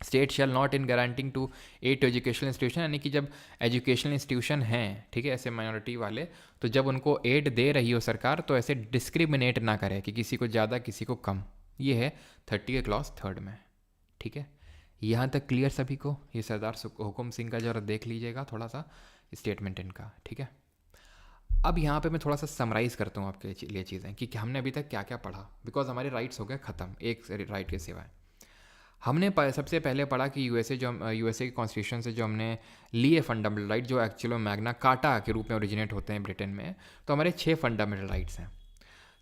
State shall not in granting to aid to educational institution, यानी कि जब एजुकेशनल इंस्टीट्यूशन हैं, ठीक है, ऐसे माइनॉरिटी वाले, तो जब उनको एड दे रही हो सरकार तो ऐसे डिस्क्रिमिनेट ना करे कि किसी को ज़्यादा किसी को कम, ये है 30 के क्लॉज 3 में, ठीक है। यहाँ तक क्लियर सभी को, ये सरदार हुकुम सिंह का जरा देख लीजिएगा थोड़ा सा स्टेटमेंट इनका, ठीक है। अब यहाँ पे मैं थोड़ा सा समराइज़ करता हूँ आपके लिए चीज़ें कि हमने अभी तक क्या क्या पढ़ा, बिकॉज हमारे राइट्स हो गए ख़त्म एक राइट के सिवाय। हमने सबसे पहले पढ़ा कि यूएसए के कॉन्स्टिट्यूशन से जो हमने लिए फंडामेंटल राइट, जो एक्चुअली मैग्ना कार्टा के रूप में ओरिजिनेट होते हैं ब्रिटेन में, तो हमारे 6 फंडामेंटल राइट्स हैं।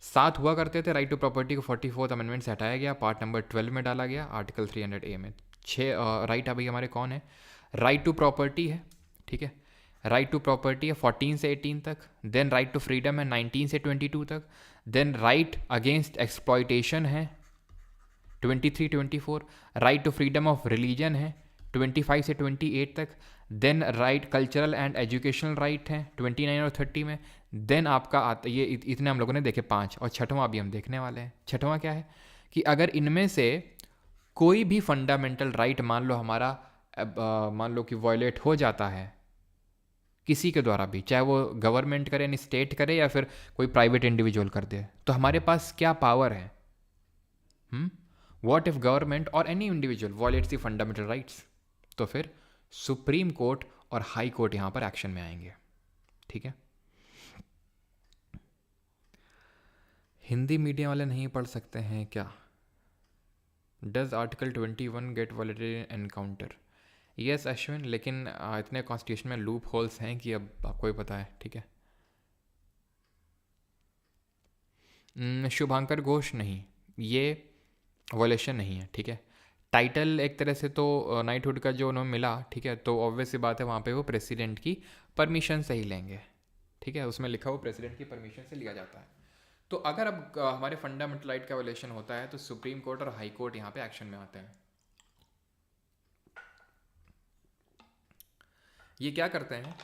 7 हुआ करते थे, राइट टू प्रॉपर्टी को 44th अमेंडमेंट से हटाया गया, पार्ट नंबर 12 में डाला गया, आर्टिकल 300A में। 6 राइट अभी हमारे कौन है, राइट टू प्रॉपर्टी है, ठीक है, राइट टू प्रॉपर्टी है 14 से 18 तक, देन राइट टू फ्रीडम है 19 से 22 तक, देन राइट अगेंस्ट एक्सप्लॉयटेशन है 23-24, right to freedom of religion है 25 से 28 तक, then right cultural and educational right है 29 और 30 में, देन आपका आता ये इतने हम लोगों ने देखे 5, और छठवां अभी हम देखने वाले हैं। छठवां क्या है कि अगर इनमें से कोई भी फंडामेंटल राइट मान लो हमारा मान लो कि वायलेट हो जाता है, किसी के द्वारा भी, चाहे वो गवर्नमेंट करे यानी स्टेट करे या फिर कोई प्राइवेट इंडिविजुअल कर दे, तो हमारे पास क्या पावर है? व्हाट इफ गवर्नमेंट और एनी इंडिविजुअल वॉलेट्स दी फंडामेंटल राइट्स? तो फिर सुप्रीम कोर्ट और हाई कोर्ट यहां पर एक्शन में आएंगे। ठीक है, हिंदी मीडियम वाले नहीं पढ़ सकते हैं क्या? Does article 21 get violated encounter? Yes Ashwin, लेकिन इतने कॉन्स्टिट्यूशन में लूप होल्स हैं कि अब आपको ही पता है। ठीक है, शुभांकर घोष, नहीं, ये वॉलेशन नहीं है। ठीक है, टाइटल एक तरह से तो नाइटहुड का जो उन्हें मिला, ठीक है, तो ऑब्वियस सी बात है वहाँ पे वो प्रेसिडेंट की परमिशन से ही लेंगे। ठीक है, उसमें लिखा हुआ प्रेसिडेंट की परमिशन से लिया जाता है। तो अगर अब हमारे फंडामेंटल राइट का वॉलेशन होता है तो सुप्रीम कोर्ट और हाई कोर्ट यहाँ पे एक्शन में आते हैं। ये क्या करते हैं?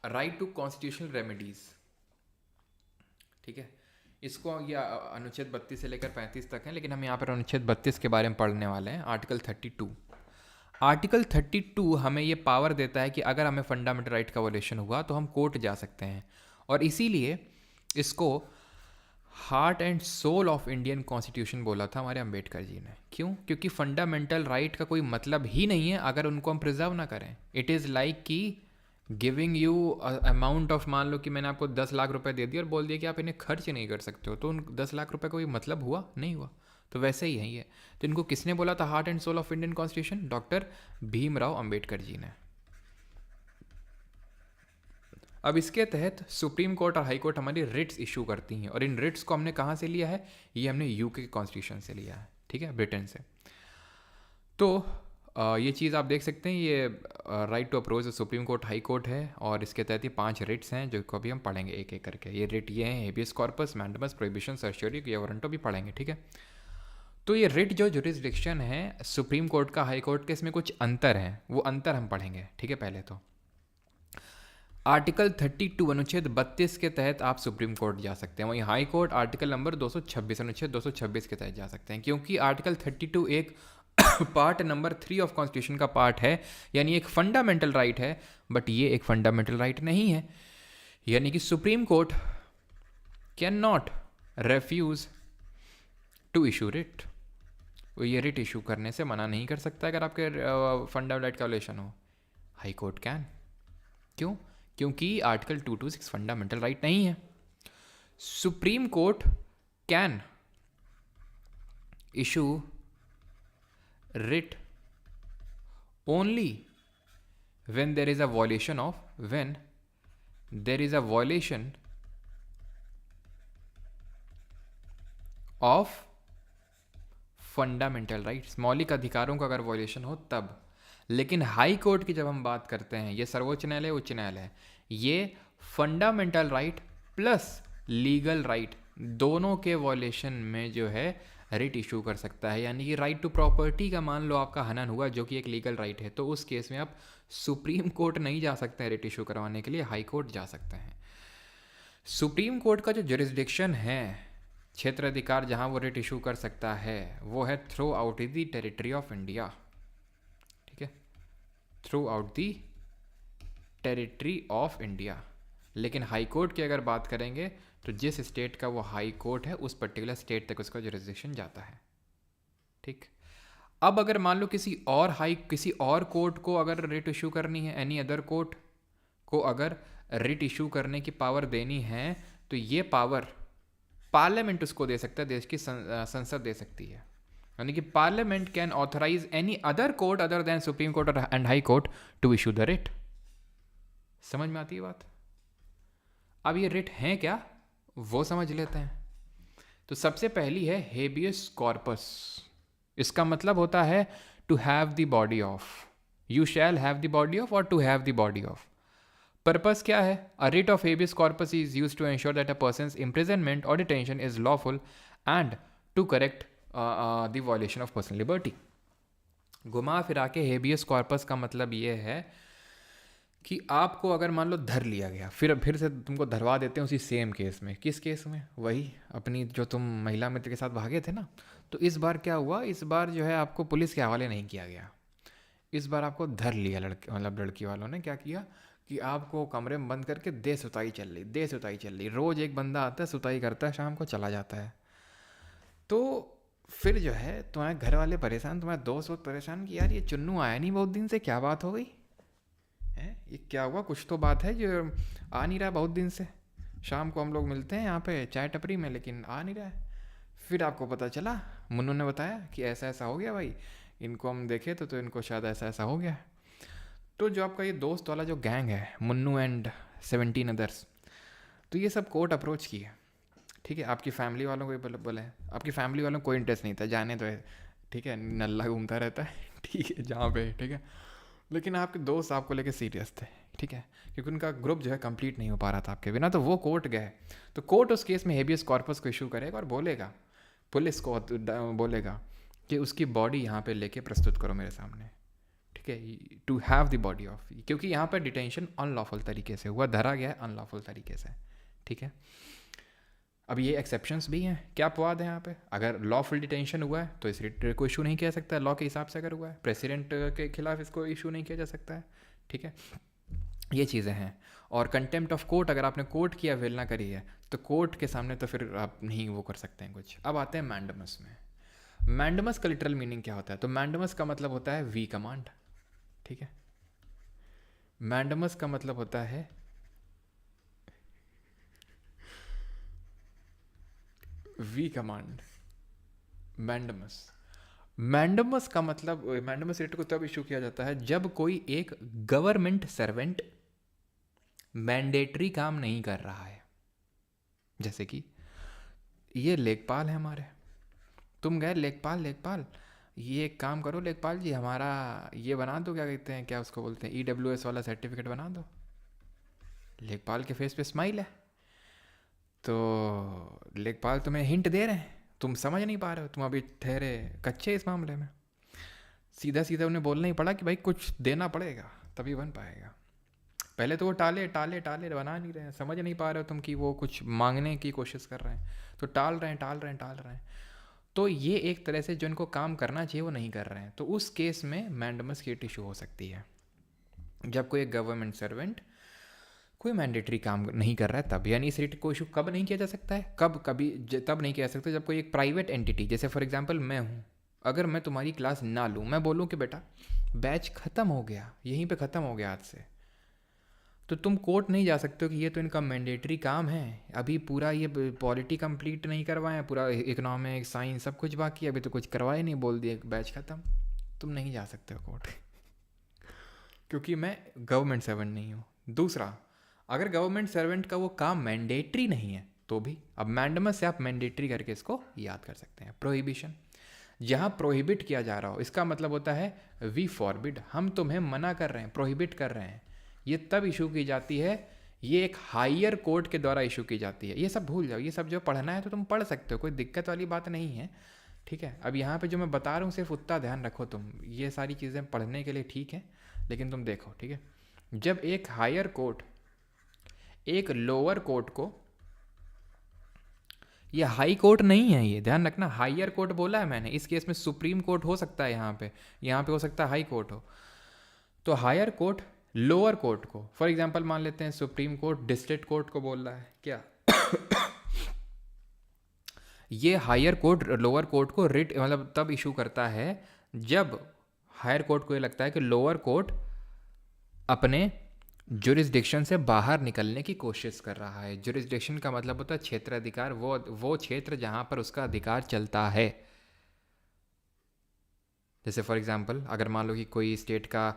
Right to constitutional remedies. ठीक है, इसको ये अनुच्छेद 32 से लेकर 35 तक है, लेकिन हम यहाँ पर अनुच्छेद 32 के बारे में पढ़ने वाले हैं। आर्टिकल 32, आर्टिकल 32 हमें ये पावर देता है कि अगर हमें फंडामेंटल राइट का वॉलेशन हुआ तो हम कोर्ट जा सकते हैं, और इसीलिए इसको heart and soul of Indian constitution बोला था हमारे अंबेडकर जी ने। क्यों? क्योंकि फंडामेंटल राइट का कोई मतलब ही नहीं है अगर उनको हम प्रिजर्व ना करें। इट इज़ लाइक कि गिविंग यू अमाउंट ऑफ, मान लो कि मैंने आपको 10 लाख रुपए दे दिए और बोल दिया कि आप इन्हें खर्च नहीं कर सकते हो, तो उन 10 लाख रुपए का कोई मतलब हुआ? नहीं हुआ। तो वैसे ही है ये। तो इनको किसने बोला था heart and soul of Indian constitution? Doctor Bhimrao Ambedkar ji ने। अब इसके तहत सुप्रीम कोर्ट और हाई कोर्ट हमारी रिट्स इशू करती हैं, और इन रिट्स को हमने कहाँ से लिया है? ये हमने यूके के कॉन्स्टिट्यूशन से लिया है। ठीक है, ब्रिटेन से। तो ये चीज़ आप देख सकते हैं, ये right to approach supreme court high court है, और इसके तहत ये 5 रिट्स हैं जो को अभी हम पढ़ेंगे एक एक करके। ये रिट ये हैं: हेबियस कॉर्पस, मैंडमस, प्रोहिबिशन, सर्शियोरी, ये वारंटो भी पढ़ेंगे। ठीक है, तो ये रिट जो जुरिस्डिक्शन है सुप्रीम कोर्ट का, हाई कोर्ट के, इसमें कुछ अंतर है, वो अंतर हम पढ़ेंगे। ठीक है, पहले तो आर्टिकल 32 अनुच्छेद 32 के तहत आप सुप्रीम कोर्ट जा सकते हैं, वहीं हाई कोर्ट आर्टिकल नंबर 226 अनुच्छेद 226 के तहत जा सकते हैं, क्योंकि आर्टिकल 32 एक पार्ट नंबर 3 ऑफ कॉन्स्टिट्यूशन का पार्ट है, यानी एक फंडामेंटल राइट है, बट ये एक फंडामेंटल राइट नहीं है। यानी कि supreme court cannot refuse to issue writ, ये रिट इशू करने से मना नहीं कर सकता अगर आपके फंडामेंटल राइट का वायलेशन हो। High court can. क्यों? क्योंकि आर्टिकल 226 फंडामेंटल राइट नहीं है। Supreme court can issue writ only when there is a violation of, when there is a violation of fundamental rights, मौलिक अधिकारों का अगर वॉयलेशन हो तब। लेकिन हाई कोर्ट की जब हम बात करते हैं, ये सर्वोच्च न्यायालय, उच्च न्यायालय, ये fundamental right plus legal right दोनों के वॉयलेशन में जो है रिट इशू कर सकता है। यानी कि राइट टू प्रॉपर्टी का मान लो आपका हनन हुआ, जो कि एक लीगल राइट है, तो उस केस में आप सुप्रीम कोर्ट नहीं जा सकते हैं रिट इशू करवाने के लिए, हाई कोर्ट जा सकते हैं। सुप्रीम कोर्ट का जो जुरिस्डिक्शन है, क्षेत्राधिकार जहां वो रिट इशू कर सकता है, वो है through out the territory of India. ठीक है, through out the territory of India. लेकिन हाई कोर्ट की अगर बात करेंगे तो जिस स्टेट का वो हाई कोर्ट है उस पर्टिकुलर स्टेट तक उसका जुरिस्डिक्शन जाता है। ठीक, अब अगर मान लो किसी और कोर्ट को अगर रिट इशू करनी है, एनी अदर कोर्ट को अगर रिट इशू करने की पावर देनी है, तो ये पावर पार्लियामेंट उसको दे सकता है, देश की संसद दे सकती है। यानी कि parliament can authorize any other court other than supreme court and high court to issue the writ. समझ में आती है बात? अब ये रिट हैं क्या, वो समझ लेते हैं। तो सबसे पहली है हेबियस कॉर्पस। इसका मतलब होता है to have the body of, you shall have the body of, और to have the body of. Purpose क्या है? A writ of habeas corpus is used to ensure that a person's imprisonment or detention is lawful and to correct the violation of personal liberty. घुमा फिरा के habeas corpus का मतलब ये है कि आपको अगर मान लो धर लिया गया, फिर से तुमको धरवा देते हैं उसी सेम केस में। किस केस में? वही अपनी जो तुम महिला मित्र के साथ भागे थे ना, तो इस बार क्या हुआ, इस बार जो है आपको पुलिस के हवाले नहीं किया गया, इस बार आपको धर लिया लड़की वालों ने। क्या किया? कि आपको कमरे में बंद करके दे सुताई चल रही, दे सुताई चल रही, रोज़ एक बंदा आता है सुताई करता है, शाम को चला जाता है। तो फिर जो है तुम्हारे घर वाले परेशान, तुम्हारे दोस्त बहुत परेशान कि यार ये चुन्नू आया नहीं बहुत दिन से, क्या बात हो गई है, ये क्या हुआ, कुछ तो बात है जो आ नहीं रहा बहुत दिन से। शाम को हम लोग मिलते हैं यहाँ पे चाय टपरी में, लेकिन आ नहीं रहा है। फिर आपको पता चला, मुन्नू ने बताया कि ऐसा ऐसा हो गया भाई, इनको हम देखे तो इनको शायद ऐसा ऐसा हो गया है। तो जो आपका ये दोस्त वाला जो गैंग है, मुन्नू एंड 17 अदर्स, तो ये सब कोर्ट अप्रोच की है। ठीक है, आपकी फैमिली वालों को ये बोले, आपकी फैमिली वालों को कोई इंटरेस्ट नहीं था, जाने तो है, ठीक है, नल्ला घूमता रहता है, ठीक है, जहाँ पे, ठीक है। लेकिन आपके दोस्त आपको लेके सीरियस थे, ठीक है, क्योंकि उनका ग्रुप जो है कंप्लीट नहीं हो पा रहा था आपके बिना, तो वो कोर्ट गए। तो कोर्ट उस केस में हेबियस कॉर्पस को इशू करेगा और बोलेगा, पुलिस को बोलेगा कि उसकी बॉडी यहाँ पे लेके प्रस्तुत करो मेरे सामने, ठीक है, to have the body of, क्योंकि यहाँ पर डिटेंशन अनलॉफुल तरीके से हुआ, धरा गया है अनलॉफुल तरीके से, ठीक है। अब ये एक्सेप्शंस भी हैं, क्या अपवाद है यहाँ पे, अगर लॉफुल डिटेंशन हुआ है तो इस रिट को इशू नहीं किया सकता है, लॉ के हिसाब से अगर हुआ है, प्रेसिडेंट के खिलाफ इसको इशू नहीं किया जा सकता है, ठीक है। ये चीज़ें हैं। और कंटेम्प्ट ऑफ कोर्ट, अगर आपने कोर्ट की अवहेलना करी है तो कोर्ट के सामने तो फिर आप नहीं वो कर सकते हैं कुछ। अब आते हैं मैंडमस में। मैंडमस का लिटरल मीनिंग क्या होता है, तो मैंडमस का मतलब होता है वी कमांड, ठीक है। मैंडमस का मतलब होता है वी कमांड, मैंडमस। मैंडमस का मतलब, मैंडमस रिट को तब इशू किया जाता है जब कोई एक गवर्नमेंट सर्वेंट मैंडेटरी काम नहीं कर रहा है। जैसे कि ये लेखपाल है हमारे, तुम गए लेखपाल, ये एक काम करो लेखपाल जी, हमारा ये बना दो, क्या कहते हैं, क्या उसको बोलते हैं, EWS वाला सर्टिफिकेट बना दो। लेखपाल के फेस पे स्माइल है, तो लेखपाल तुम्हें हिंट दे रहे हैं, तुम समझ नहीं पा रहे हो, तुम अभी ठहरे कच्चे इस मामले में। सीधा सीधा उन्हें बोलना ही पड़ा कि भाई कुछ देना पड़ेगा तभी बन पाएगा। पहले तो वो टाले बना नहीं रहे हैं, समझ नहीं पा रहे हो तुम कि वो कुछ मांगने की कोशिश कर रहे हैं, तो टाल रहे हैं। तो ये एक तरह से जो इनको काम करना चाहिए वो नहीं कर रहे हैं, तो उस केस में मैंडमस की इशू हो सकती है। जब कोई एक गवर्नमेंट सर्वेंट कोई मैंडेटरी काम नहीं कर रहा है तब, यानी इस रिट को इशू कब नहीं किया जा सकता है, तब नहीं किया जा सकता जब कोई एक प्राइवेट एंटिटी, जैसे फॉर एग्जांपल मैं हूँ, अगर मैं तुम्हारी क्लास ना लूँ, मैं बोलूँ कि बेटा बैच ख़त्म हो गया, यहीं पे ख़त्म हो गया आज से, तो तुम कोर्ट नहीं जा सकते हो कि ये तो इनका मैंडेटरी काम है, अभी पूरा ये पॉलिटी कंप्लीट नहीं करवाएं, पूरा इकोनॉमिक्स साइंस सब कुछ बाकी है, अभी तो कुछ करवाए नहीं, बोल दिए बैच ख़त्म, तुम नहीं जा सकते हो कोर्ट क्योंकि मैं गवर्नमेंट सर्वेंट नहीं हूँ। दूसरा, अगर गवर्नमेंट सर्वेंट का वो काम मैंडेटरी नहीं है तो भी, अब मैंडमस से आप मैंडेटरी करके इसको याद कर सकते हैं। प्रोहिबिशन, जहाँ प्रोहिबिट किया जा रहा हो, इसका मतलब होता है वी फॉरबिड, हम तुम्हें मना कर रहे हैं, प्रोहिबिट कर रहे हैं। ये तब इशू की जाती है, ये एक हायर कोर्ट के द्वारा इशू की जाती है। ये सब भूल जाओ, ये सब जो पढ़ना है तो तुम पढ़ सकते हो, कोई दिक्कत वाली बात नहीं है, ठीक है। अब यहाँ पे जो मैं बता रहा हूँ सिर्फ उतना ध्यान रखो तुम, ये सारी चीज़ें पढ़ने के लिए ठीक है, लेकिन तुम देखो, ठीक है, जब एक हायर कोर्ट एक लोअर कोर्ट को, ये हाई कोर्ट नहीं है, ये ध्यान रखना, हायर कोर्ट बोला है मैंने, इस केस में सुप्रीम कोर्ट हो सकता है, यहाँ पे हो सकता है हाई कोर्ट हो, तो हायर कोर्ट लोअर कोर्ट को, फॉर एग्जांपल मान लेते हैं सुप्रीम कोर्ट डिस्ट्रिक्ट कोर्ट को बोल रहा है क्या ये हायर कोर्ट लोअर कोर्ट को रिट मतलब तब इशू करता है जब हायर कोर्ट को ये लगता है कि लोअर कोर्ट अपने जुरिस्डिक्शन से बाहर निकलने की कोशिश कर रहा है। जुरिस्डिक्शन का मतलब होता है क्षेत्राधिकार, वो क्षेत्र जहां पर उसका अधिकार चलता है। जैसे फॉर एग्जांपल अगर मान लो कि कोई स्टेट का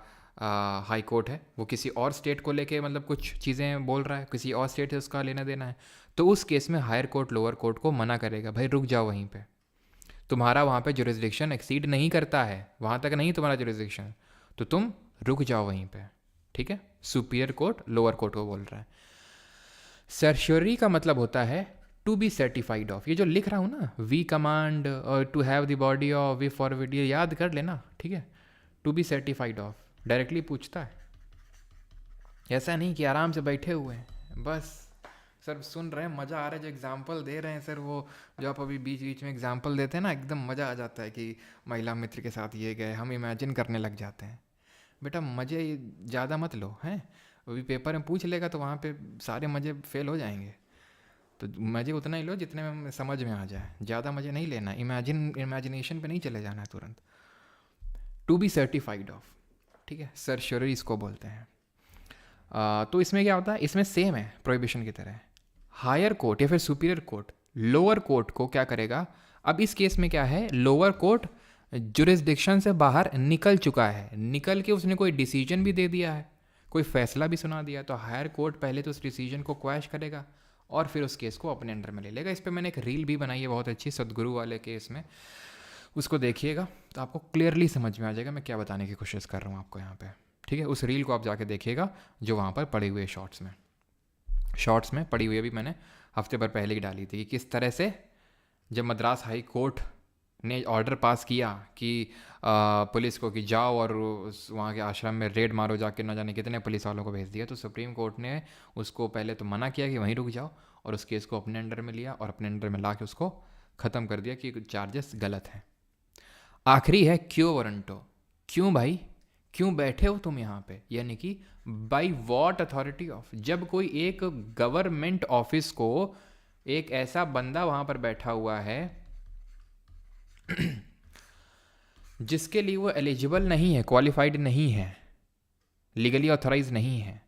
हाई कोर्ट है, वो किसी और स्टेट को लेके मतलब कुछ चीज़ें बोल रहा है, किसी और स्टेट से उसका लेना देना है, तो उस केस में हायर कोर्ट लोअर कोर्ट को मना करेगा, भाई रुक जाओ वहीं पे, तुम्हारा वहाँ पे जुरिस्डिक्शन एक्सीड नहीं करता है, वहाँ तक नहीं तुम्हारा जुरिस्डिक्शन, तो तुम रुक जाओ वहीं पे, ठीक है। सुपीरियर कोर्ट लोअर कोर्ट को बोल रहा है। सर्श्योरी का मतलब होता है टू बी सर्टिफाइड ऑफ, ये जो लिख रहा हूँ ना, वी कमांड और to have the body of, we forward, ये याद कर लेना, ठीक है। To be certified of directly पूछता है, ऐसा नहीं कि आराम से बैठे हुए हैं बस सर सुन रहे हैं, मज़ा आ रहा है, जो एग्जाम्पल दे रहे हैं सर, वो जो आप अभी बीच बीच में एग्जाम्पल देते हैं ना, एकदम मज़ा आ जाता है कि महिला मित्र के साथ ये गए, हम इमेजिन करने लग जाते हैं। बेटा मज़े ज़्यादा मत लो हैं, अभी पेपर में पूछ लेगा तो वहाँ पे सारे मज़े फेल हो जाएंगे। तो मज़े उतना ही लो जितने में समझ में आ जाए, ज़्यादा मज़े नहीं लेना, इमेजिनेशन पे नहीं चले जाना है तुरंत। टू बी सर्टिफाइड ऑफ, ठीक है, सर्शरी इसको बोलते हैं। तो इसमें क्या होता है, इसमें सेम है प्रोहिबिशन की तरह। हायर कोर्ट या फिर सुपीरियर कोर्ट लोअर कोर्ट को क्या करेगा, अब इस केस में क्या है, लोअर कोर्ट जुरिस्डिक्शन से बाहर निकल चुका है, निकल के उसने कोई डिसीजन भी दे दिया है, कोई फैसला भी सुना दिया, तो हायर कोर्ट पहले तो उस डिसीजन को क्वैश करेगा और फिर उस केस को अपने अंडर में ले लेगा। इस पर मैंने एक रील भी बनाई है बहुत अच्छी, सदगुरु वाले केस में, उसको देखिएगा तो आपको क्लियरली समझ में आ जाएगा मैं क्या बताने की कोशिश कर रहा हूँ आपको यहाँ पे, ठीक है। उस रील को आप जाके देखिएगा जो वहाँ पर पड़ी हुई है शॉर्ट्स में पड़ी हुई है, अभी मैंने हफ्ते भर पहले ही डाली थी कि किस तरह से जब मद्रास हाई कोर्ट ने ऑर्डर पास किया कि पुलिस को कि जाओ और वहाँ के आश्रम में रेड मारो, जाके न जाने कितने पुलिस वालों को भेज दिया, तो सुप्रीम कोर्ट ने उसको पहले तो मना किया कि वहीं रुक जाओ, और उस केस को अपने अंडर में लिया और अपने अंडर में ला के उसको ख़त्म कर दिया कि चार्जेस गलत हैं। आखिरी है क्यों वारंटो, क्यों भाई, क्यों बैठे हो तुम यहाँ पे, यानी कि बाई वॉट अथॉरिटी ऑफ, जब कोई एक गवर्नमेंट ऑफिस को एक ऐसा बंदा वहाँ पर बैठा हुआ है जिसके लिए वो एलिजिबल नहीं है, क्वालिफाइड नहीं है, लीगली ऑथराइज नहीं है,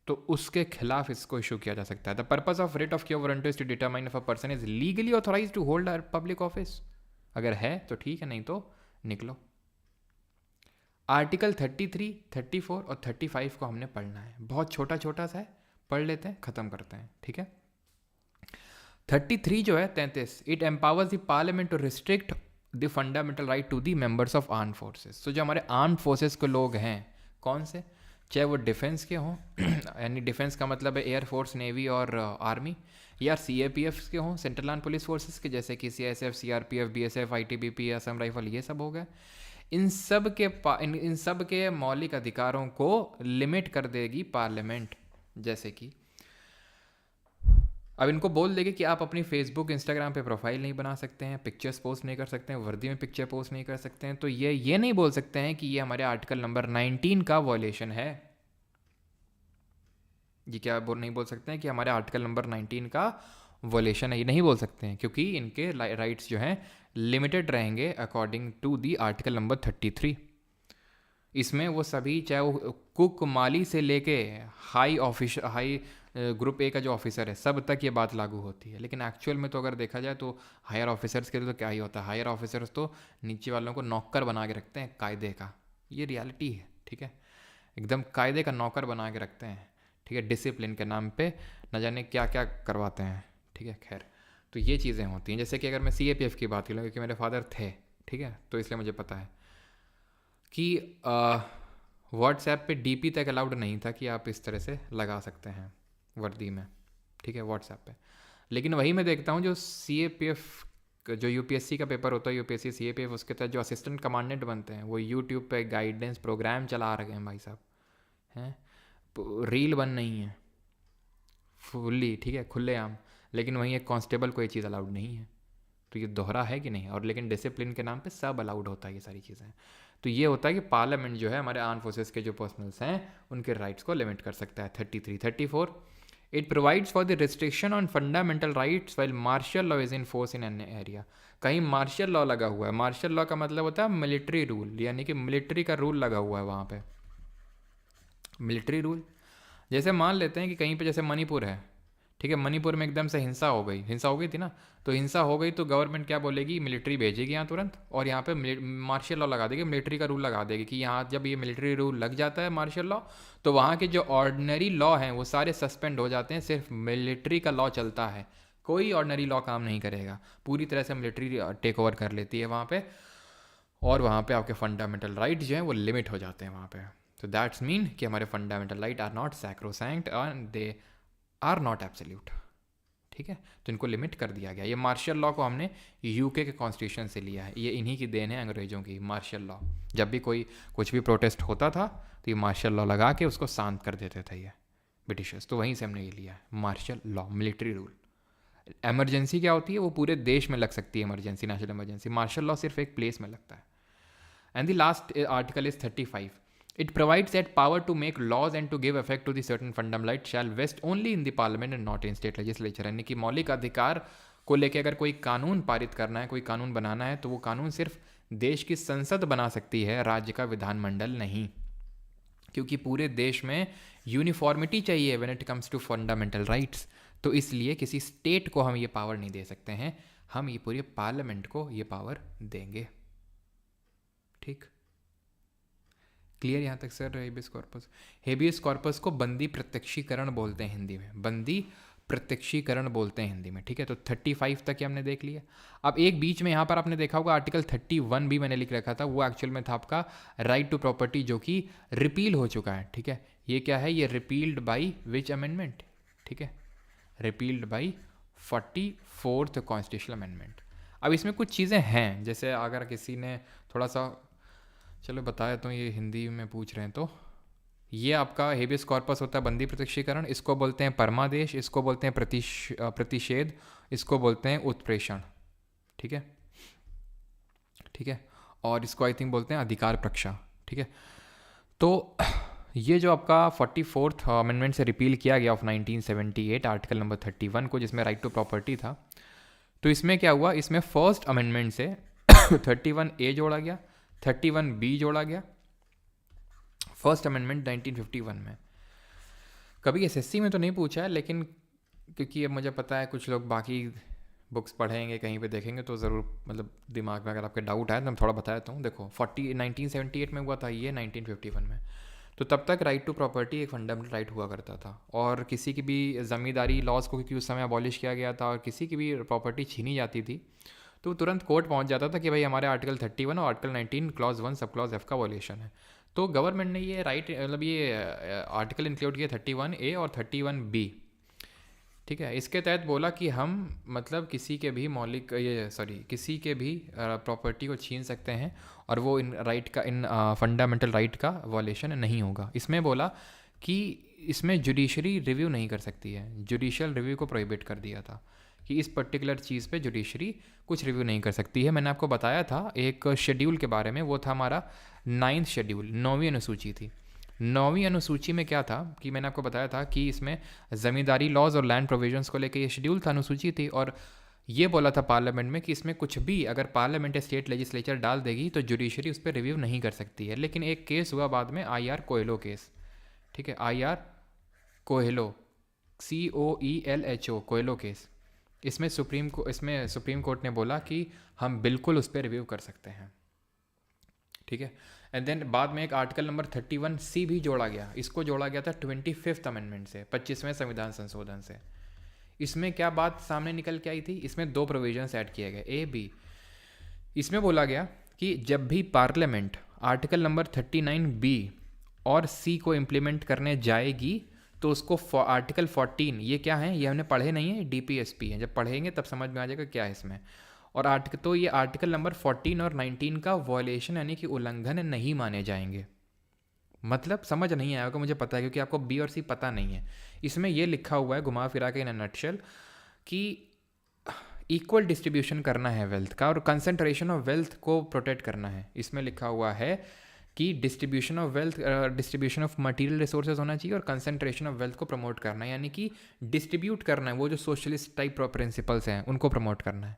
तो उसके खिलाफ इसको इशू किया जा सकता है। The purpose of writ of quo warranto is to determine if a person is legally authorize to hold a public office. अगर है तो ठीक है, नहीं तो निकलो। आर्टिकल 33, 34 और 35 को हमने पढ़ना है, बहुत छोटा छोटा सा है, पढ़ लेते हैं, ख़त्म करते हैं, ठीक है। 33 जो है 33, it empowers the parliament to restrict the fundamental right to the members of armed forces. तो जो हमारे आर्म्ड फोर्सेस के लोग हैं, कौन से, चाहे वो डिफेंस के हों यानी डिफेंस का मतलब है एयरफोर्स, नेवी और आर्मी, या CAPF के हों, सेंट्रल आर्म पुलिस फोर्सेस के, जैसे कि CSF, CRPF, BSF, ITBP, Assam rifle, ये सब हो गए। इन सब के मौलिक अधिकारों को लिमिट कर देगी पार्लियामेंट। जैसे कि अब इनको बोल देगी कि आप अपनी फेसबुक, इंस्टाग्राम पे प्रोफाइल नहीं बना सकते हैं, पिक्चर्स पोस्ट नहीं कर सकते हैं, वर्दी में पिक्चर पोस्ट नहीं कर सकते हैं, तो ये नहीं बोल सकते हैं कि ये हमारे आर्टिकल नंबर 19 का वॉयलेशन है। ये क्या नहीं बोल सकते हैं कि हमारे आर्टिकल नंबर 19 का वॉयलेशन है, ये नहीं बोल सकते हैं, क्योंकि इनके राइट्स जो हैं लिमिटेड रहेंगे according to the article number 33। इसमें वो सभी, चाहे वो कुक माली से लेके हाई ग्रुप ए का जो ऑफिसर है, सब तक ये बात लागू होती है। लेकिन एक्चुअल में तो अगर देखा जाए तो हायर ऑफिसर्स के लिए तो क्या ही होता है, हायर ऑफिसर्स तो नीचे वालों को नौकर बना के रखते हैं कायदे का, ये रियलिटी है, ठीक है, एकदम कायदे का नौकर बना के रखते हैं, ठीक है, डिसिप्लिन के नाम पे न जाने क्या क्या करवाते हैं, ठीक है। खैर, तो ये चीज़ें होती हैं। जैसे कि अगर मैं CAPF की बात करूँ, क्योंकि मेरे फादर थे, ठीक है, तो इसलिए मुझे पता है कि व्हाट्सएप पे DP तक अलाउड नहीं था कि आप इस तरह से लगा सकते हैं वर्दी में, ठीक है, व्हाट्सएप पे। लेकिन वही मैं देखता हूँ जो CAPF जो UPSC का पेपर होता है, UPSC CAPF, उसके तहत जो असिस्टेंट कमांडेंट बनते हैं वो यूट्यूब पे गाइडेंस प्रोग्राम चला रहे हैं भाई साहब, हैं, रील बन नहीं है फुल्ली, ठीक है, खुलेआम, लेकिन वहीं एक कांस्टेबल को ये चीज़ अलाउड नहीं है। तो ये दोहरा है कि नहीं, और लेकिन डिसिप्लिन के नाम पे सब अलाउड होता है ये सारी चीज़ें। तो ये होता है कि पार्लियामेंट जो है हमारे आर्म फोर्सेस के जो पर्सनल्स हैं उनके राइट्स को लिमिट कर सकता है। 33, 34, it provides for the restriction on fundamental rights while martial law is in force in an area. कहीं मार्शल लॉ लगा हुआ है, मार्शल लॉ का मतलब होता है मिलिट्री रूल, यानी कि मिलिट्री का रूल लगा हुआ है वहाँ पे, मिलिट्री रूल। जैसे मान लेते हैं कि कहीं पे जैसे मणिपुर है, ठीक है, मणिपुर में एकदम से हिंसा हो गई थी ना, तो हिंसा हो गई तो गवर्नमेंट क्या बोलेगी, मिलिट्री भेजेगी यहाँ तुरंत, और यहाँ पे मार्शल लॉ लगा देगी, मिलिट्री का रूल लगा देगी कि यहाँ जब ये मिलिट्री रूल लग जाता है मार्शल लॉ, तो वहाँ के जो ऑर्डिनरी लॉ हैं वो सारे सस्पेंड हो जाते हैं, सिर्फ मिलिट्री का लॉ चलता है, कोई ऑर्डिनरी लॉ काम नहीं करेगा, पूरी तरह से मिलिट्री टेक ओवर कर लेती है वहाँ पे, और वहाँ पे आपके फंडामेंटल राइट जो हैं वो लिमिट हो जाते हैं वहाँ पे। तो दैट्स मीन कि हमारे fundamental right are not sacrosanct and they are not absolute, ठीक है, तो इनको लिमिट कर दिया गया। ये मार्शल लॉ को हमने UK के कॉन्स्टिट्यूशन से लिया है, ये इन्हीं की देन है अंग्रेज़ों की, मार्शल लॉ। जब भी कोई कुछ भी प्रोटेस्ट होता था तो ये मार्शल लॉ लगा के उसको शांत कर देते थे ये ब्रिटिशर्स, तो वहीं से हमने ये लिया है martial law, military rule. Emergency क्या होती है, वो पूरे देश में लग सकती है emergency, national emergency, martial law सिर्फ एक प्लेस में लगता है। And the last article is 35, It provides that power to make laws and to give effect to the certain fundamental rights shall vest only in the parliament and not in state legislature. यानी कि मौलिक अधिकार को लेकर अगर कोई कानून पारित करना है, कोई कानून बनाना है, तो वो कानून सिर्फ देश की संसद बना सकती है, राज्य का विधानमंडल नहीं, क्योंकि पूरे देश में यूनिफॉर्मिटी चाहिए when it comes to fundamental rights. तो इसलिए किसी स्टेट को हम ये पावर नहीं दे सकते हैं, हम ये पूरे पार्लियामेंट को ये पावर देंगे। ठीक, क्लियर यहाँ तक sir? Habeas corpus, habeas corpus को बंदी प्रत्यक्षीकरण बोलते हैं हिंदी में, बंदी प्रत्यक्षीकरण बोलते हैं हिंदी में। ठीक है, तो 35 तक ही हमने देख लिया। अब एक बीच में यहाँ पर आपने देखा होगा आर्टिकल 31 भी मैंने लिख रखा था, वो एक्चुअल में था आपका राइट टू प्रॉपर्टी, जो कि रिपील हो चुका है। ठीक है, ये क्या है? ये रिपील्ड बाई विच अमेंडमेंट? ठीक है, repealed by 44th constitutional amendment. अब इसमें कुछ चीज़ें हैं, जैसे अगर किसी ने थोड़ा सा, चलो बताया तो ये हिंदी में पूछ रहे हैं, तो ये आपका हेबियस कॉर्पस होता है बंदी प्रत्यक्षीकरण, इसको बोलते हैं परमादेश, इसको बोलते हैं प्रतिषेध, इसको बोलते हैं उत्प्रेषण। ठीक है, ठीक है, और इसको आई थिंक बोलते हैं अधिकार प्रक्षा। ठीक है, तो ये जो आपका 44th अमेंडमेंट से रिपील किया गया ऑफ 1978 आर्टिकल नंबर 31 को, जिसमें राइट टू प्रॉपर्टी था, तो इसमें क्या हुआ? इसमें फर्स्ट अमेंडमेंट से 31A जोड़ा गया, 31B जोड़ा गया, फर्स्ट अमेंडमेंट 1951 में। कभी एसएससी में तो नहीं पूछा है, लेकिन क्योंकि अब मुझे पता है कुछ लोग बाकी बुक्स पढ़ेंगे, कहीं पे देखेंगे, तो ज़रूर मतलब दिमाग में अगर आपके डाउट आए तो मैं थोड़ा बता देता हूँ। देखो 1978 में हुआ था ये, 1951 में, तो तब तक राइट टू प्रॉपर्टी एक फंडामेंटल राइट हुआ करता था, और किसी की भी ज़मींदारी लॉज को क्योंकि उस समय अबॉलिश किया गया था और किसी की भी प्रॉपर्टी छीनी जाती थी, तो तुरंत कोर्ट पहुंच जाता था कि भाई हमारे आर्टिकल 31 और article 19 clause 1 sub clause F का वॉल्यूशन है। तो गवर्नमेंट ने ये राइट मतलब ये आर्टिकल इंक्लूड किया 31A और 31B। ठीक है, इसके तहत बोला कि हम मतलब किसी के भी मौलिक किसी के भी प्रॉपर्टी को छीन सकते हैं और वो इन राइट का, इन फंडामेंटल राइट का वॉल्यूशन नहीं होगा। इसमें बोला कि इसमें जुडिशरी रिव्यू नहीं कर सकती है, जुडिशियल रिव्यू को प्रोहिबिट कर दिया था कि इस पर्टिकुलर चीज़ पे जुडिशरी कुछ रिव्यू नहीं कर सकती है। मैंने आपको बताया था एक शेड्यूल के बारे में, वो था हमारा 9th शेड्यूल, 9वीं अनुसूची थी। 9वीं अनुसूची में क्या था कि मैंने आपको बताया था कि इसमें ज़मींदारी लॉज और लैंड प्रोविजंस को लेकर ये शेड्यूल था, अनुसूची थी, और ये बोला था पार्लियामेंट में कि इसमें कुछ भी अगर पार्लियामेंट या स्टेट लेजिस्लेचर डाल देगी तो जुडिशरी उस पर रिव्यू नहीं कर सकती है। लेकिन एक केस हुआ बाद में, IR कोयलो केस। ठीक है, IR Coelho, COELHO, Coelho case. इसमें सुप्रीम कोर्ट ने बोला कि हम बिल्कुल उस पर रिव्यू कर सकते हैं। ठीक है, एंड देन बाद में एक आर्टिकल नंबर 31C भी जोड़ा गया। इसको जोड़ा गया था 25th अमेंडमेंट से, 25वें संविधान संशोधन से। इसमें क्या बात सामने निकल के आई थी? इसमें 2 प्रोविजंस ऐड किए गए, A, B। इसमें बोला गया कि जब भी पार्लियामेंट आर्टिकल नंबर 39B और C को इम्प्लीमेंट करने जाएगी तो उसको आर्टिकल 14, ये क्या है, ये हमने पढ़े नहीं है, DPSP है, जब पढ़ेंगे तब समझ में आ जाएगा क्या है इसमें। और ये आर्टिकल नंबर 14 और 19 का वॉयलेशन यानी कि उल्लंघन नहीं माने जाएंगे। मतलब समझ नहीं आएगा, मुझे पता है, क्योंकि आपको B और C पता नहीं है। इसमें ये लिखा हुआ है घुमा फिरा के इन अ नटशेल कि इक्वल डिस्ट्रीब्यूशन करना है वेल्थ का और कंसंट्रेशन ऑफ वेल्थ को प्रोटेक्ट करना है। इसमें लिखा हुआ है कि distribution of wealth, distribution of material resources होना चाहिए और कंसंट्रेशन ऑफ वेल्थ को प्रमोट करना है, यानी कि डिस्ट्रीब्यूट करना है, वो जो सोशलिस्ट टाइप प्रिंसिपल्स हैं उनको प्रमोट करना है।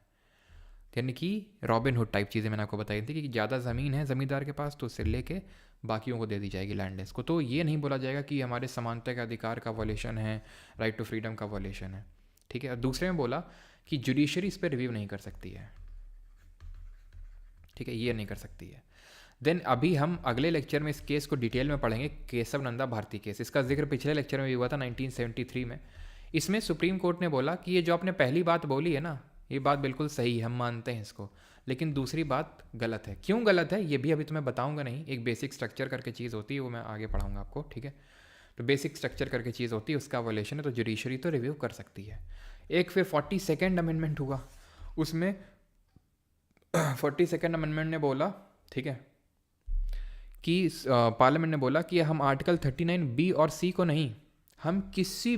यानी कि रॉबिन हुड टाइप चीज़ें मैंने आपको बताई थी कि ज़्यादा ज़मीन है ज़मींदार के पास तो उससे लेके बाकियों को दे दी जाएगी लैंडलेस को। तो ये नहीं बोला जाएगा कि हमारे समानता का अधिकार का वॉल्यूशन है, राइट टू फ्रीडम का वॉल्यूशन है। ठीक है, और दूसरे में बोला कि जुडिशरी इस पर रिव्यू नहीं कर सकती है। ठीक है, ये नहीं कर सकती है। देन अभी हम अगले लेक्चर में इस केस को डिटेल में पढ़ेंगे, केशव नंदा भारती केस। इसका जिक्र पिछले लेक्चर में भी हुआ था 1973 में। इसमें सुप्रीम कोर्ट ने बोला कि ये जो आपने पहली बात बोली है ना, ये बात बिल्कुल सही है, हम मानते हैं इसको, लेकिन दूसरी बात गलत है। क्यों गलत है ये भी अभी तो मैं बताऊंगा नहीं, एक बेसिक स्ट्रक्चर करके चीज़ होती है, वो मैं आगे पढ़ाऊंगा आपको। ठीक है, तो बेसिक स्ट्रक्चर करके चीज़ होती है, उसका वॉल्यूशन है, तो जुडिशरी तो रिव्यू कर सकती है। एक फिर 42nd अमेंडमेंट हुआ, उसमें 42nd अमेंडमेंट ने बोला, ठीक है, कि पार्लियामेंट ने बोला कि हम आर्टिकल 39B और C को नहीं, हम किसी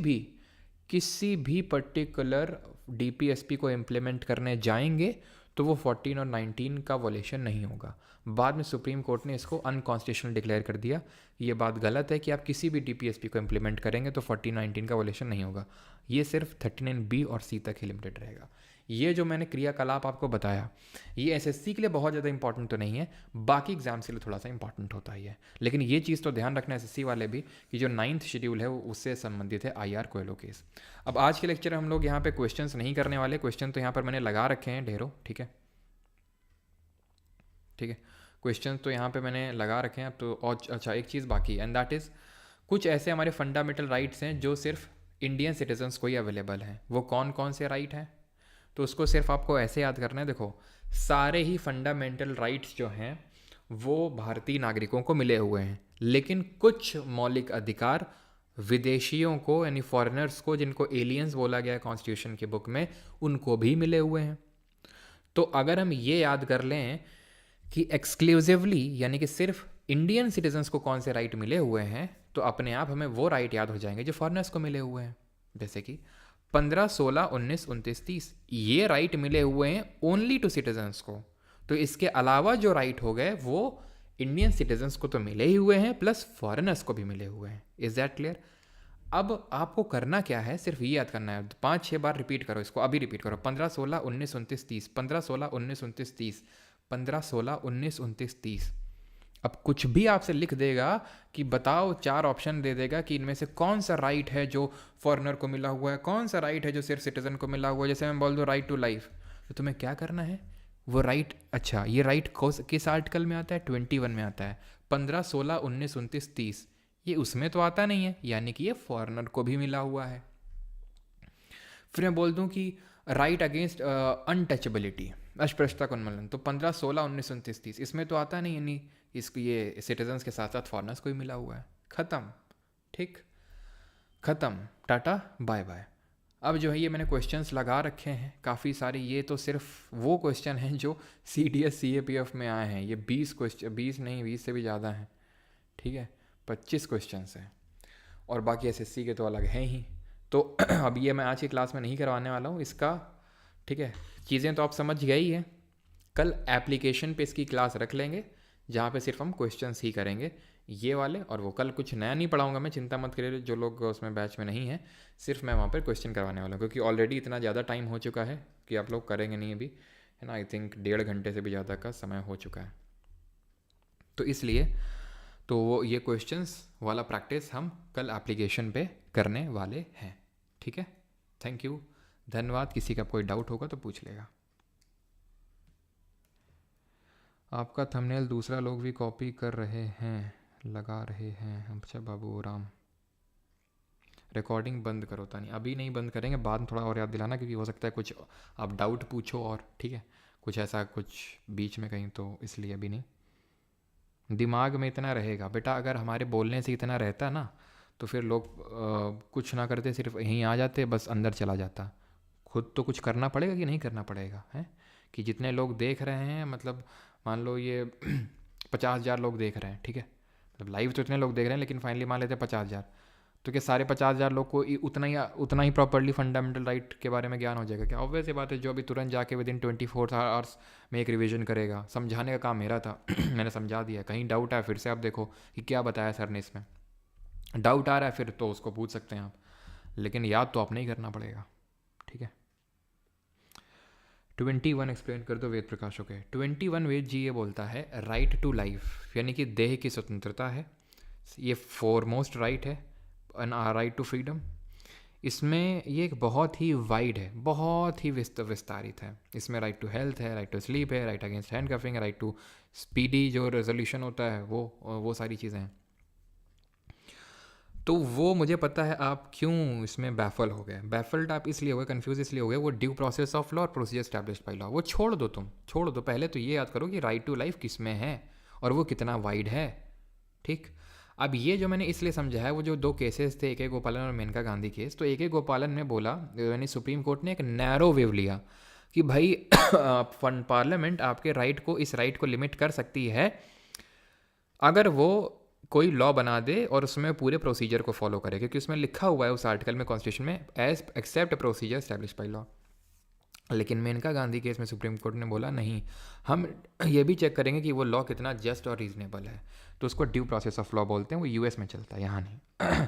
भी पर्टिकुलर DPSP को इम्प्लीमेंट करने जाएंगे तो वो 14 और 19 का वॉलेशन नहीं होगा। बाद में सुप्रीम कोर्ट ने इसको अनकॉन्स्टिट्यूशनल डिक्लेयर कर दिया। ये बात गलत है कि आप किसी भी DPSP को इम्प्लीमेंट करेंगे तो 14-19 का वॉलेशन नहीं होगा। ये सिर्फ 39B और C तक ही लिमिटेड रहेगा। ये जो मैंने क्रियाकलाप आपको बताया, ये SSC के लिए बहुत ज़्यादा इंपॉर्टेंट तो नहीं है, बाकी एग्जाम्स के लिए थोड़ा सा इंपॉर्टेंट होता ही है। लेकिन ये चीज़ तो ध्यान रखना SSC वाले भी कि जो 9th शेड्यूल है वो उससे संबंधित है IR कोयलो केस। अब आज के लेक्चर हम लोग यहाँ पे क्वेश्चंस नहीं करने वाले, क्वेश्चन तो यहाँ पर मैंने लगा रखे हैं ढेरों, ठीक है, ठीक है, क्वेश्चन तो यहाँ पे मैंने लगा रखे हैं। अब तो और अच्छा एक चीज़ बाकी है, एंड दैट इज़ कुछ ऐसे हमारे फंडामेंटल राइट्स हैं जो सिर्फ इंडियन सिटीजन्स को ही अवेलेबल हैं। वो कौन कौन से राइट हैं, तो उसको सिर्फ आपको ऐसे याद करना है। देखो, सारे ही फंडामेंटल राइट्स जो हैं वो भारतीय नागरिकों को मिले हुए हैं, लेकिन कुछ मौलिक अधिकार विदेशियों को, यानी फॉरेनर्स को, जिनको एलियंस बोला गया है कॉन्स्टिट्यूशन की बुक में, उनको भी मिले हुए हैं। तो अगर हम ये याद कर लें कि एक्सक्लूसिवली यानी कि सिर्फ इंडियन सिटीजन्स को कौन से राइट मिले हुए हैं, तो अपने आप हमें वो राइट याद हो जाएंगे जो फॉरेनर्स को मिले हुए हैं। जैसे कि 15, 16, 19, 29, 30 ये राइट मिले हुए हैं ओनली टू सिटीजन्स को। तो इसके अलावा जो राइट हो गए वो इंडियन सिटीजन्स को तो मिले ही हुए हैं, प्लस फॉरेनर्स को भी मिले हुए हैं। Is that clear? अब आपको करना क्या है, सिर्फ ये याद करना है, 5-6 बार रिपीट करो इसको, अभी रिपीट करो, 15, 16, 19, 29, 30, 15, 16, 19, 29, 30, 15, 16, 19, 29, 30। अब कुछ भी आपसे लिख देगा कि बताओ, 4 ऑप्शन दे देगा कि इनमें से कौन सा राइट है जो फॉरेनर को मिला हुआ है, कौन सा राइट है जो सिर्फ सिटीजन को मिला हुआ है। जैसे मैं बोल दूँ राइट टू लाइफ, तो तुम्हें क्या करना है, वो राइट, अच्छा ये राइट किस आर्टिकल में आता है, 21 में आता है। 15, 16, 19, 29, 30 ये उसमें तो आता नहीं है, यानी कि ये फॉरेनर को भी मिला हुआ है। फिर मैं बोल दूं कि राइट अगेंस्ट अनटचेबिलिटी, अस्पृश्यता का उन्मूलन, तो 15, 16, 19, 29, 30 इसमें तो आता नहीं, यानी इसको ये सिटीजन्स के साथ साथ फॉरेनर्स को भी मिला हुआ है। ख़त्म, ठीक, ख़त्म, टाटा बाय बाय। अब जो है ये मैंने क्वेश्चंस लगा रखे हैं काफ़ी सारे, ये तो सिर्फ वो क्वेश्चन हैं जो CDS CAPF में आए हैं। ये 20 क्वेश्चन, 20 नहीं 20 से भी ज़्यादा हैं, ठीक है, 25 क्वेश्चंस हैं, और बाकी SSC के तो अलग हैं ही। तो अब ये मैं आज की क्लास में नहीं करवाने वाला हूँ इसका, ठीक है, चीज़ें तो आप समझ गए ही हैं। कल एप्लीकेशन पे इसकी क्लास रख लेंगे जहाँ पे सिर्फ हम क्वेश्चंस ही करेंगे ये वाले, और वो कल कुछ नया नहीं पढ़ाऊँगा मैं, चिंता मत करिए जो लोग उसमें बैच में नहीं हैं, सिर्फ मैं वहाँ पर क्वेश्चन करवाने वाला हूँ, क्योंकि ऑलरेडी इतना ज़्यादा टाइम हो चुका है कि आप लोग करेंगे नहीं अभी, है ना। आई थिंक 1.5 घंटे से भी ज़्यादा का समय हो चुका है, तो इसलिए तो वो ये क्वेश्चंस वाला प्रैक्टिस हम कल एप्लीकेशन पे करने वाले हैं, ठीक है। थैंक यू, धन्यवाद। किसी का कोई डाउट होगा तो पूछ लेगा। आपका थंबनेल दूसरा लोग भी कॉपी कर रहे हैं, लगा रहे हैं। अच्छा बाबू राम, रिकॉर्डिंग बंद करो तानी, अभी नहीं बंद करेंगे, बाद में थोड़ा और याद दिलाना, क्योंकि हो सकता है कुछ आप डाउट पूछो और, ठीक है, कुछ ऐसा कुछ बीच में कहीं, तो इसलिए अभी नहीं। दिमाग में इतना रहेगा बेटा, अगर हमारे बोलने से इतना रहता ना तो फिर लोग कुछ ना करते, सिर्फ यहीं आ जाते, बस अंदर चला जाता। खुद तो कुछ करना पड़ेगा कि नहीं करना पड़ेगा, है कि जितने लोग देख रहे हैं, मतलब मान लो ये 50,000 लोग देख रहे हैं, ठीक है, मतलब लाइव तो इतने लोग देख रहे हैं, लेकिन फाइनली मान लेते हैं 50,000, तो क्या सारे 50,000 लोग को उतना ही प्रॉपर्ली फंडामेंटल राइट के बारे में ज्ञान हो जाएगा क्या? ऑब्वियस ये बात है, जो अभी तुरंत जाके विदिन 24 आवर्स में एक रिवीजन करेगा। समझाने का काम मेरा था मैंने समझा दिया। कहीं डाउट आया फिर से आप देखो कि क्या बताया सर ने, इसमें डाउट आ रहा है फिर तो उसको पूछ सकते हैं आप, लेकिन याद तो आपने ही करना पड़ेगा, ठीक है। 21 एक्सप्लेन कर दो वेद प्रकाश। ओके, 21 वेद जी ये बोलता है राइट टू लाइफ, यानी कि देह की स्वतंत्रता है, ये फॉरमोस्ट राइट है, राइट टू फ्रीडम। इसमें ये एक बहुत ही वाइड है, बहुत ही विस्तारित है। इसमें राइट टू हेल्थ है, राइट टू स्लीप है, राइट अगेंस्ट हैंड कफिंग है, राइट टू स्पीडी जो रेजोल्यूशन होता है वो सारी चीज़ें हैं। तो वो मुझे पता है आप क्यों इसमें बैफल हो गए, बैफल्ड आप इसलिए हो गए, कन्फ्यूज इसलिए हो गए। वो ड्यू प्रोसेस ऑफ लॉ और प्रोसीजर एस्टैब्लिश्ड बाय लॉ, वो छोड़ दो, तुम छोड़ दो। पहले तो ये याद करो कि राइट टू लाइफ किस में है और वो कितना वाइड है, ठीक। अब ये जो मैंने इसलिए समझा है, वो जो 2 केसेस थे, AK गोपालन और मेनका गांधी केस, तो AK गोपालन में बोला, यानी सुप्रीम कोर्ट ने एक नैरो वेव लिया कि भाई पार्लियामेंट आपके राइट को, इस राइट को लिमिट कर सकती है अगर वो कोई लॉ बना दे और उसमें पूरे प्रोसीजर को फॉलो करे, क्योंकि उसमें लिखा हुआ है उस आर्टिकल में कॉन्स्टिट्यूशन में, as except procedure establish by law. लेकिन मेनका गांधी केस में सुप्रीम कोर्ट ने बोला नहीं, हम ये भी चेक करेंगे कि वो लॉ कितना जस्ट और रीजनेबल है। तो उसको ड्यू प्रोसेस ऑफ लॉ बोलते हैं, वो यूएस में चलता है, यहाँ नहीं।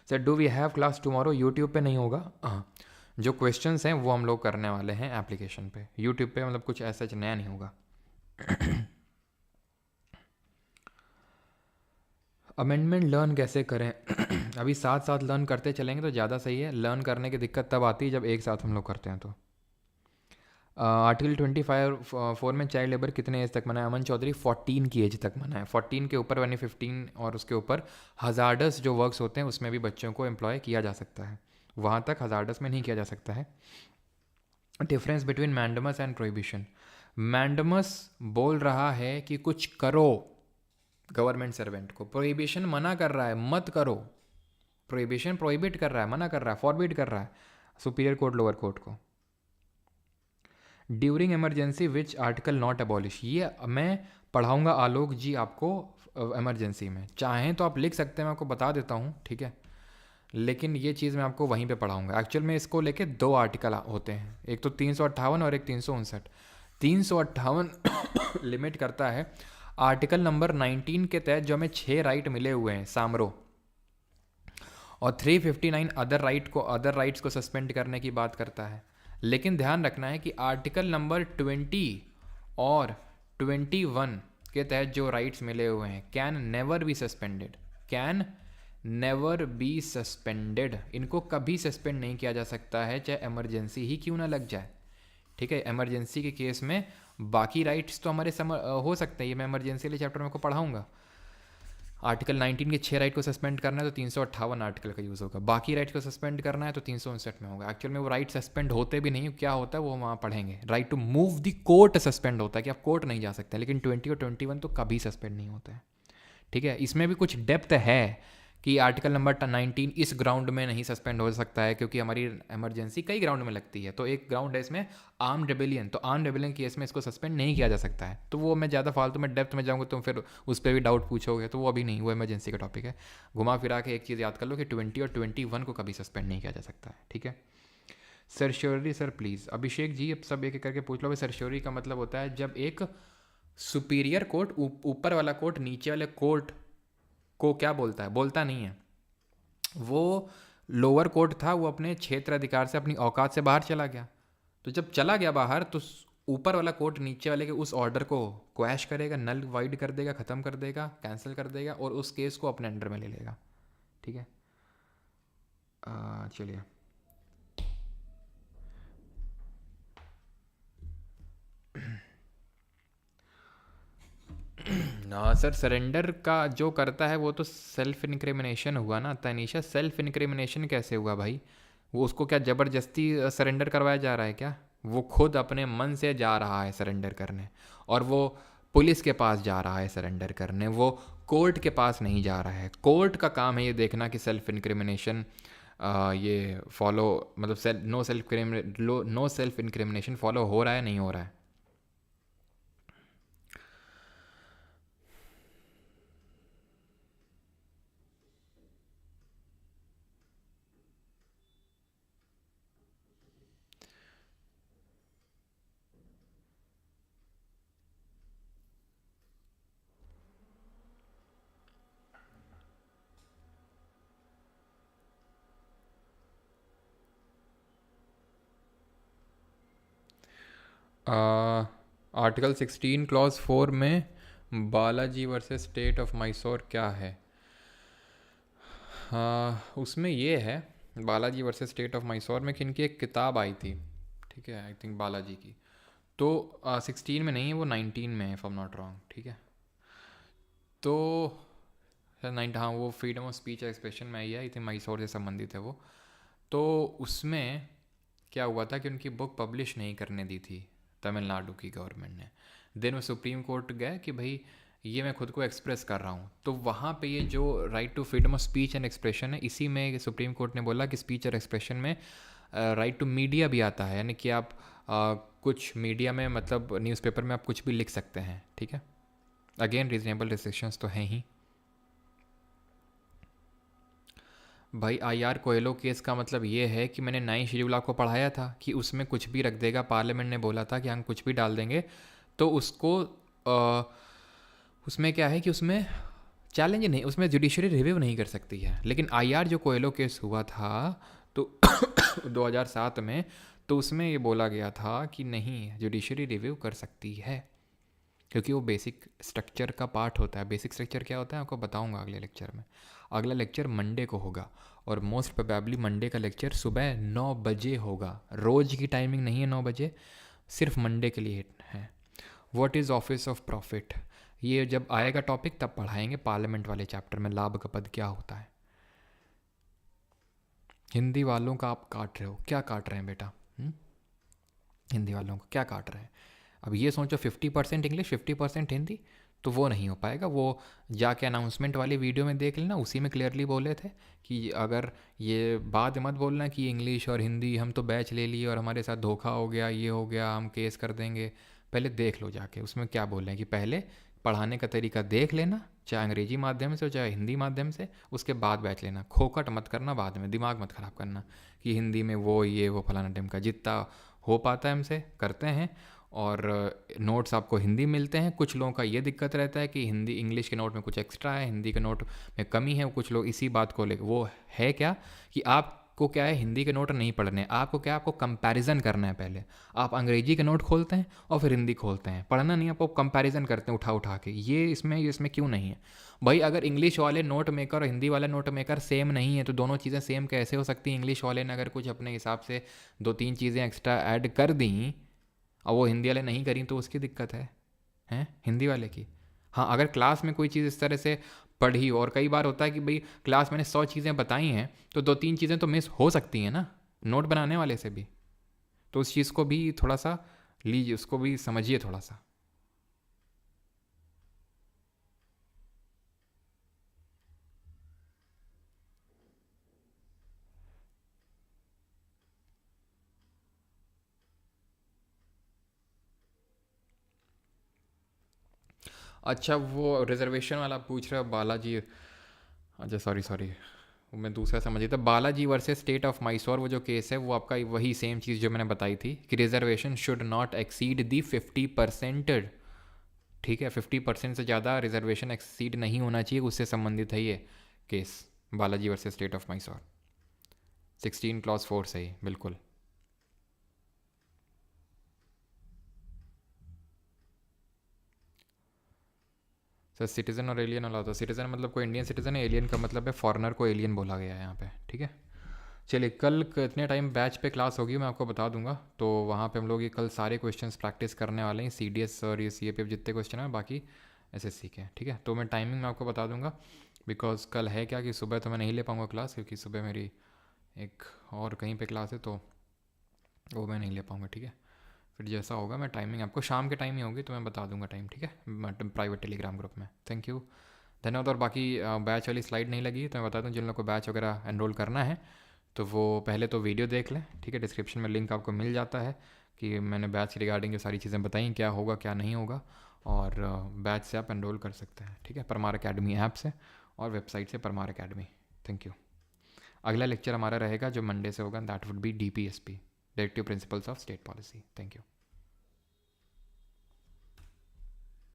Sir do we have class tomorrow? YouTube पे नहीं होगा। हाँ, जो क्वेश्चंस हैं वो हम लोग करने वाले हैं एप्लीकेशन पे, यूट्यूब पे मतलब कुछ ऐसा नया नहीं होगा। अमेंडमेंट लर्न कैसे करें? अभी साथ साथ लर्न करते चलेंगे तो ज़्यादा सही है। लर्न करने की दिक्कत तब आती है जब एक साथ हम लोग करते हैं। तो आर्टिकल 25(4) में चाइल्ड लेबर कितने एज तक मना है? अमन चौधरी 14 की एज तक मना है। 14 के ऊपर यानी 15 और उसके ऊपर हजार्डस जो वर्क्स होते हैं उसमें भी बच्चों को एम्प्लॉय किया जा सकता है, वहाँ तक हजार्डस में नहीं किया जा सकता है। Difference between mandamus and prohibition. Mandamus बोल रहा है कि कुछ करो गवर्नमेंट सर्वेंट को, प्रोहिबिशन मना कर रहा है मत करो। प्रोहिबिशन प्रोहिबिट कर रहा है, मना कर रहा है, फॉरबिड कर रहा है सुपीरियर कोर्ट लोअर कोर्ट को। During emergency which article not abolish, ये मैं पढ़ाऊंगा आलोक जी आपको इमरजेंसी में। चाहें तो आप लिख सकते हैं, मैं आपको बता देता हूँ, ठीक है, लेकिन ये चीज़ मैं आपको वहीं पे पढ़ाऊंगा। एक्चुअल में इसको लेके 2 आर्टिकल होते हैं, एक तो 358 और एक 359। 358 लिमिट करता है आर्टिकल नंबर 19 के तहत जो हमें 6 राइट मिले हुए हैं सामरो, और 359 अदर राइट्स को सस्पेंड करने की बात करता है। लेकिन ध्यान रखना है कि आर्टिकल नंबर 20 और 21 के तहत जो राइट्स मिले हुए हैं can never be suspended, can never be suspended, इनको कभी सस्पेंड नहीं किया जा सकता है, चाहे इमरजेंसी ही क्यों ना लग जाए। ठीक है, इमरजेंसी के केस में बाकी राइट्स तो हमारे हो सकते हैं, ये मैं इमरजेंसी वाले चैप्टर में आपको पढ़ाऊंगा। आर्टिकल 19 के 6 राइट को सस्पेंड करना है तो 358 आर्टिकल का यूज़ होगा, बाकी राइट को सस्पेंड करना है तो 359 में होगा। एक्चुअल में वो राइट सस्पेंड होते भी नहीं, क्या होता है वो वहाँ पढ़ेंगे। Right to move the court suspend होता है कि आप कोर्ट नहीं जा सकते, लेकिन 20 और 21 तो कभी सस्पेंड नहीं होता है। ठीक है, इसमें भी कुछ डेप्थ है कि आर्टिकल नंबर 19 इस ग्राउंड में नहीं सस्पेंड हो सकता है क्योंकि हमारी इमरजेंसी कई ग्राउंड में लगती है। तो एक ग्राउंड है इसमें आर्म रेबेलियन, तो आर्म रेबेलियन केस में इसको सस्पेंड नहीं किया जा सकता है। तो वो मैं ज़्यादा फालतू में डेप्थ में जाऊँगा तो फिर उस पर भी डाउट पूछोगे, तो वो अभी नहीं, वो इमरजेंसी का टॉपिक है। घुमा फिरा के एक चीज़ याद कर लो कि 20 और 21 को कभी सस्पेंड नहीं किया जा सकता है। ठीक है, सर्श्योरी सर प्लीज़। अभिषेक जी अब सब एक एक करके पूछ लो। सर्श्योरी का मतलब होता है जब एक सुपीरियर कोर्ट ऊपर वाला कोर्ट नीचे वाले कोर्ट को क्या बोलता है, बोलता नहीं है। वो लोअर कोर्ट था, वो अपने क्षेत्र अधिकार से अपनी औकात से बाहर चला गया, तो जब चला गया बाहर तो ऊपर वाला कोर्ट नीचे वाले के उस ऑर्डर को क्वैश करेगा, नल वाइड कर देगा, ख़त्म कर देगा, कैंसिल कर देगा और उस केस को अपने अंडर में ले लेगा। ठीक है, चलिए ना सर, सरेंडर का जो करता है वो तो सेल्फ इनक्रिमिनेशन हुआ ना तनीषा। सेल्फ इनक्रिमिनेशन कैसे हुआ भाई? वो उसको क्या ज़बरदस्ती सरेंडर करवाया जा रहा है क्या? वो खुद अपने मन से जा रहा है सरेंडर करने, और वो पुलिस के पास जा रहा है सरेंडर करने, वो कोर्ट के पास नहीं जा रहा है। कोर्ट का काम है ये देखना कि सेल्फ इनक्रिमिनेशन ये फॉलो, मतलब नो सेल्फ इनक्रिमिनेशन फॉलो हो रहा है नहीं हो रहा है। आर्टिकल 16 क्लॉज 4 में Balaji versus state of Mysore क्या है? उसमें ये है Balaji versus state of Mysore में कि इनकी एक किताब आई थी, ठीक है, आई थिंक बालाजी की। तो 16 में नहीं है, वो 19 में है if I am not wrong. ठीक है, तो हाँ वो फ्रीडम ऑफ स्पीच एक्सप्रेशन में आई है, आई थिंक मैसूर से संबंधित है वो। तो उसमें क्या हुआ था कि उनकी बुक पब्लिश नहीं करने दी थी तमिलनाडु की गवर्नमेंट ने। देन वो सुप्रीम कोर्ट गए कि भाई ये मैं खुद को एक्सप्रेस कर रहा हूँ, तो वहाँ पे ये जो right to freedom of speech and expression है, इसी में सुप्रीम कोर्ट ने बोला कि स्पीच और एक्सप्रेशन में राइट टू मीडिया भी आता है, यानी कि आप कुछ मीडिया में मतलब न्यूज़पेपर में आप कुछ भी लिख सकते हैं। ठीक है, अगेन रीजनेबल रिस्ट्रिक्शंस तो हैं ही। भाई आईआर कोयलो केस का मतलब ये है कि मैंने नई शेड्यूल आपको पढ़ाया था कि उसमें कुछ भी रख देगा, पार्लियामेंट ने बोला था कि हम कुछ भी डाल देंगे, तो उसको उसमें क्या है कि उसमें चैलेंज नहीं, उसमें जुडिशरी रिव्यू नहीं कर सकती है। लेकिन आईआर जो कोयलो केस हुआ था तो 2007 में, तो उसमें ये बोला गया था कि नहीं, जुडिशरी रिव्यू कर सकती है, क्योंकि वो बेसिक स्ट्रक्चर का पार्ट होता है। बेसिक स्ट्रक्चर क्या होता है आपको बताऊंगा अगले लेक्चर में। अगला लेक्चर मंडे को होगा, और मोस्ट प्रोबेबली मंडे का लेक्चर सुबह 9 बजे होगा। रोज़ की टाइमिंग नहीं है 9 बजे, सिर्फ मंडे के लिए है। What is office of profit, ये जब आएगा टॉपिक तब पढ़ाएंगे पार्लियामेंट वाले चैप्टर में, लाभ का पद क्या होता है। हिंदी वालों का आप काट रहे हो, क्या काट रहे हैं बेटा? हिंदी वालों को क्या काट रहे हैं? अब ये सोचो 50% इंग्लिश 50% हिंदी, तो वो नहीं हो पाएगा। वो जाके अनाउंसमेंट वाली वीडियो में देख लेना, उसी में क्लियरली बोले थे कि अगर ये बात मत बोलना कि इंग्लिश और हिंदी हम तो बैच ले लिए और हमारे साथ धोखा हो गया, ये हो गया, हम केस कर देंगे। पहले देख लो जाके उसमें क्या बोल रहे हैं, कि पहले पढ़ाने का तरीका देख लेना, चाहे अंग्रेजी माध्यम से हो चाहे हिंदी माध्यम से, उसके बाद बैच लेना। खोखट मत करना, बाद में दिमाग मत ख़राब करना कि हिंदी में वो ये वो फलाना टिमका। जितना हो पाता है हमसे करते हैं, और नोट्स आपको हिंदी मिलते हैं। कुछ लोगों का ये दिक्कत रहता है कि हिंदी इंग्लिश के नोट में कुछ एक्स्ट्रा है, हिंदी के नोट में कमी है। कुछ लोग इसी बात को लेकर, वो है क्या कि आपको क्या है, हिंदी के नोट नहीं पढ़ने, आपको क्या, आपको कंपैरिजन करना है। पहले आप अंग्रेजी के नोट खोलते हैं और फिर हिंदी खोलते हैं, पढ़ना नहीं, आपको कंपैरिजन करते हैं उठा उठा के। ये इसमें क्यों नहीं है भाई? अगर इंग्लिश वाले नोट मेकर और हिंदी वाला नोट मेकर सेम नहीं है तो दोनों चीज़ें सेम कैसे हो सकती हैं? इंग्लिश वाले ने अगर कुछ अपने हिसाब से 2-3 चीज़ें एक्स्ट्रा ऐड कर दी और वो हिंदी वाले नहीं करी, तो उसकी दिक्कत है, हैं हिंदी वाले की। हाँ, अगर क्लास में कोई चीज़ इस तरह से पढ़ी, और कई बार होता है कि भाई क्लास मैंने 100 चीज़ें बताई हैं तो 2-3 चीज़ें तो मिस हो सकती हैं ना, नोट बनाने वाले से भी। तो उस चीज़ को भी थोड़ा सा लीजिए, उसको भी समझिए थोड़ा सा। अच्छा, वो रिजर्वेशन वाला पूछ रहे हो बालाजी? अच्छा सॉरी सॉरी, वो मैं दूसरा समझ था। Balaji versus state of Mysore, वो जो केस है वो आपका वही सेम चीज़ जो मैंने बताई थी कि रिजर्वेशन शुड नॉट एक्सीड दी 50%। ठीक है, 50% से ज़्यादा रिजर्वेशन एक्सीड नहीं होना चाहिए, उससे संबंधित है ये case, Balaji versus state of Mysore. 16 clause 4 से ही बिल्कुल। सर सिटीज़न और एलियन वाला होता है। सिटीज़न मतलब कोई इंडियन सिटीज़न है, एलियन का मतलब है फॉरेनर को एलियन बोला गया है यहाँ पे। ठीक है, चलिए कल कितने टाइम बैच पे क्लास होगी मैं आपको बता दूंगा। तो वहाँ पे हम लोग ये कल सारे क्वेश्चंस प्रैक्टिस करने वाले हैं, सीडीएस और ये सीएपीएफ जितने क्वेश्चन हैं, बाकी एसएससी के। ठीक है, तो मैं टाइमिंग में आपको बता दूंगा, बिकॉज कल है क्या कि सुबह तो मैं नहीं ले पाऊँगा क्लास, क्योंकि सुबह मेरी एक और कहीं पर क्लास है, तो वो मैं नहीं ले पाऊँगा। ठीक है, फिर जैसा होगा मैं टाइमिंग आपको शाम के टाइम ही होगी तो मैं बता दूंगा टाइम। ठीक है, प्राइवेट टेलीग्राम ग्रुप में। थैंक यू, धन्यवाद। और बाकी बैच वाली स्लाइड नहीं लगी तो मैं बता दूं, जिन लोगों को बैच वगैरह एनरोल करना है तो वो पहले तो वीडियो देख लें। ठीक है, डिस्क्रिप्शन में लिंक आपको मिल जाता है कि मैंने बैच रिगार्डिंग जो सारी चीज़ें बताई, क्या होगा क्या नहीं होगा, और बैच से आप एनरोल कर सकते हैं। ठीक है, परमार अकेडमी ऐप से और वेबसाइट से परमार अकेडमी। Thank you. अगला लेक्चर हमारा रहेगा जो मंडे से होगा, that would be DPSP, directive principles of state policy. Thank you.